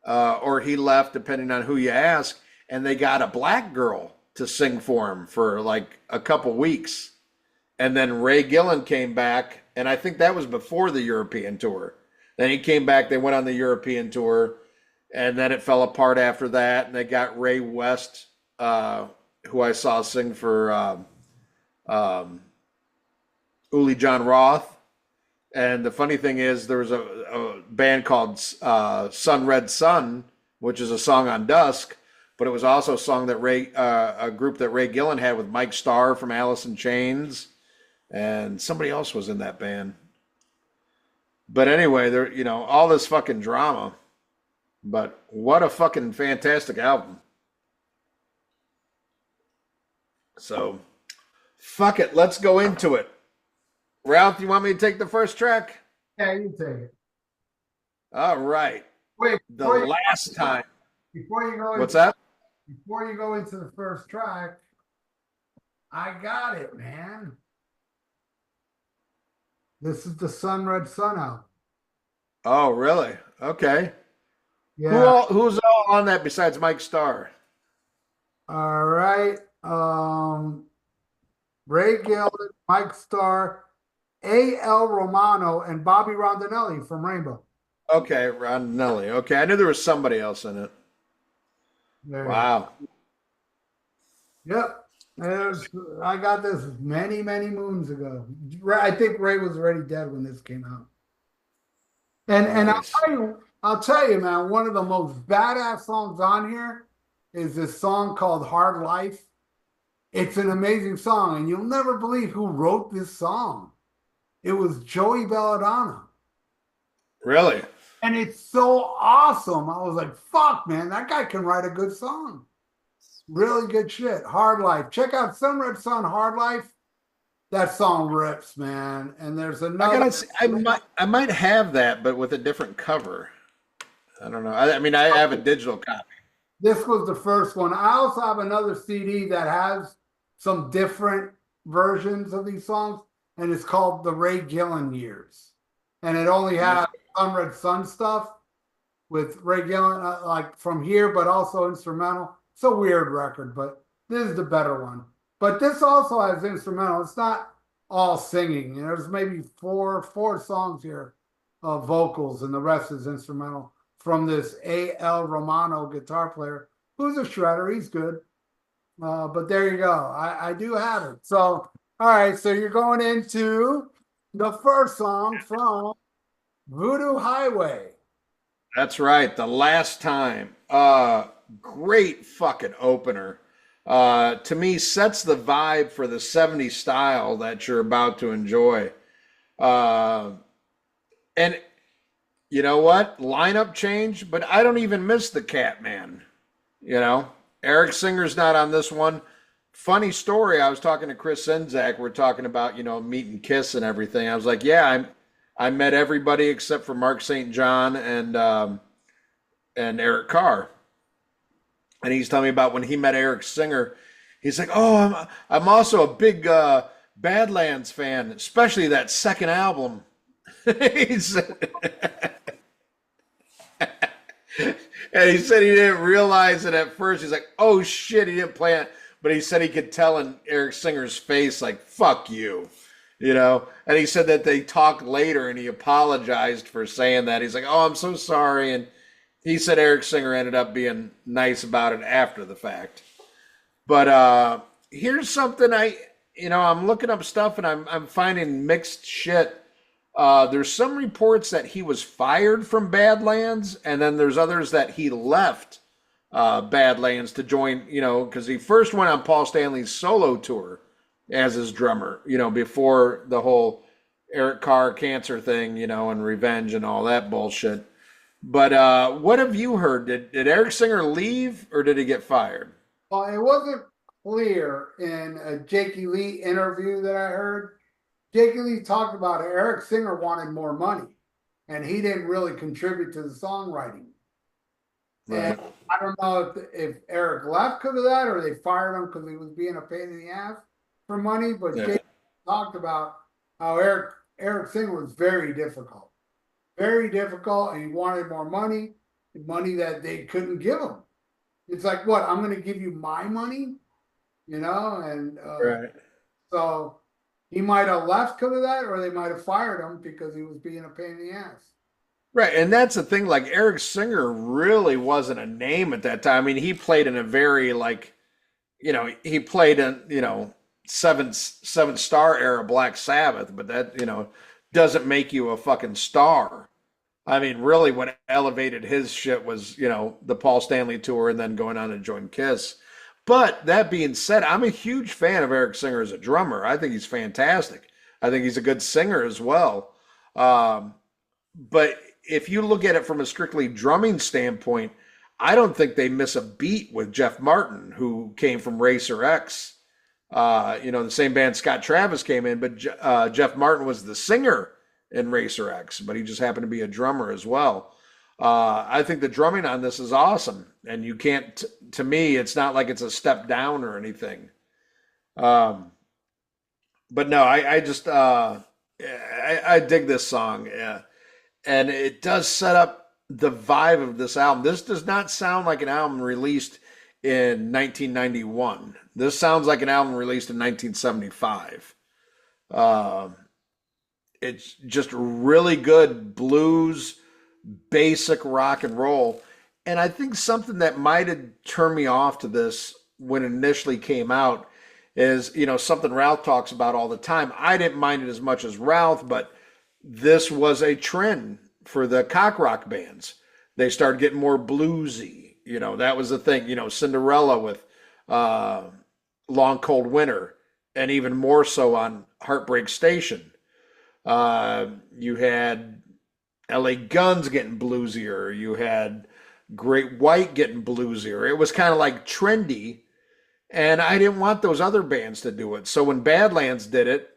or he left, depending on who you ask. And they got a black girl to sing for him for like a couple weeks. And then Ray Gillen came back, and I think that was before the European tour. Then he came back, they went on the European tour, and then it fell apart after that, and they got Ray West, who I saw sing for Uli John Roth. And the funny thing is, there was a band called Sun Red Sun, which is a song on Dusk, but it was also a song that a group that Ray Gillen had with Mike Starr from Alice in Chains, and somebody else was in that band. But anyway, there, all this fucking drama. But what a fucking fantastic album. So, fuck it, let's go into it. Ralph, you want me to take the first track? Yeah, you take it. All right. Wait, The last time. Before you go, What's that? Before you go into the first track, I got it, man. This is the Sun Red Sun album. Oh, really? Okay. Yeah. Who's all on that besides Mike Starr? All right. Ray Gillen, Mike Starr, A.L. Romano, and Bobby Rondinelli from Rainbow. Okay, Rondinelli. Okay, I knew there was somebody else in it. Wow. Yep. I got this many, many moons ago. I think Ray was already dead when this came out. And Nice. I'll tell you, man, one of the most badass songs on here is this song called Hard Life. It's an amazing song, and you'll never believe who wrote this song. It was Joey Belladonna. Really? And it's so awesome. I was like, fuck, man, that guy can write a good song. Really good shit. Hard Life. Check out Sun Red Sun, Hard Life. That song rips, man. And there's another. I might have that, but with a different cover. I don't know. I mean, I have a digital copy. This was the first one. I also have another CD that has some different versions of these songs, and it's called the Ray Gillen Years. And it only has Sun Red Sun stuff with Ray Gillen, like from here, but also instrumental. It's a weird record, but this is the better one. But this also has instrumental. It's not all singing. There's maybe four songs here of vocals, and the rest is instrumental from this A.L. Romano guitar player, who's a shredder. He's good. But there you go. I do have it. So, all right. So you're going into the first song from VOODOO Highway. That's right. The Last Time. Great fucking opener. To me, sets the vibe for the 70s style that you're about to enjoy. And you know what? Lineup change, but I don't even miss the Catman. Eric Singer's not on this one. Funny story. I was talking to Chris Czynszak. We're talking about, meet and kiss and everything. I was like, yeah, I met everybody except for Mark St. John and Eric Carr. And he's telling me about when he met Eric Singer. He's like, oh, I'm also a big Badlands fan, especially that second album. He said, and he said he didn't realize it at first. He's like, oh shit, he didn't play it. But he said he could tell in Eric Singer's face, like, fuck you. And he said that they talked later and he apologized for saying that. He's like, oh, I'm so sorry. And he said Eric Singer ended up being nice about it after the fact. But here's something I'm looking up stuff and I'm finding mixed shit. There's some reports that he was fired from Badlands, and then there's others that he left Badlands to join, because he first went on Paul Stanley's solo tour as his drummer, before the whole Eric Carr cancer thing, and revenge and all that bullshit. But what have you heard? Did Eric Singer leave or did he get fired? Well, it wasn't clear in a Jakey Lee interview that I heard. Jakey Lee talked about it. Eric Singer wanted more money, and he didn't really contribute to the songwriting. Right. And I don't know if Eric left because of that or they fired him because he was being a pain in the ass for money. But Jakey talked about how Eric Singer was very difficult, and he wanted more money that they couldn't give him. It's like, what? I'm going to give you my money, and right. So he might have left because of that, or they might have fired him because he was being a pain in the ass. Right, and that's the thing. Like, Eric Singer really wasn't a name at that time. I mean, he played in a very he played in seven star era Black Sabbath, but that doesn't make you a fucking star. I mean, really, what elevated his shit was the Paul Stanley tour and then going on to join Kiss. But that being said, I'm a huge fan of Eric Singer as a drummer. I think he's fantastic. I think he's a good singer as well. But if you look at it from a strictly drumming standpoint, I don't think they miss a beat with Jeff Martin, who came from Racer X. The same band Scott Travis came in, but Jeff Martin was the singer in Racer X, but he just happened to be a drummer as well. I think the drumming on this is awesome, and you can't. To me, it's not like it's a step down or anything. But no, I just I dig this song, and it does set up the vibe of this album. This does not sound like an album released in 1991. This sounds like an album released in 1975. It's just really good blues, basic rock and roll. And I think something that might have turned me off to this when it initially came out is, something Ralph talks about all the time. I didn't mind it as much as Ralph, but this was a trend for the cock rock bands. They started getting more bluesy. That was the thing. Cinderella with Long Cold Winter, and even more so on Heartbreak Station. You had LA Guns getting bluesier. You had Great White getting bluesier. It was kind of like trendy, and I didn't want those other bands to do it. So when Badlands did it,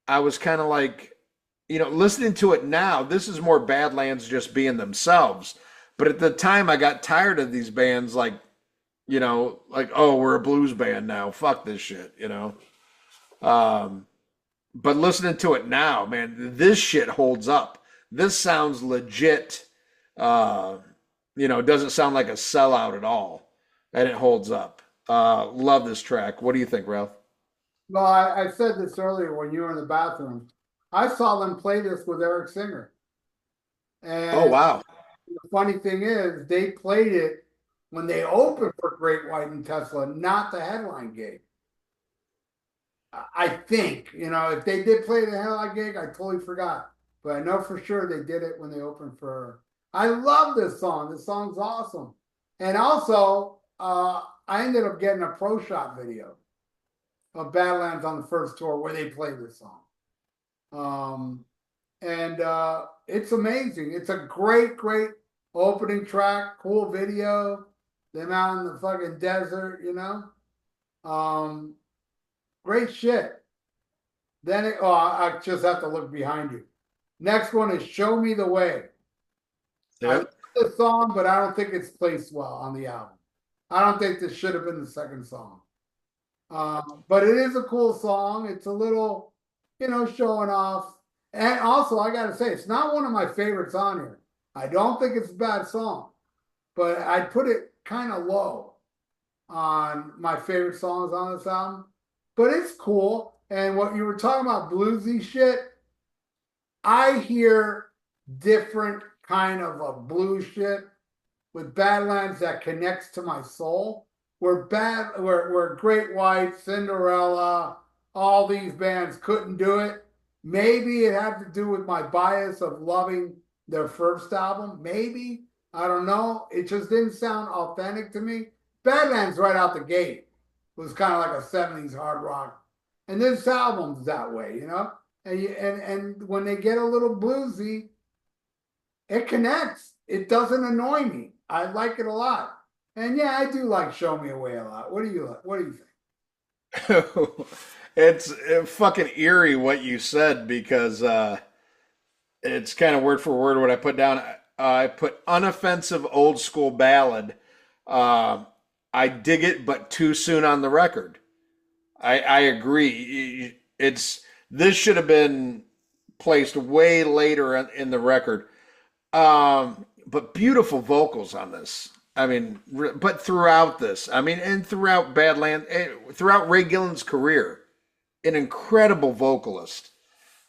I was kind of like, listening to it now, this is more Badlands just being themselves. But at the time, I got tired of these bands, like, like, oh, we're a blues band now. Fuck this shit, Um, but listening to it now, man, this shit holds up. This sounds legit. Uh, it doesn't sound like a sellout at all, and it holds up. Love this track. What do you think, Ralph? Well, I said this earlier when you were in the bathroom. I saw them play this with Eric Singer. Oh, And wow. the funny thing is, they played it when they opened for Great White and Tesla, not the headline gig. I think, if they did play the headline gig, I totally forgot. But I know for sure they did it when they opened for. I love this song. This song's awesome. And also, I ended up getting a pro shot video of Badlands on the first tour where they play this song. And it's amazing. It's a great, great opening track, cool video. Them out in the fucking desert, Great shit. Then I just have to look behind you. Next one is Show Me the Way. I love Yep. the song, but I don't think it's placed well on the album. I don't think this should have been the second song. But it is a cool song. It's a little, showing off. And also, I got to say, it's not one of my favorites on here. I don't think it's a bad song, but I'd put it kind of low on my favorite songs on this album. But it's cool. And what you were talking about, bluesy shit, I hear different kind of a blues shit with Badlands that connects to my soul. Where Great White, Cinderella, all these bands couldn't do it. Maybe it had to do with my bias of loving their first album. Maybe. I don't know. It just didn't sound authentic to me. Badlands right out the gate was kind of like a 70s hard rock. And this album's that way, And when they get a little bluesy, it connects. It doesn't annoy me. I like it a lot. And yeah, I do like Show Me Away a lot. What do you like? What do you think? It's fucking eerie what you said because it's kind of word for word what I put down. I put unoffensive old school ballad. I dig it, but too soon on the record. I agree. This should have been placed way later in the record. But beautiful vocals on this. I mean, but throughout this, and throughout Badland, throughout Ray Gillen's career, an incredible vocalist.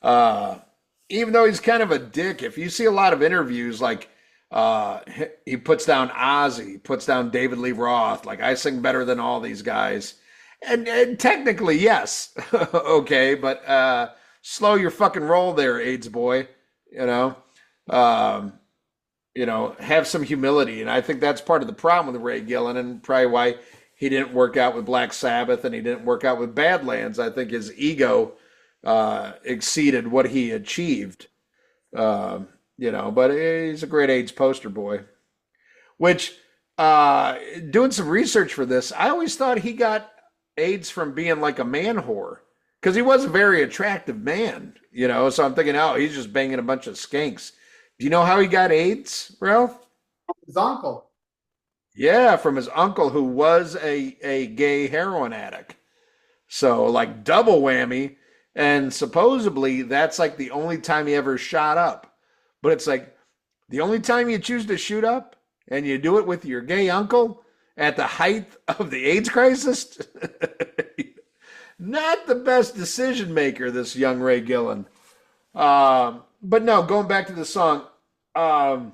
Even though he's kind of a dick, if you see a lot of interviews, like he puts down Ozzy, puts down David Lee Roth, like I sing better than all these guys. And technically, yes, okay, but slow your fucking roll there, AIDS boy. Have some humility. And I think that's part of the problem with Ray Gillen and probably why he didn't work out with Black Sabbath and he didn't work out with Badlands. I think his ego exceeded what he achieved. But he's a great AIDS poster boy. Which, doing some research for this, I always thought he got AIDS from being like a man whore. Because he was a very attractive man, So I'm thinking, oh, he's just banging a bunch of skanks. Do you know how he got AIDS, Ralph? His uncle. Yeah, from his uncle who was a gay heroin addict. So like double whammy. And supposedly that's like the only time he ever shot up. But it's like the only time you choose to shoot up and you do it with your gay uncle at the height of the AIDS crisis. Not the best decision maker, this young Ray Gillen. But no, going back to the song, I'm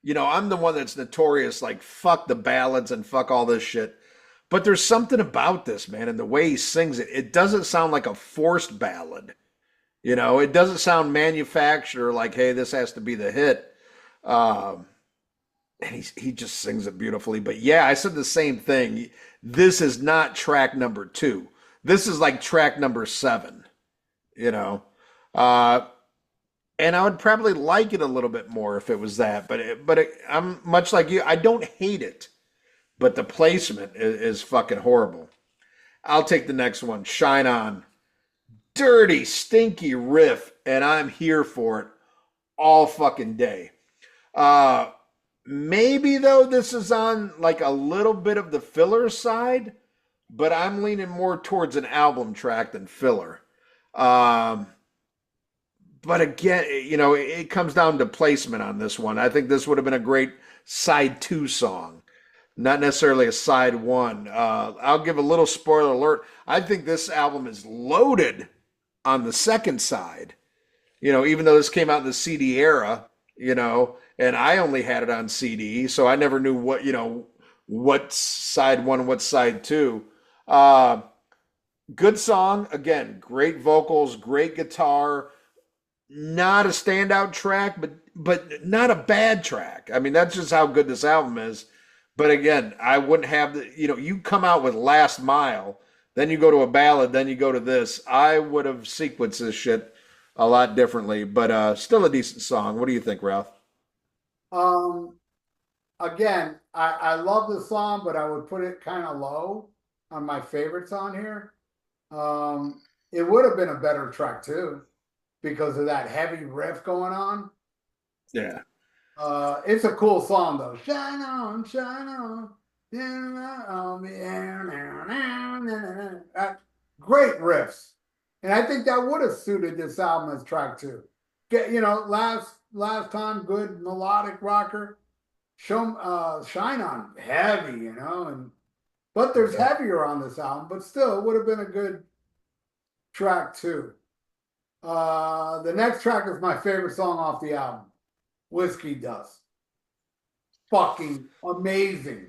the one that's notorious, like, fuck the ballads and fuck all this shit. But there's something about this, man, and the way he sings it. It doesn't sound like a forced ballad. It doesn't sound manufactured like, hey, this has to be the hit. And he just sings it beautifully. But yeah, I said the same thing. This is not track number 2. This is like track number 7, and I would probably like it a little bit more if it was that. But I'm much like you. I don't hate it, but the placement is fucking horrible. I'll take the next one. Shine On. Dirty, stinky riff, and I'm here for it all fucking day. Maybe though this is on like a little bit of the filler side, but I'm leaning more towards an album track than filler. Um, but again, it comes down to placement on this one. I think this would have been a great side two song, not necessarily a side one. I'll give a little spoiler alert. I think this album is loaded on the second side. Even though this came out in the CD era, and I only had it on CD, so I never knew what side one, what side two. Uh, Good song, again, great vocals, great guitar. Not a standout track, but not a bad track. I mean, that's just how good this album is. But again, I wouldn't have you come out with Last Mile, then you go to a ballad, then you go to this. I would have sequenced this shit a lot differently, but still a decent song. What do you think, Ralph? Um, Again, I love the song, but I would put it kind of low on my favorites on here. It would have been a better track too, because of that heavy riff going on. Yeah. It's a cool song though. Shine on, on the air. Great riffs, and I think that would have suited this album as track two. Last time, good melodic rocker. Shine on heavy, and but there's heavier on this album, but still it would have been a good track too. The next track is my favorite song off the album, Whiskey Dust. Fucking amazing.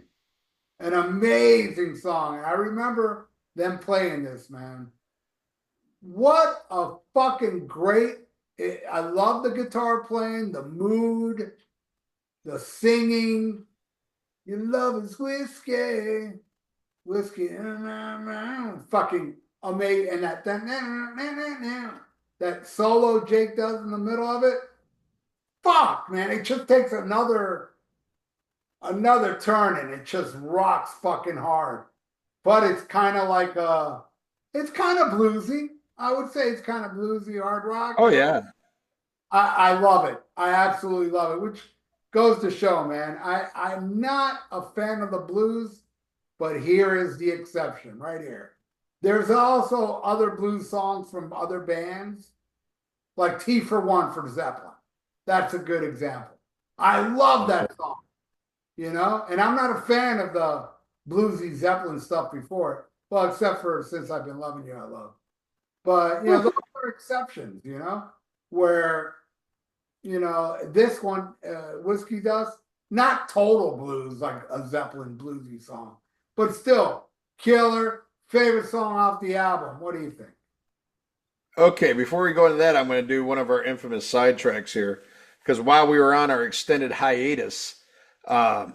An amazing song. And I remember them playing this, man. What a fucking great. I love the guitar playing, the mood, the singing. Your love is whiskey. Whiskey. Fucking amazing. And that solo Jake does in the middle of it. Fuck, man. It just takes another turn and it just rocks fucking hard. But it's kind of like it's kind of bluesy. I would say it's kind of bluesy hard rock. Oh yeah. I love it. I absolutely love it, which goes to show, man. I'm not a fan of the blues, but here is the exception right here. There's also other blues songs from other bands, like T for One for Zeppelin. That's a good example. I love that song, and I'm not a fan of the bluesy Zeppelin stuff before. Well, except for Since I've Been Loving You, I love. But, those are exceptions, where, this one, Whiskey Dust, not total blues like a Zeppelin bluesy song, but still killer. Favorite song off the album. What do you think? Okay, before we go into that, I'm going to do one of our infamous sidetracks here. Because while we were on our extended hiatus, I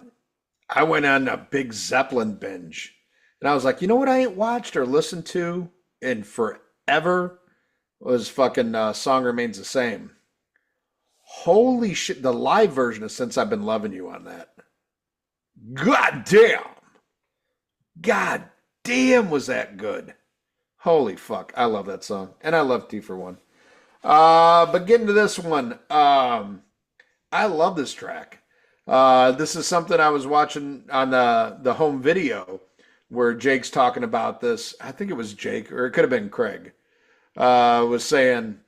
went on a big Zeppelin binge. And I was like, you know what I ain't watched or listened to in forever was fucking Song Remains the Same. Holy shit, the live version of Since I've Been Loving You on that. God damn. God damn, was that good. Holy fuck, I love that song. And I love T for One. But getting to this one, I love this track. This is something I was watching on the home video where Jake's talking about this. I think it was Jake, or it could have been Craig, was saying,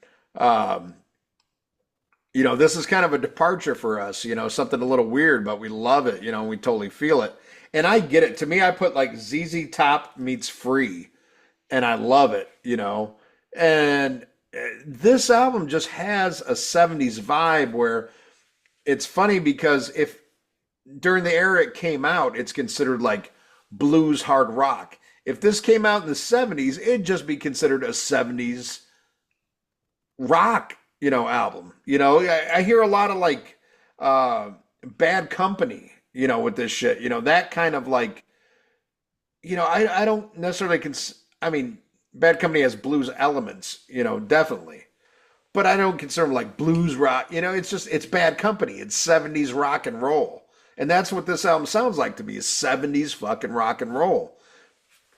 this is kind of a departure for us, something a little weird, but we love it, we totally feel it. And I get it. To me, I put like ZZ Top meets Free, and I love it, And this album just has a 70s vibe where it's funny because if during the era it came out, it's considered like blues hard rock. If this came out in the 70s, it'd just be considered a 70s rock, album. I hear a lot of like Bad Company, with this shit, that kind of like, I don't necessarily I mean, Bad Company has blues elements, definitely. But I don't consider them like blues rock. It's Bad Company. It's 70s rock and roll. And that's what this album sounds like to me, is 70s fucking rock and roll.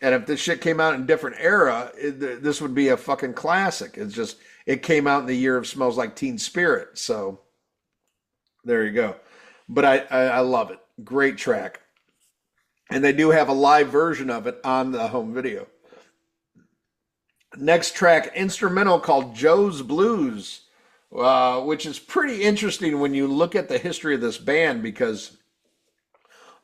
And if this shit came out in a different era, this would be a fucking classic. It came out in the year of Smells Like Teen Spirit. So there you go. but I love it. Great track. And they do have a live version of it on the home video. Next track, instrumental called Joe's Blues, which is pretty interesting when you look at the history of this band because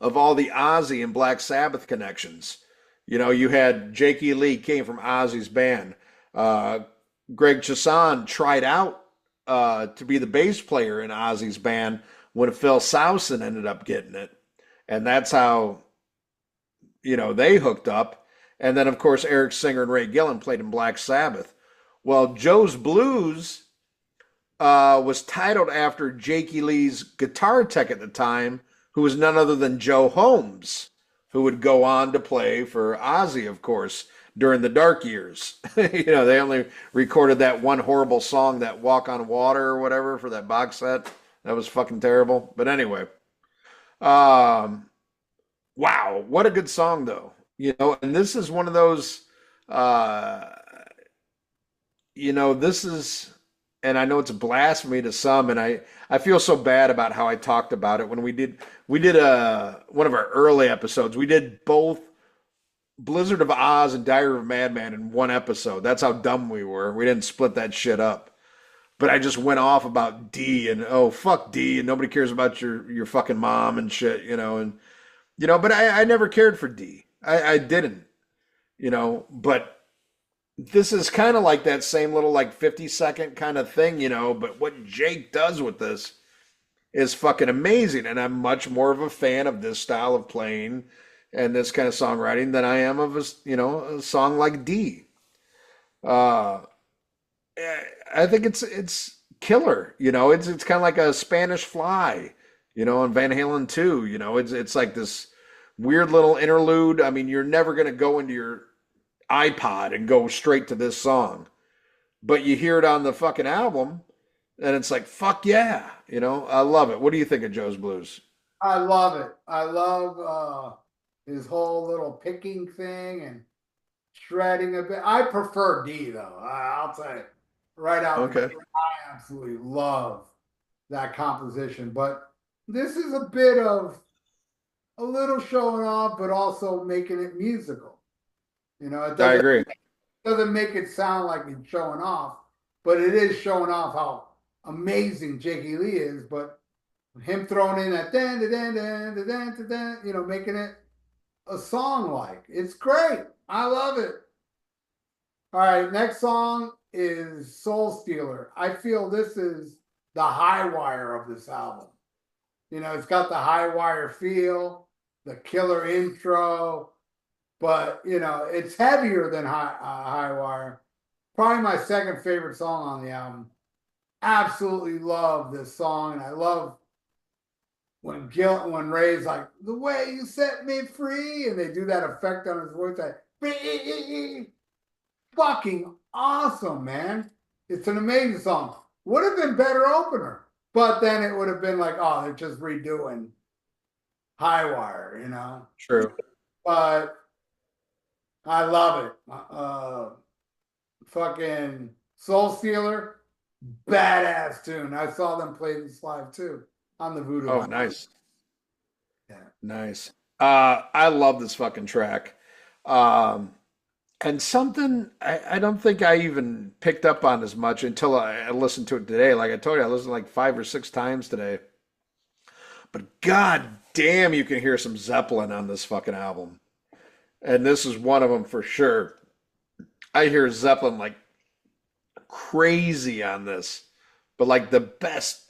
of all the Ozzy and Black Sabbath connections. You know, you had Jake E. Lee came from Ozzy's band. Greg Chasson tried out to be the bass player in Ozzy's band when Phil Sowson ended up getting it. And that's how, you know, they hooked up. And then, of course, Eric Singer and Ray Gillen played in Black Sabbath. Well, Joe's Blues was titled after Jake E. Lee's guitar tech at the time, who was none other than Joe Holmes, who would go on to play for Ozzy, of course, during the dark years. You know, they only recorded that one horrible song, that Walk on Water or whatever, for that box set. That was fucking terrible. But anyway, wow, what a good song, though. You know, and this is one of those, you know, this is, and I know it's blasphemy to some, and I feel so bad about how I talked about it when we did one of our early episodes. We did both Blizzard of Oz and Diary of a Madman in one episode. That's how dumb we were. We didn't split that shit up. But I just went off about D and oh fuck D and nobody cares about your fucking mom and shit, you know, and you know, but I never cared for D. I didn't, you know, but this is kind of like that same little like 50-second kind of thing, you know, but what Jake does with this is fucking amazing. And I'm much more of a fan of this style of playing and this kind of songwriting than I am of a, you know, a song like D. I think it's killer, you know, it's kind of like a Spanish Fly, you know, and Van Halen 2, you know, it's like this weird little interlude. I mean, you're never going to go into your iPod and go straight to this song, but you hear it on the fucking album and it's like, fuck yeah. You know, I love it. What do you think of Joe's Blues? I love it. I love his whole little picking thing and shredding a bit. I prefer D though. I'll tell you right out. Okay. I absolutely love that composition, but this is a bit of a little showing off, but also making it musical. You know, I agree. doesn't make it sound like it's showing off, but it is showing off how amazing Jakey Lee is. But him throwing in that dan dan dan dan dan dan, you know, making it a song like it's great. I love it. All right, next song is Soul Stealer. I feel this is the high wire of this album. You know, it's got the high wire feel, the killer intro, but you know, it's heavier than high wire. Probably my second favorite song on the album. Absolutely love this song, and I love when Ray's like, the way you set me free, and they do that effect on his voice, like fucking awesome, man. It's an amazing song. Would have been better opener, but then it would have been like, oh, they're just redoing High Wire, you know. True. But I love it. Fucking Soul Stealer, badass tune. I saw them play this live too on the VOODOO. Oh, nice. Yeah. Nice. I love this fucking track. And something I don't think I even picked up on as much until I listened to it today. Like I told you, I listened like 5 or 6 times today. But god damn, you can hear some Zeppelin on this fucking album. And this is one of them for sure. I hear Zeppelin like crazy on this. But like the best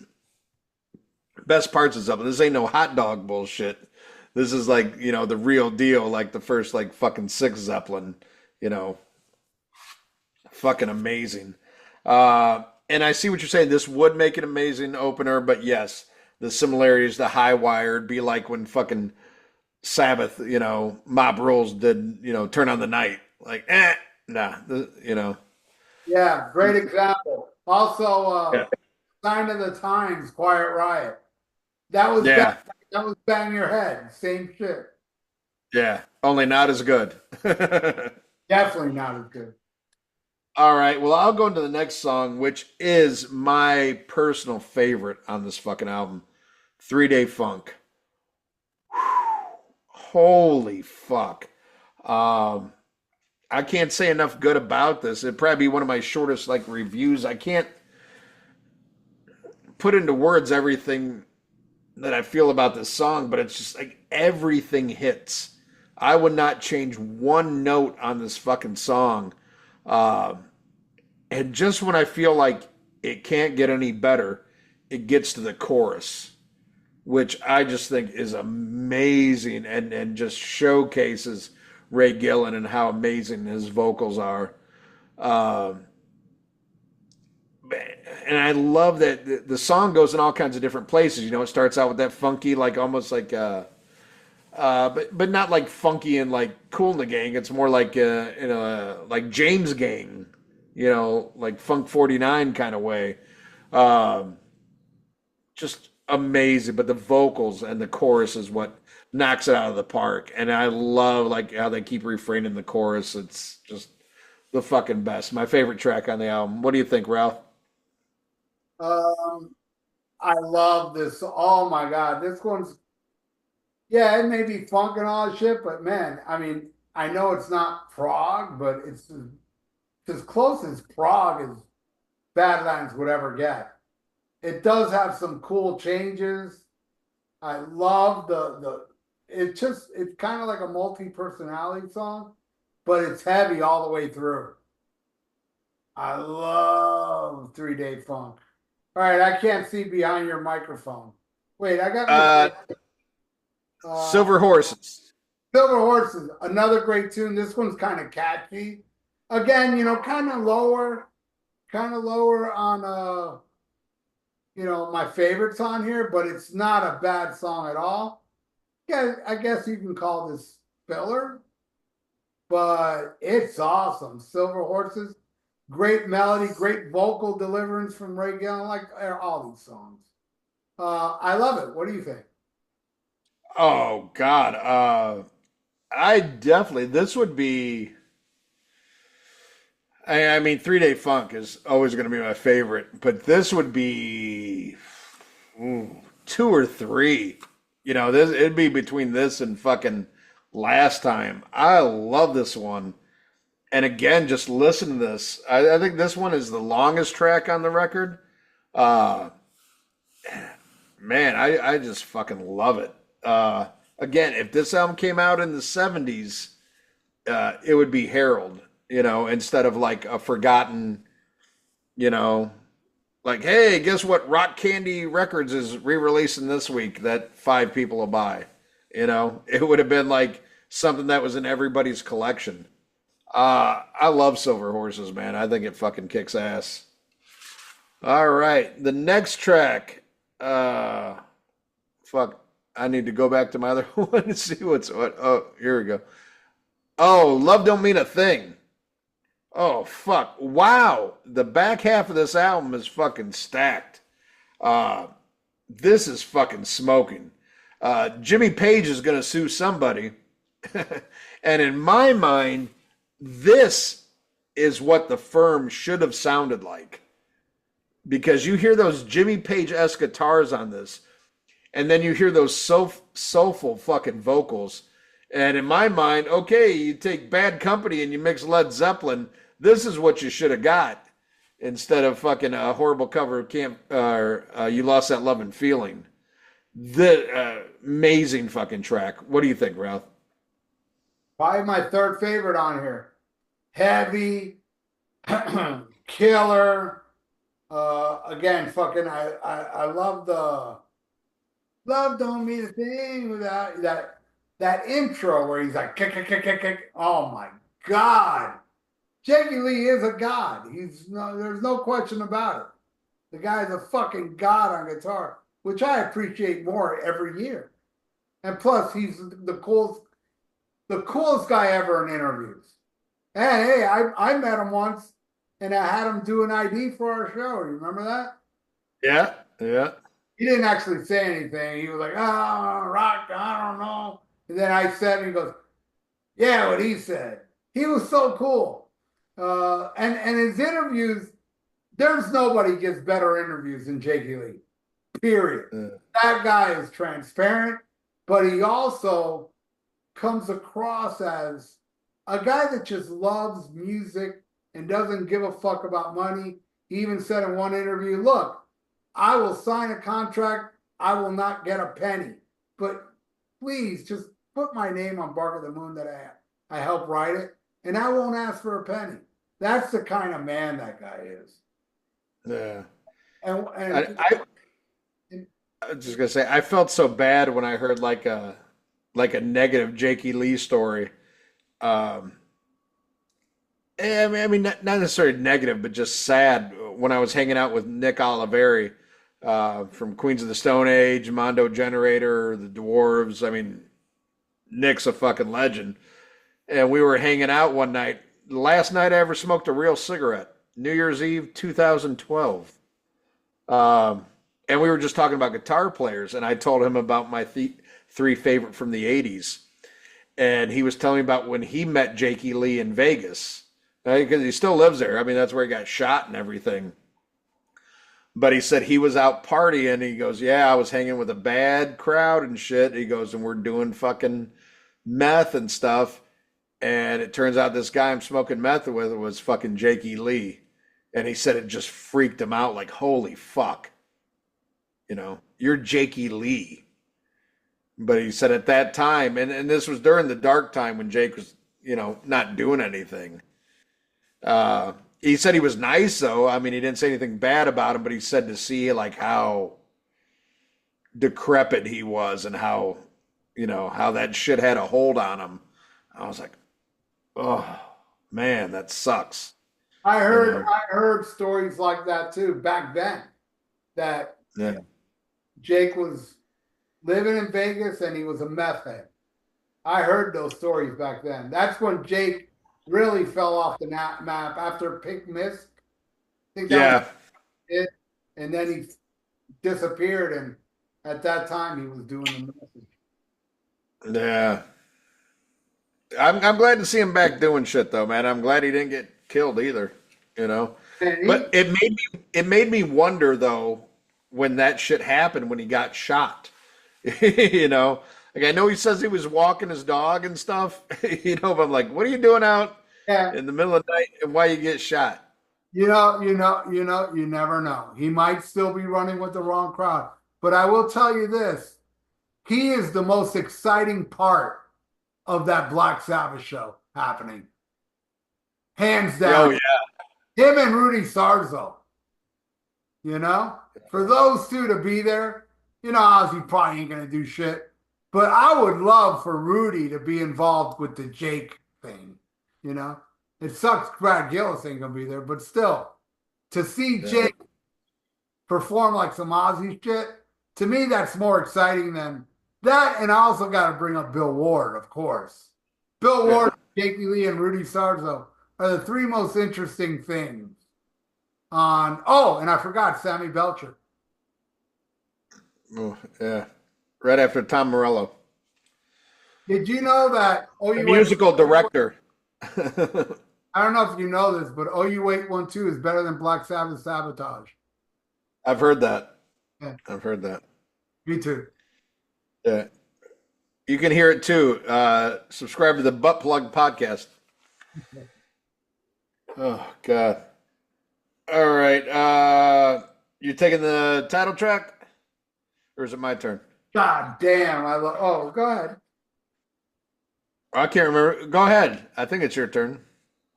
parts of Zeppelin. This ain't no hot dog bullshit. This is like, you know, the real deal, like the first like fucking 6 Zeppelin, you know. Fucking amazing. And I see what you're saying. This would make an amazing opener, but yes, the similarities to High Wire would be like when fucking Sabbath, you know, Mob Rules did, you know, Turn on the Night. Like, nah, you know. Yeah, great example. Also, Yeah. Sign of the Times, Quiet Riot. That was Yeah. that was Bang Your Head. Same shit. Yeah, only not as good. Definitely not as good. All right, well, I'll go into the next song, which is my personal favorite on this fucking album. 3 Day Funk. Holy fuck. Um, I can't say enough good about this. It'd probably be one of my shortest like reviews. I can't put into words everything that I feel about this song, but it's just like everything hits. I would not change one note on this fucking song. Uh, and just when I feel like it can't get any better, it gets to the chorus, which I just think is amazing and just showcases Ray Gillen and how amazing his vocals are. Um, and I love that the song goes in all kinds of different places. You know, it starts out with that funky, like almost like but not like funky and like Cool in the Gang. It's more like like James Gang, you know, like Funk 49 kind of way. Um, just amazing. But the vocals and the chorus is what knocks it out of the park. And I love like how they keep refraining the chorus. It's just the fucking best. My favorite track on the album. What do you think, Ralph? Um, I love this. Oh my God, this one's yeah, it may be funk and all that shit, but man, I mean, I know it's not prog, but it's as close as prog as Badlands would ever get. It does have some cool changes. I love it's kind of like a multi-personality song, but it's heavy all the way through. I love 3 Day Funk. All right, I can't see behind your microphone. Wait, I got Uh, my Silver uh Horses. Silver Horses, another great tune. This one's kind of catchy. Again, kind of lower on my favorites on here, but it's not a bad song at all. Yeah, I guess you can call this filler, but it's awesome. Silver Horses, great melody, great vocal deliverance from Ray Gillen, like all these songs. I love it. What do you think? Oh God. I definitely this would be I mean 3 Day Funk is always gonna be my favorite, but this would be two or three. You know, this it'd be between this and fucking last time. I love this one. And again, just listen to this. I think this one is the longest track on the record. Uh Man, I just fucking love it. Again, if this album came out in the 70s, it would be Harold, you know, instead of like a forgotten, you know, like, hey, guess what? Rock Candy Records is re-releasing this week that five people will buy. You know, it would have been like something that was in everybody's collection. I love Silver Horses, man. I think it fucking kicks ass. All right, the next track. Uh, Fuck. I need to go back to my other one and see what's what. Oh, here we go. Oh, Love Don't Mean a Thing. Oh, fuck. Wow. The back half of this album is fucking stacked. Uh, this is fucking smoking. Jimmy Page is going to sue somebody. And in my mind, this is what the Firm should have sounded like. Because you hear those Jimmy Page-esque guitars on this, and then you hear those soulful fucking vocals. And in my mind, okay, you take Bad Company and you mix Led Zeppelin. This is what you should have got instead of fucking a horrible cover of Camp or You Lost That Love and Feeling. The amazing fucking track. What do you think, Ralph? Probably my third favorite on here. Heavy, killer. Again, fucking, I love the love don't mean a thing without that intro where he's like kick kick kick kick kick. Oh my God, Jakey Lee is a god. There's no question about it. The guy's a fucking god on guitar, which I appreciate more every year. And plus, he's the coolest guy ever in interviews. And hey, I met him once, and I had him do an ID for our show. You remember that? Yeah, yeah. He didn't actually say anything. He was like, "Oh, rock, I don't know." And then I said, and he goes, "Yeah, what he said." He was so cool. And his interviews, there's nobody gets better interviews than Jakey Lee. period. Yeah. That guy is transparent, but he also comes across as a guy that just loves music and doesn't give a fuck about money. He even said in one interview, look, I will sign a contract. I will not get a penny, but please just put my name on Bark of the Moon that I helped write it, and I won't ask for a penny. That's the kind of man that guy is. Yeah. And I was just gonna say I felt so bad when I heard like a negative Jakey Lee story. Um, I mean, not necessarily negative, but just sad when I was hanging out with Nick Oliveri from Queens of the Stone Age, Mondo Generator, the Dwarves. I mean, Nick's a fucking legend. And we were hanging out one night. The last night I ever smoked a real cigarette, New Year's Eve 2012. And we were just talking about guitar players, and I told him about my three favorite from the 80s. And he was telling me about when he met Jakey Lee in Vegas. Because he still lives there. I mean, that's where he got shot and everything. But he said he was out partying. He goes, yeah, I was hanging with a bad crowd and shit. He goes, and we're doing fucking meth and stuff. And it turns out this guy I'm smoking meth with was fucking Jakey Lee. And he said it just freaked him out like, holy fuck. You know, you're Jakey Lee. But he said at that time, and this was during the dark time when Jake was, you know, not doing anything. He said he was nice though. I mean, he didn't say anything bad about him, but he said to see like how decrepit he was and how, you know, how that shit had a hold on him. I was like, oh man, that sucks. I You know? heard stories like that too back then. That Yeah. Jake was living in Vegas and he was a meth head. I heard those stories back then. That's when Jake really fell off the map after Pink Mist. I think that was it. And then he disappeared. And at that time, he was doing the message. Yeah. I'm glad to see him back doing shit though, man. I'm glad he didn't get killed either, you know. But it made me wonder though when that shit happened when he got shot. You know, like I know he says he was walking his dog and stuff, you know, but I'm like, what are you doing out in the middle of the night and why you get shot? You never know. He might still be running with the wrong crowd. But I will tell you this, he is the most exciting part of that Black Sabbath show happening. Hands down. Oh yeah. Him and Rudy Sarzo. You know? For those two to be there, you know, Ozzy probably ain't going to do shit. But I would love for Rudy to be involved with the Jake thing. You know? It sucks Brad Gillis ain't going to be there. But still, to see Jake perform like some Ozzy shit, to me, that's more exciting than that. And I also got to bring up Bill Ward, of course. Bill Ward, Jakey Lee, and Rudy Sarzo are the three most interesting things on. Oh, and I forgot Sammy Belcher. Oh, yeah. Right after Tom Morello. Did you know that? Oh, The musical director. I don't know if you know this, but Oh You Wait 1-2 is better than Black Sabbath Sabotage. I've heard that. Yeah. I've heard that. Me too. Yeah. You can hear it too. Subscribe to the Butt Plug podcast. Oh, God. All right. You taking the title track? Or is it my turn? God damn. Oh, go ahead. I can't remember. Go ahead. I think it's your turn.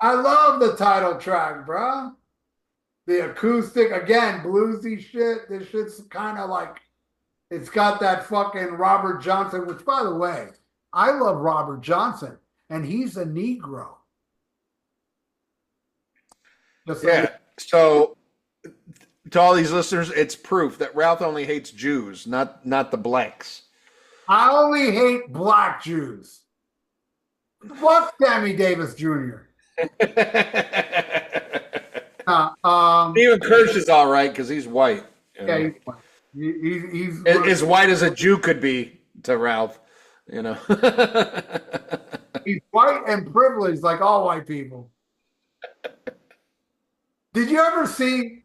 I love the title track, bro. The acoustic, again, bluesy shit. This shit's kind of like, it's got that fucking Robert Johnson, which, by the way, I love Robert Johnson, and he's a Negro. So to all these listeners, it's proof that Ralph only hates Jews, not the blacks. I only hate black Jews. Fuck Sammy Davis Jr. Even Kirsch is all right because he's white. You know? Yeah, he's as white as a Jew could be to Ralph. You know, he's white and privileged like all white people. Did you ever see?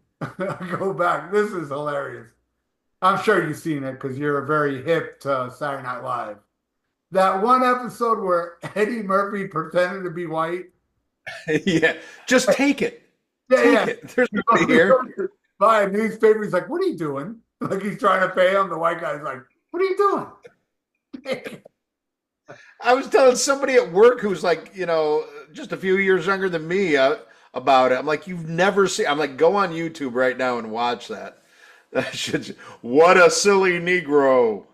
Go back. This is hilarious. I'm sure you've seen it because you're very hip to Saturday Night Live. That one episode where Eddie Murphy pretended to be white. Yeah, just take it. Yeah, Take yeah. it. There's He nobody goes here. to buy a newspaper. He's like, "What are you doing?" Like he's trying to pay him. The white guy's like, "What are you doing?" I was telling somebody at work who's like, just a few years younger than me about it. I'm like, you've never seen. I'm like, go on YouTube right now and watch that. That should. What a silly Negro.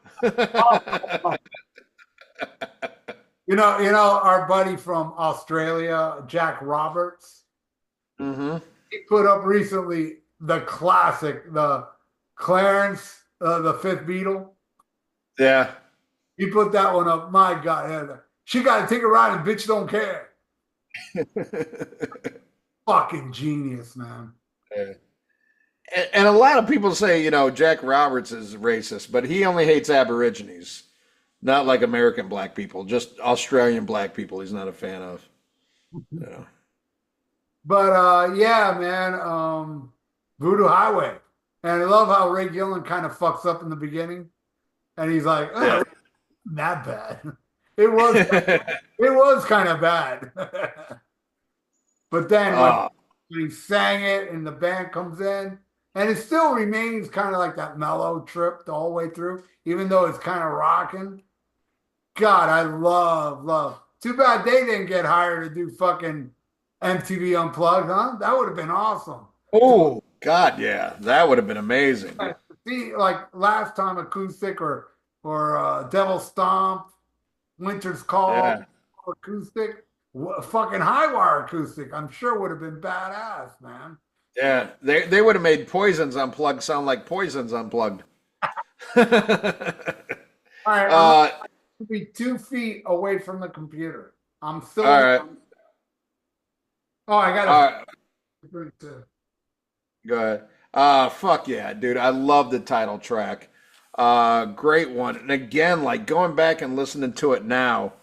Our buddy from Australia, Jack Roberts. Hmm. He put up recently the classic, the Clarence, the Fifth Beatle. Yeah. He put that one up. My God, yeah, she got to take a ride and bitch don't care. Fucking genius, man. And a lot of people say, Jack Roberts is racist, but he only hates Aborigines, not like American black people, just Australian black people. He's not a fan of. Yeah. But yeah, man, Voodoo Highway. And I love how Ray Gillen kind of fucks up in the beginning. And he's like, oh, Yeah. it wasn't that bad. It was kind of bad. But then Oh, when he sang it and the band comes in, and it still remains kind of like that mellow trip the whole way through, even though it's kind of rocking. God, I love. Too bad they didn't get hired to do fucking MTV Unplugged, huh? That would have been awesome. oh, God, yeah, that would have been amazing. See, like last time, acoustic or Devil Stomp, Winter's Call, Yeah. acoustic, fucking high wire acoustic. I'm sure would have been badass, man. Yeah, they would have made Poisons Unplugged sound like Poisons Unplugged. All right, I'm uh, to be 2 feet away from the computer. I'm still. all right, Oh, I got all right, to. go ahead. Fuck yeah, dude, I love the title track. Great one. And again, like going back and listening to it now,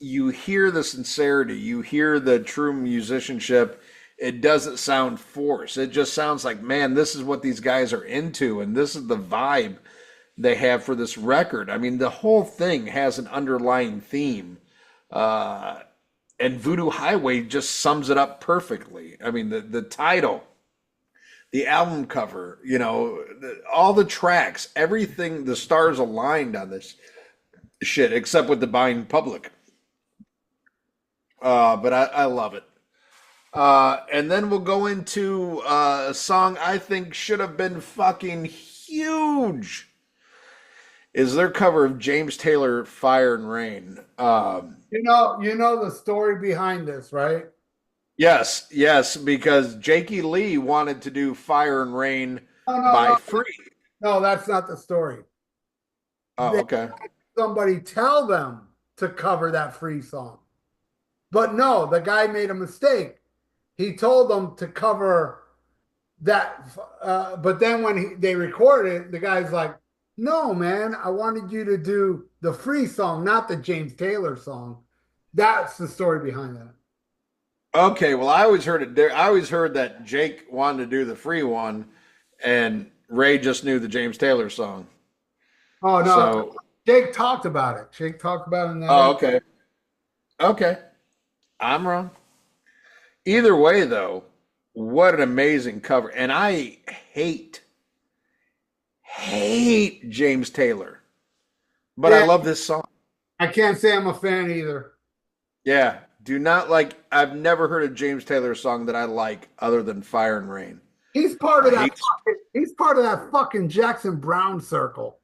you hear the sincerity, you hear the true musicianship. It doesn't sound forced. It just sounds like, man, this is what these guys are into, and this is the vibe they have for this record. I mean, the whole thing has an underlying theme. Uh, and Voodoo Highway just sums it up perfectly. I mean, the title, the album cover, all the tracks, everything, the stars aligned on this shit, except with the buying public. But I love it. And then we'll go into a song I think should have been fucking huge. Is their cover of James Taylor "Fire and Rain"? You know the story behind this, right? Yes, because Jakey Lee wanted to do "Fire and Rain" No, no, by no, Free. no. That's not the story. Oh, They okay. had somebody tell them to cover that Free song, but no, the guy made a mistake. He told them to cover that, but then when they recorded it, the guy's like, "No, man, I wanted you to do the Free song, not the James Taylor song." That's the story behind that. Okay, well, I always heard it. There, I always heard that Jake wanted to do the Free one, and Ray just knew the James Taylor song. Oh no, So, Jake talked about it. Jake talked about it in that. oh, okay, okay, I'm wrong. Either way, though, what an amazing cover. And I hate James Taylor, but I Yeah, love this song. I can't say I'm a fan either. Yeah, do not like, I've never heard a James Taylor song that I like other than Fire and Rain. He's part of I that. hate, He's part of that fucking Jackson Brown circle.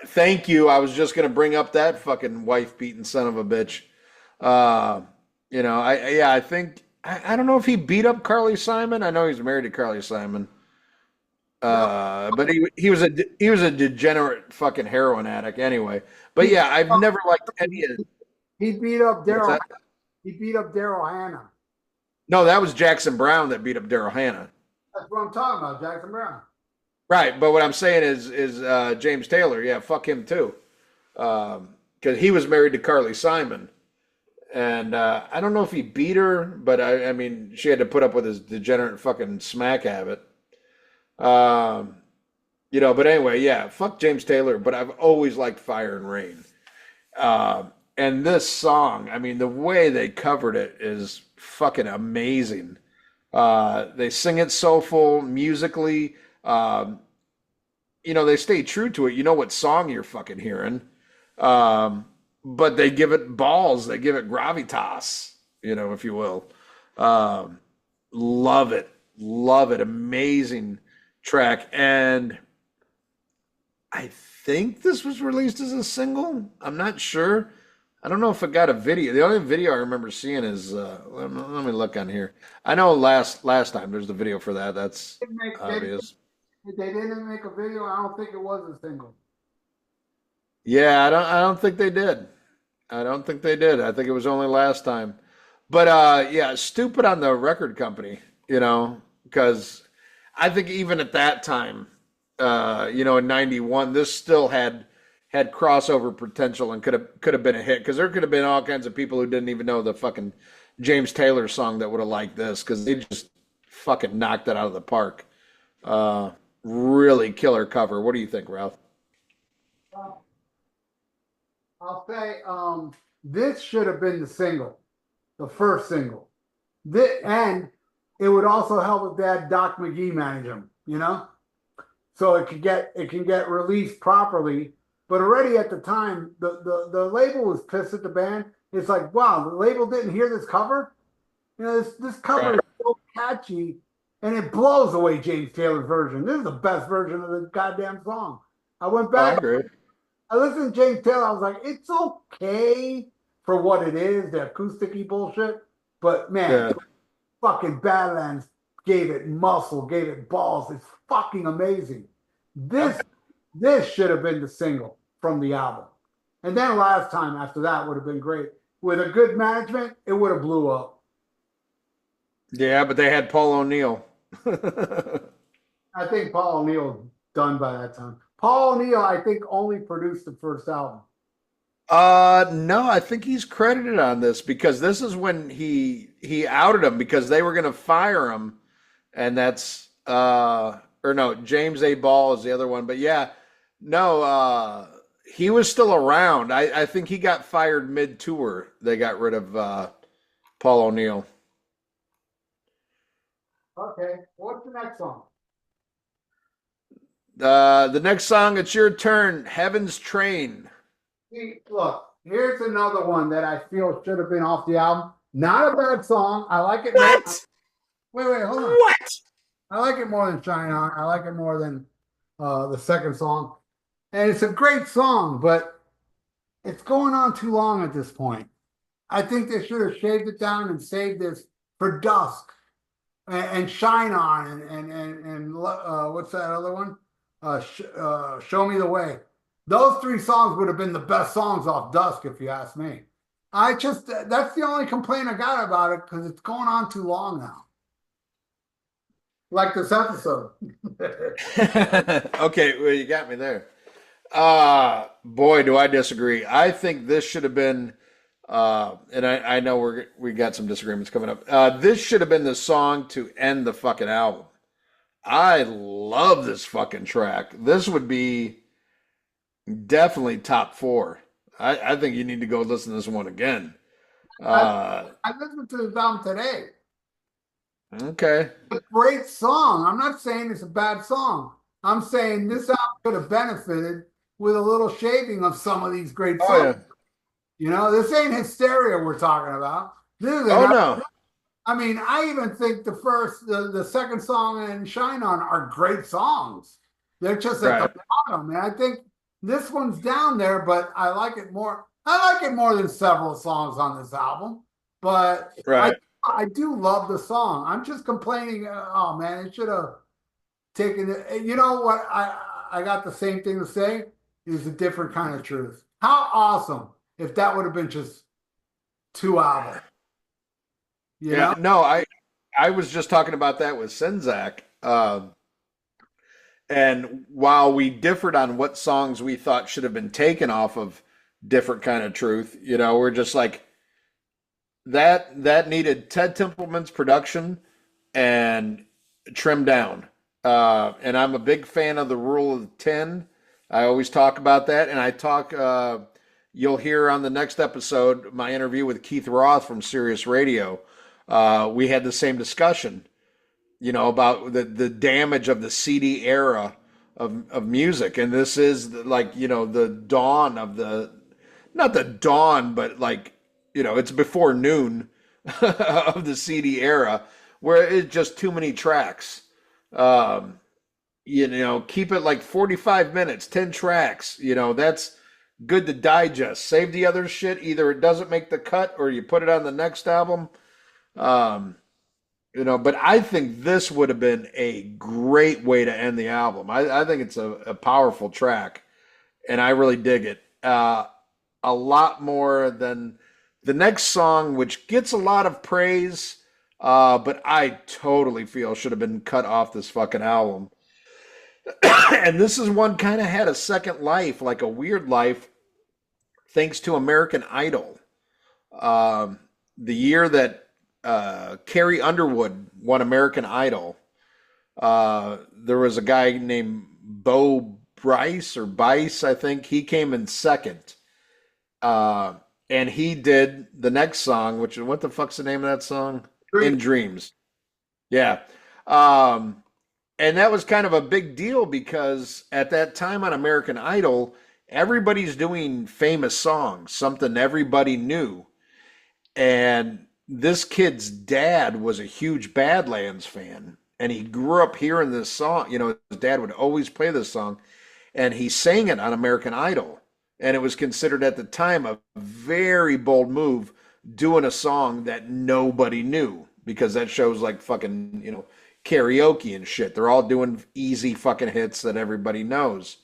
thank you. I was just going to bring up that fucking wife beating son of a bitch. Uh, I think, I don't know if he beat up Carly Simon. I know he's married to Carly Simon. No, But he was a degenerate fucking heroin addict anyway. But he yeah, I've never liked any of. he beat up What's Daryl. that? He beat up Daryl Hannah. No, that was Jackson Brown that beat up Daryl Hannah. That's what I'm talking about, Jackson Brown. Right, but what I'm saying is James Taylor. Yeah, fuck him too, because he was married to Carly Simon, and I don't know if he beat her, but I mean she had to put up with his degenerate fucking smack habit. Um, But anyway, yeah, fuck James Taylor, but I've always liked Fire and Rain. And this song, I mean, the way they covered it is fucking amazing. They sing it soulful musically. They stay true to it. You know what song you're fucking hearing. But they give it balls. They give it gravitas, if you will. Um, Love it. Love it. Amazing track. And I think this was released as a single. I'm not sure. I don't know if it got a video. The only video I remember seeing is let me look on here. I know last time there's the video for that. That's Didn't make, obvious. they didn't make a video. I don't think it was a single. Yeah, I don't think they did. I don't think they did. I think it was only last time. But yeah, stupid on the record company, because I think even at that time, in '91, this still had crossover potential and could have been a hit because there could have been all kinds of people who didn't even know the fucking James Taylor song that would have liked this because they just fucking knocked it out of the park. Really killer cover. What do you think, Ralph? Well, I'll say this should have been the single, the first single. And it would also help if they had Doc McGee manage them, so it can get released properly. But already at the time, the label was pissed at the band. It's like, wow, the label didn't hear this cover. This cover is so catchy, and it blows away James Taylor's version. This is the best version of the goddamn song. I went back. I agree. I listened to James Taylor. I was like, it's okay for what it is, the acoustic-y bullshit. But man, Yeah. fucking Badlands gave it muscle, gave it balls. It's fucking amazing. This should have been the single from the album. And then last time after that would have been great. With a good management, it would have blew up. Yeah, but they had Paul O'Neill. I think Paul O'Neill done by that time. Paul O'Neill, I think, only produced the first album. No, I think he's credited on this because this is when he outed him because they were gonna fire him, and that's or no, James A. Ball is the other one, but yeah, no, he was still around. I think he got fired mid-tour. They got rid of Paul O'Neill. Okay, what's the next song? The next song, it's your turn. Heaven's Train. See, look, here's another one that I feel should have been off the album. Not a bad song. I like it. What? Wait, hold on. What? I like it more than Shine On. I like it more than the second song. And it's a great song, but it's going on too long at this point. I think they should have shaved it down and saved this for Dusk and Shine On and what's that other one? Show Me the Way. Those three songs would have been the best songs off Dusk, if you ask me. That's the only complaint I got about it because it's going on too long now. Like this episode. Okay, well, you got me there. Boy, do I disagree. I think this should have been, and I know we got some disagreements coming up. This should have been the song to end the fucking album. I love this fucking track. This would be definitely top 4. I think you need to go listen to this one again. I listened to this album today. Okay. A great song. I'm not saying it's a bad song. I'm saying this album could have benefited with a little shaving of some of these great songs. Oh, yeah. This ain't Hysteria we're talking about. This is No. I mean, I even think the second song and Shine On are great songs. They're just at the bottom. And I think this one's down there, but I like it more. I like it more than several songs on this album. But I do love the song. I'm just complaining. Oh man, it should have taken it. You know what? I got the same thing to say. Is a different kind of truth. How awesome if that would have been just 2 albums. Yeah, no, I was just talking about that with Senzak. And while we differed on what songs we thought should have been taken off of Different Kind of Truth, we're just like that needed Ted Templeman's production and trimmed down. And I'm a big fan of the rule of 10. I always talk about that. And I talk, you'll hear on the next episode, my interview with Keith Roth from Sirius Radio. We had the same discussion, about the damage of the CD era of music. And this is like, the dawn of not the dawn, but like, it's before noon of the CD era where it's just too many tracks. Um, Keep it like 45 minutes, 10 tracks. That's good to digest. Save the other shit. Either it doesn't make the cut or you put it on the next album. Um, but I think this would have been a great way to end the album. I think it's a powerful track, and I really dig it. A lot more than the next song, which gets a lot of praise, but I totally feel should have been cut off this fucking album. And this is one kind of had a second life, like a weird life, thanks to American Idol. The year that Carrie Underwood won American Idol, there was a guy named Bo Bryce or Bice, I think. He came in second. And he did the next song, which what the fuck's the name of that song? In Dreams. Yeah. And that was kind of a big deal because at that time on American Idol, everybody's doing famous songs, something everybody knew. And this kid's dad was a huge Badlands fan. And he grew up hearing this song. His dad would always play this song. And he sang it on American Idol. And it was considered at the time a very bold move doing a song that nobody knew because that show's like fucking, karaoke and shit. They're all doing easy fucking hits that everybody knows.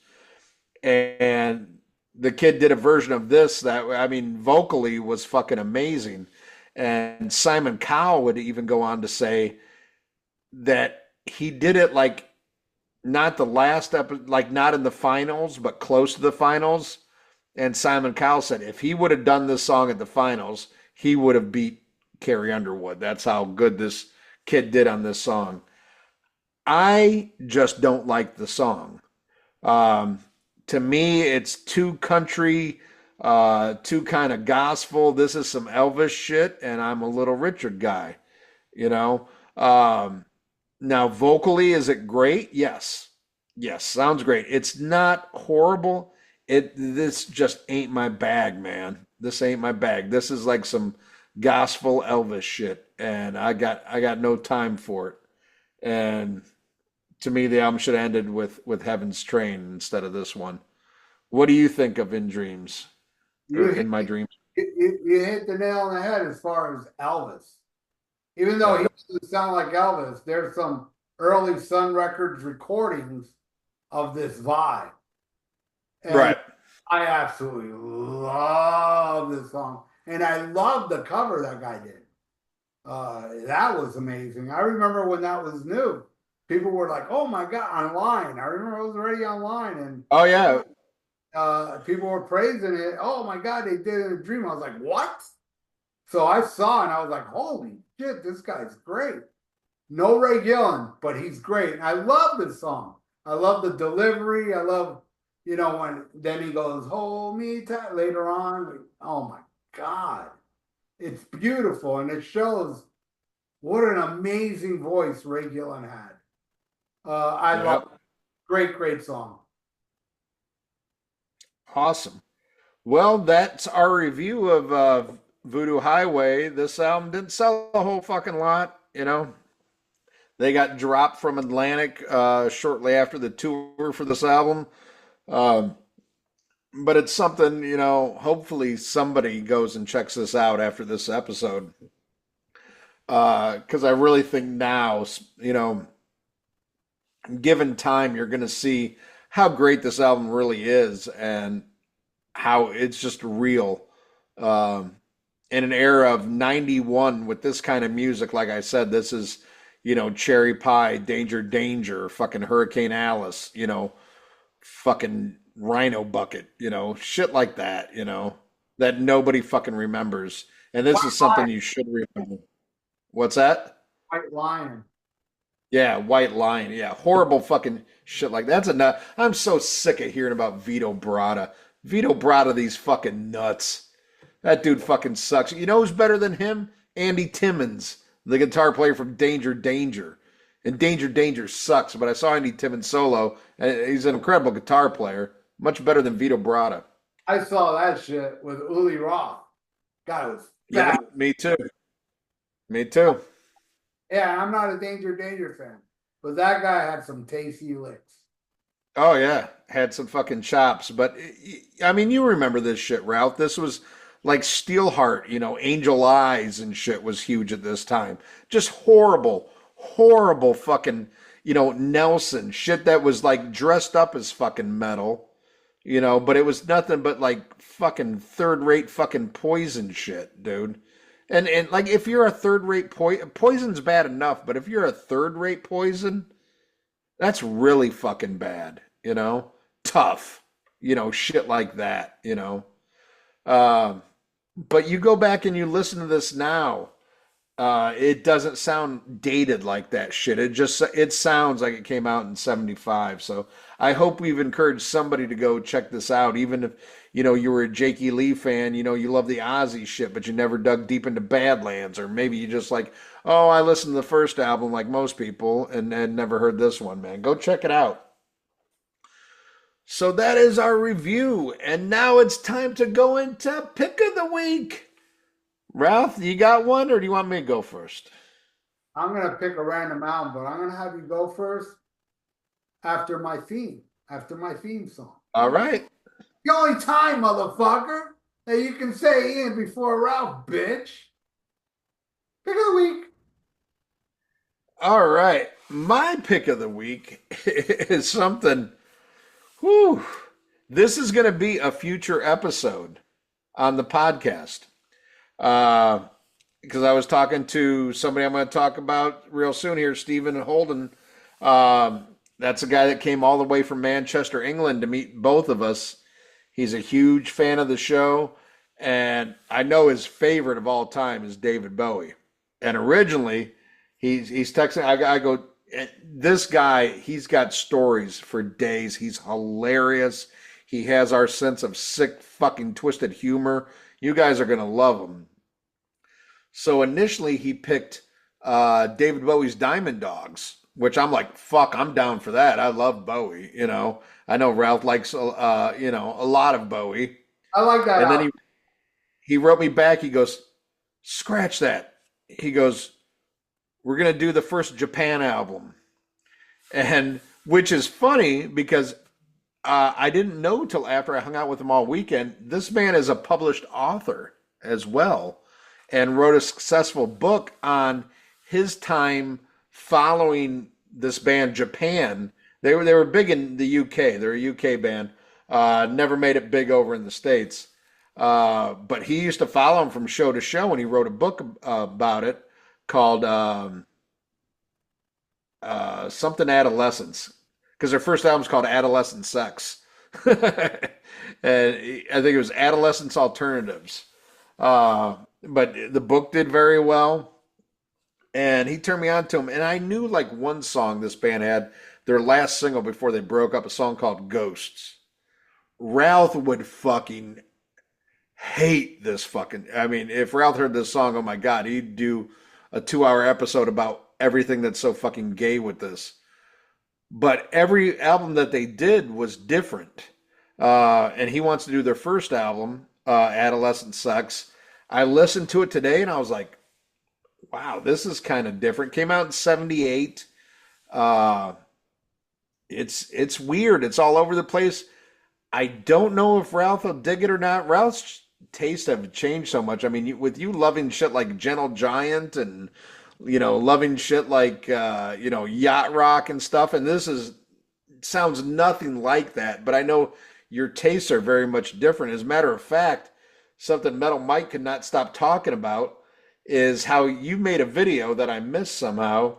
And the kid did a version of this that, I mean, vocally was fucking amazing. And Simon Cowell would even go on to say that he did it like not the last episode, like not in the finals, but close to the finals. And Simon Cowell said if he would have done this song at the finals, he would have beat Carrie Underwood. That's how good this kid did on this song. I just don't like the song. To me, it's too country, too kind of gospel. This is some Elvis shit, and I'm a Little Richard guy, you know. Now, vocally, is it great? Yes. Yes, sounds great. It's not horrible. This just ain't my bag, man. This ain't my bag. This is like some gospel Elvis shit, and I got no time for it. And to me, the album should have ended with Heaven's Train instead of this one. What do you think of In Dreams You or hit, In My Dreams? you hit the nail on the head as far as Elvis. Even though he doesn't sound like Elvis, there's some early Sun Records recordings of this vibe. And Right. I absolutely love this song. And I love the cover that guy did. That was amazing. I remember when that was new. People were like, oh my God, online. I remember it was already online and Oh yeah. people were praising it. Oh my God, they did it in a dream. I was like, what? So I saw and I was like, holy shit, this guy's great. No Ray Gillen, but he's great. And I love this song. I love the delivery. I love, when then he goes, hold me tight later on. Oh my God. It's beautiful. And it shows what an amazing voice Ray Gillen had. I love it. Great, great song. Awesome. Well, that's our review of Voodoo Highway. This album didn't sell a whole fucking lot, They got dropped from Atlantic shortly after the tour for this album. But it's something, hopefully somebody goes and checks this out after this episode. Because I really think now, given time, you're going to see how great this album really is and how it's just real. In an era of 91 with this kind of music, like I said, this is, Cherry Pie, Danger, Danger, fucking Hurricane Alice, fucking Rhino Bucket, shit like that, that nobody fucking remembers. And this is something you should remember. What's that? White Lion. Yeah, White Lion. Yeah, horrible fucking shit like that's enough. I'm so sick of hearing about Vito Bratta. Vito Bratta, these fucking nuts. That dude fucking sucks. You know who's better than him? Andy Timmons, the guitar player from Danger Danger. And Danger Danger sucks, but I saw Andy Timmons solo, and he's an incredible guitar player. Much better than Vito Bratta. I saw that shit with Uli Roth. God, it was Yeah, bad. me too. Me too. Yeah, I'm not a Danger fan, but that guy had some tasty licks. Oh yeah, had some fucking chops, but I mean, you remember this shit, Ralph? This was like Steelheart, Angel Eyes and shit was huge at this time. Just horrible, horrible fucking, Nelson shit that was like dressed up as fucking metal, but it was nothing but like fucking third-rate fucking Poison shit, dude. And like if you're a third-rate Poison's bad enough, but if you're a third-rate Poison, that's really fucking bad, tough, shit like that. Um, but you go back and you listen to this now, it doesn't sound dated like that shit. It sounds like it came out in 75. So I hope we've encouraged somebody to go check this out, even if, you were a Jakey Lee fan, you love the Ozzy shit, but you never dug deep into Badlands, or maybe you just like, oh, I listened to the first album like most people and never heard this one, man. Go check it out. So that is our review, and now it's time to go into Pick of the Week. Ralph, you got one, or do you want me to go first? I'm gonna pick a random album, but I'm gonna have you go first after my theme song. All right. The only time, motherfucker, that you can say Ian before Ralph, bitch. Pick of the week. All right. My pick of the week is something. Whew. This is going to be a future episode on the podcast. Because I was talking to somebody I'm going to talk about real soon here, Stephen Holden. That's a guy that came all the way from Manchester, England to meet both of us. He's a huge fan of the show, and I know his favorite of all time is David Bowie. And originally, he's texting. I go, this guy, he's got stories for days. He's hilarious. He has our sense of sick, fucking twisted humor. You guys are gonna love him. So initially, he picked David Bowie's Diamond Dogs, which I'm like, fuck, I'm down for that. I love Bowie. I know Ralph likes, a lot of Bowie. I like that And then album. he wrote me back. He goes, scratch that. He goes, we're going to do the first Japan album. And which is funny because I didn't know till after I hung out with him all weekend. This man is a published author as well and wrote a successful book on his time following this band Japan. They were big in the UK. They're a UK band. Never made it big over in the States. But he used to follow them from show to show, and he wrote a book about it called something Adolescence, because their first album's called Adolescent Sex. And I think it was Adolescence Alternatives. But the book did very well. And he turned me on to him. And I knew like one song this band had, their last single before they broke up, a song called Ghosts. Ralph would fucking hate this fucking. I mean, if Ralph heard this song, oh my God, he'd do a 2-hour episode about everything that's so fucking gay with this. But every album that they did was different. And he wants to do their first album, Adolescent Sex. I listened to it today and I was like, wow, this is kind of different. Came out in 78. It's weird. It's all over the place. I don't know if Ralph will dig it or not. Ralph's tastes have changed so much. I mean, with you loving shit like Gentle Giant and, loving shit like, yacht rock and stuff. And this sounds nothing like that, but I know your tastes are very much different. As a matter of fact, something Metal Mike could not stop talking about is how you made a video that I missed somehow,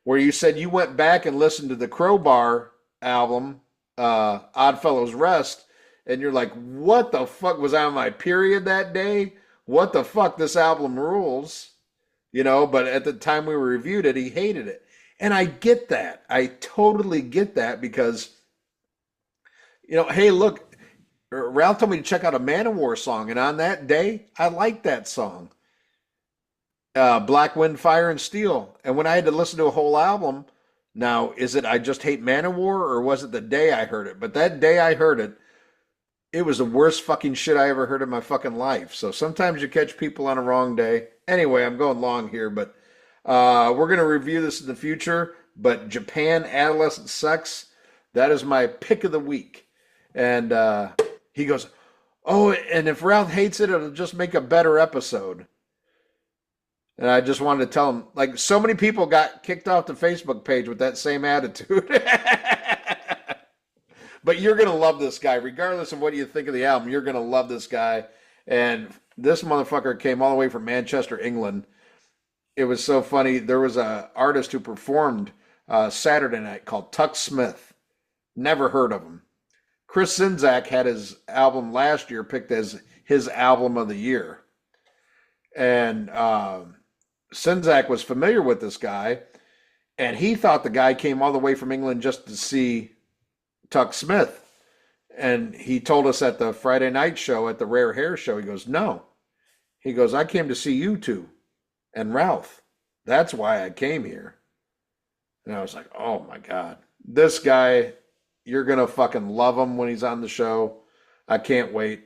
where you said you went back and listened to the Crowbar album, Oddfellows Rest, and you're like, what the fuck, was I on my period that day? What the fuck, this album rules. But at the time we reviewed it, he hated it. And I get that. I totally get that because, hey, look, Ralph told me to check out a Manowar song, and on that day, I liked that song, Black Wind, Fire, and Steel. And when I had to listen to a whole album, now, is it I just hate Manowar, or was it the day I heard it? But that day I heard it, it was the worst fucking shit I ever heard in my fucking life. So sometimes you catch people on a wrong day. Anyway, I'm going long here, but we're going to review this in the future. But Japan Adolescent Sex, that is my pick of the week. And he goes, oh, and if Ralph hates it, it'll just make a better episode. And I just wanted to tell him, like, so many people got kicked off the Facebook page with that same attitude. But you're going to love this guy. Regardless of what you think of the album, you're going to love this guy. And this motherfucker came all the way from Manchester, England. It was so funny. There was an artist who performed Saturday night called Tuck Smith. Never heard of him. Chris Czynszak had his album last year picked as his album of the year. And Czynszak was familiar with this guy. And he thought the guy came all the way from England just to see Tuck Smith. And he told us at the Friday night show, at the Rare Hair show, he goes, no. He goes, I came to see you two and Ralph. That's why I came here. And I was like, oh my God. This guy, you're going to fucking love him when he's on the show. I can't wait.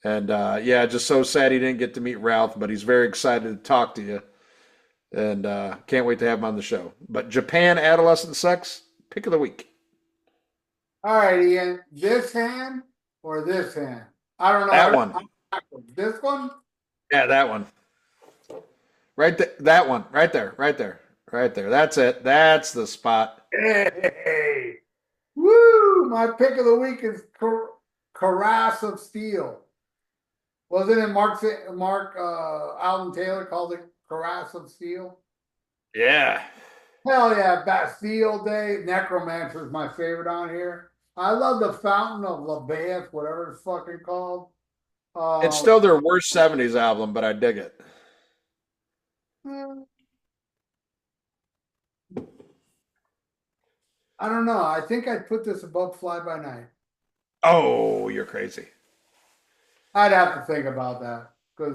And yeah, just so sad he didn't get to meet Ralph, but he's very excited to talk to you. And can't wait to have him on the show. But Japan Adolescent Sex, pick of the week. All right, Ian. This hand or this hand? I don't know. That one. This one? Yeah, that one. Right there. That one. Right there. Right there. Right there. That's it. That's the spot. Hey. Woo! My pick of the week is Caress of Steel. Wasn't it Mark Alden Taylor called it Caress of Steel? Yeah. Hell yeah, Bastille Day. Necromancer is my favorite on here. I love the Fountain of Labaeth, whatever it's fucking called. It's still their worst 70s album, but I dig it. I don't know. I think I'd put this above Fly By Night. Oh, you're crazy. I'd have to think about that.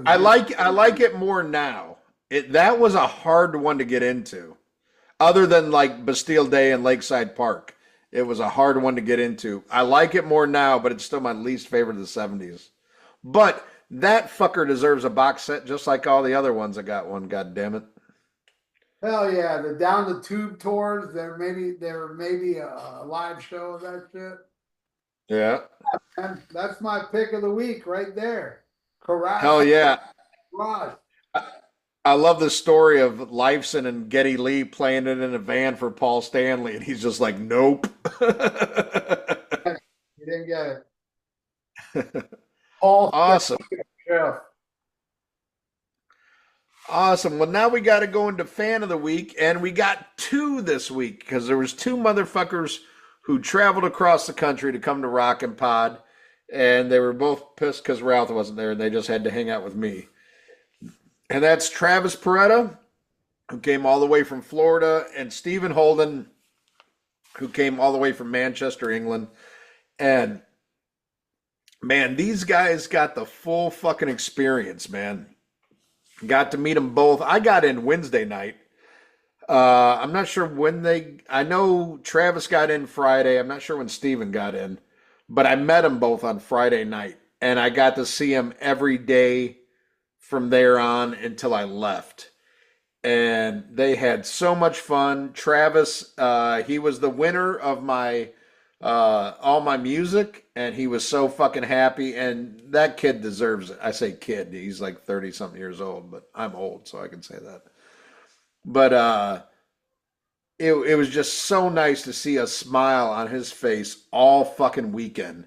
I like it more now. That was a hard one to get into. Other than like Bastille Day and Lakeside Park. It was a hard one to get into. I like it more now, but it's still my least favorite of the 70s. But that fucker deserves a box set just like all the other ones that got one, god damn it. Hell yeah, the Down the Tube tours, there may be a live show of that shit. Yeah. And that's my pick of the week right there. Correct. Hell yeah. Rush. I love the story of Lifeson and Geddy Lee playing it in a van for Paul Stanley, and he's just like, nope. You didn't get it. Paul Awesome. Yeah. Awesome. Well, now we got to go into fan of the week, and we got two this week because there was two motherfuckers who traveled across the country to come to Rockn Pod, and they were both pissed because Ralph wasn't there, and they just had to hang out with me. And that's Travis Peretta, who came all the way from Florida, and Stephen Holden, who came all the way from Manchester, England. And, man, these guys got the full fucking experience, man. Got to meet them both. I got in Wednesday night. I'm not sure when I know Travis got in Friday. I'm not sure when Stephen got in. But I met them both on Friday night. And I got to see them every day from there on until I left. And they had so much fun. Travis, he was the winner of my all my music, and he was so fucking happy. And that kid deserves it. I say kid, he's like 30-something years old, but I'm old, so I can say that. But it was just so nice to see a smile on his face all fucking weekend.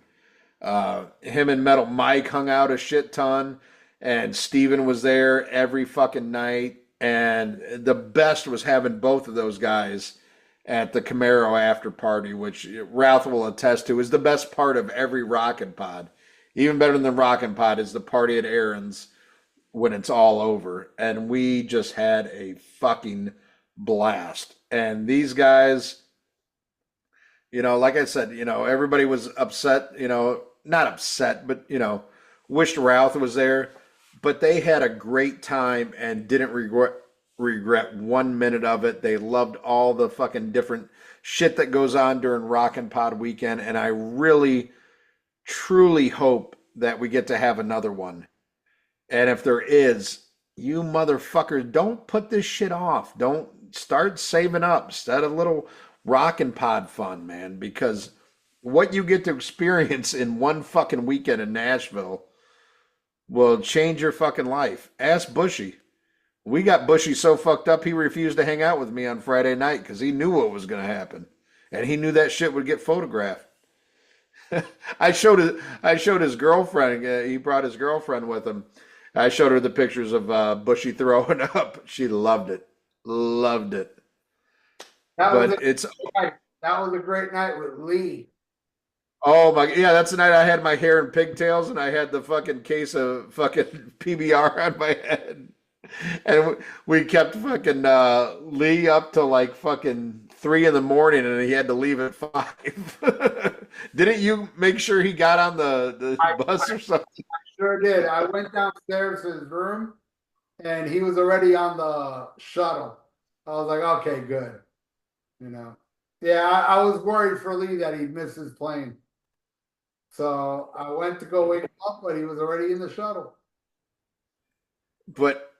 Him and Metal Mike hung out a shit ton. And Steven was there every fucking night. And the best was having both of those guys at the Camaro after party, which Ralph will attest to is the best part of every Rockn Pod. Even better than Rockn Pod is the party at Aaron's when it's all over. And we just had a fucking blast. And these guys, like I said, everybody was upset, not upset, but, wished Routh was there. But they had a great time and didn't regret 1 minute of it. They loved all the fucking different shit that goes on during Rockn Pod weekend. And I really, truly hope that we get to have another one. And if there is, you motherfuckers, don't put this shit off. Don't start saving up. Start a little Rockn Pod fun, man, because what you get to experience in one fucking weekend in Nashville will change your fucking life. Ask Bushy. We got Bushy so fucked up he refused to hang out with me on Friday night because he knew what was going to happen, and he knew that shit would get photographed. I showed his girlfriend. He brought his girlfriend with him. I showed her the pictures of Bushy throwing up. She loved it. Loved it. That was But it's that was a great night with Lee. Oh my, yeah, that's the night I had my hair in pigtails and I had the fucking case of fucking PBR on my head. And we kept fucking Lee up till like fucking 3 in the morning and he had to leave at 5. Didn't you make sure he got on the bus or something? Sure did. I went downstairs to his room and he was already on the shuttle. I was like, okay, good. Yeah, I was worried for Lee that he'd miss his plane. So I went to go wake him up, but he was already in the shuttle. But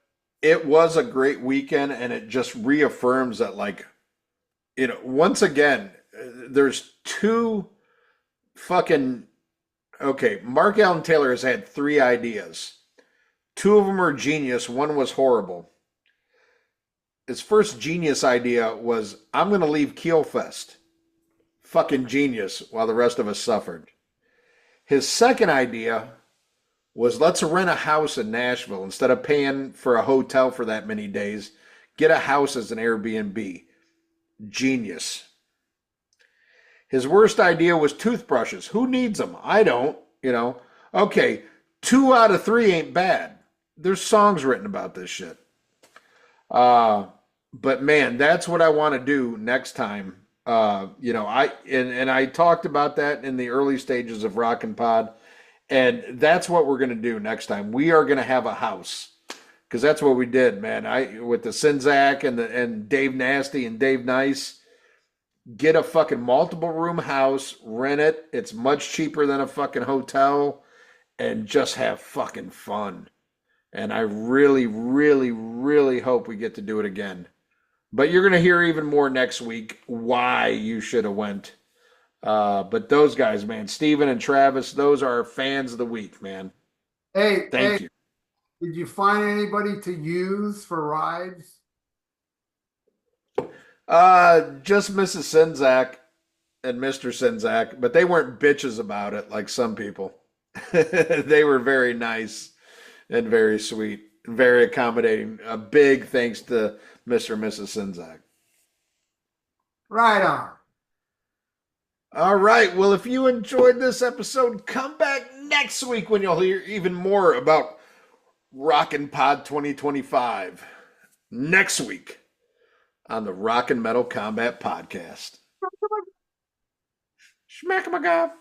it was a great weekend and it just reaffirms that, like, once again, there's two fucking okay, Mark Allen Taylor has had 3 ideas. 2 of them are genius, one was horrible. His first genius idea was, I'm going to leave Keelfest. Fucking genius, while the rest of us suffered. His second idea was, let's rent a house in Nashville. Instead of paying for a hotel for that many days, get a house as an Airbnb. Genius. His worst idea was toothbrushes. Who needs them? I don't, Okay, 2 out of 3 ain't bad. There's songs written about this shit. But man, that's what I want to do next time. I talked about that in the early stages of Rockn Pod, and that's what we're gonna do next time. We are gonna have a house because that's what we did, man. I with the Sinzak and Dave Nasty and Dave Nice, get a fucking multiple room house, rent it. It's much cheaper than a fucking hotel, and just have fucking fun. And I really, really, really hope we get to do it again. But you're going to hear even more next week why you should have went. But those guys, man, Steven and Travis, those are fans of the week, man. Thank you. Did you find anybody to use for rides? Just Mrs. Sinzak and Mr. Sinzak, but they weren't bitches about it like some people. They were very nice and very sweet and very accommodating. A big thanks to Mr. and Mrs. Sinzak. Right on. All right. Well, if you enjoyed this episode, come back next week when you'll hear even more about Rockn Pod 2025. Next week on the Rock and Metal Combat Podcast. Schmack 'em a gob.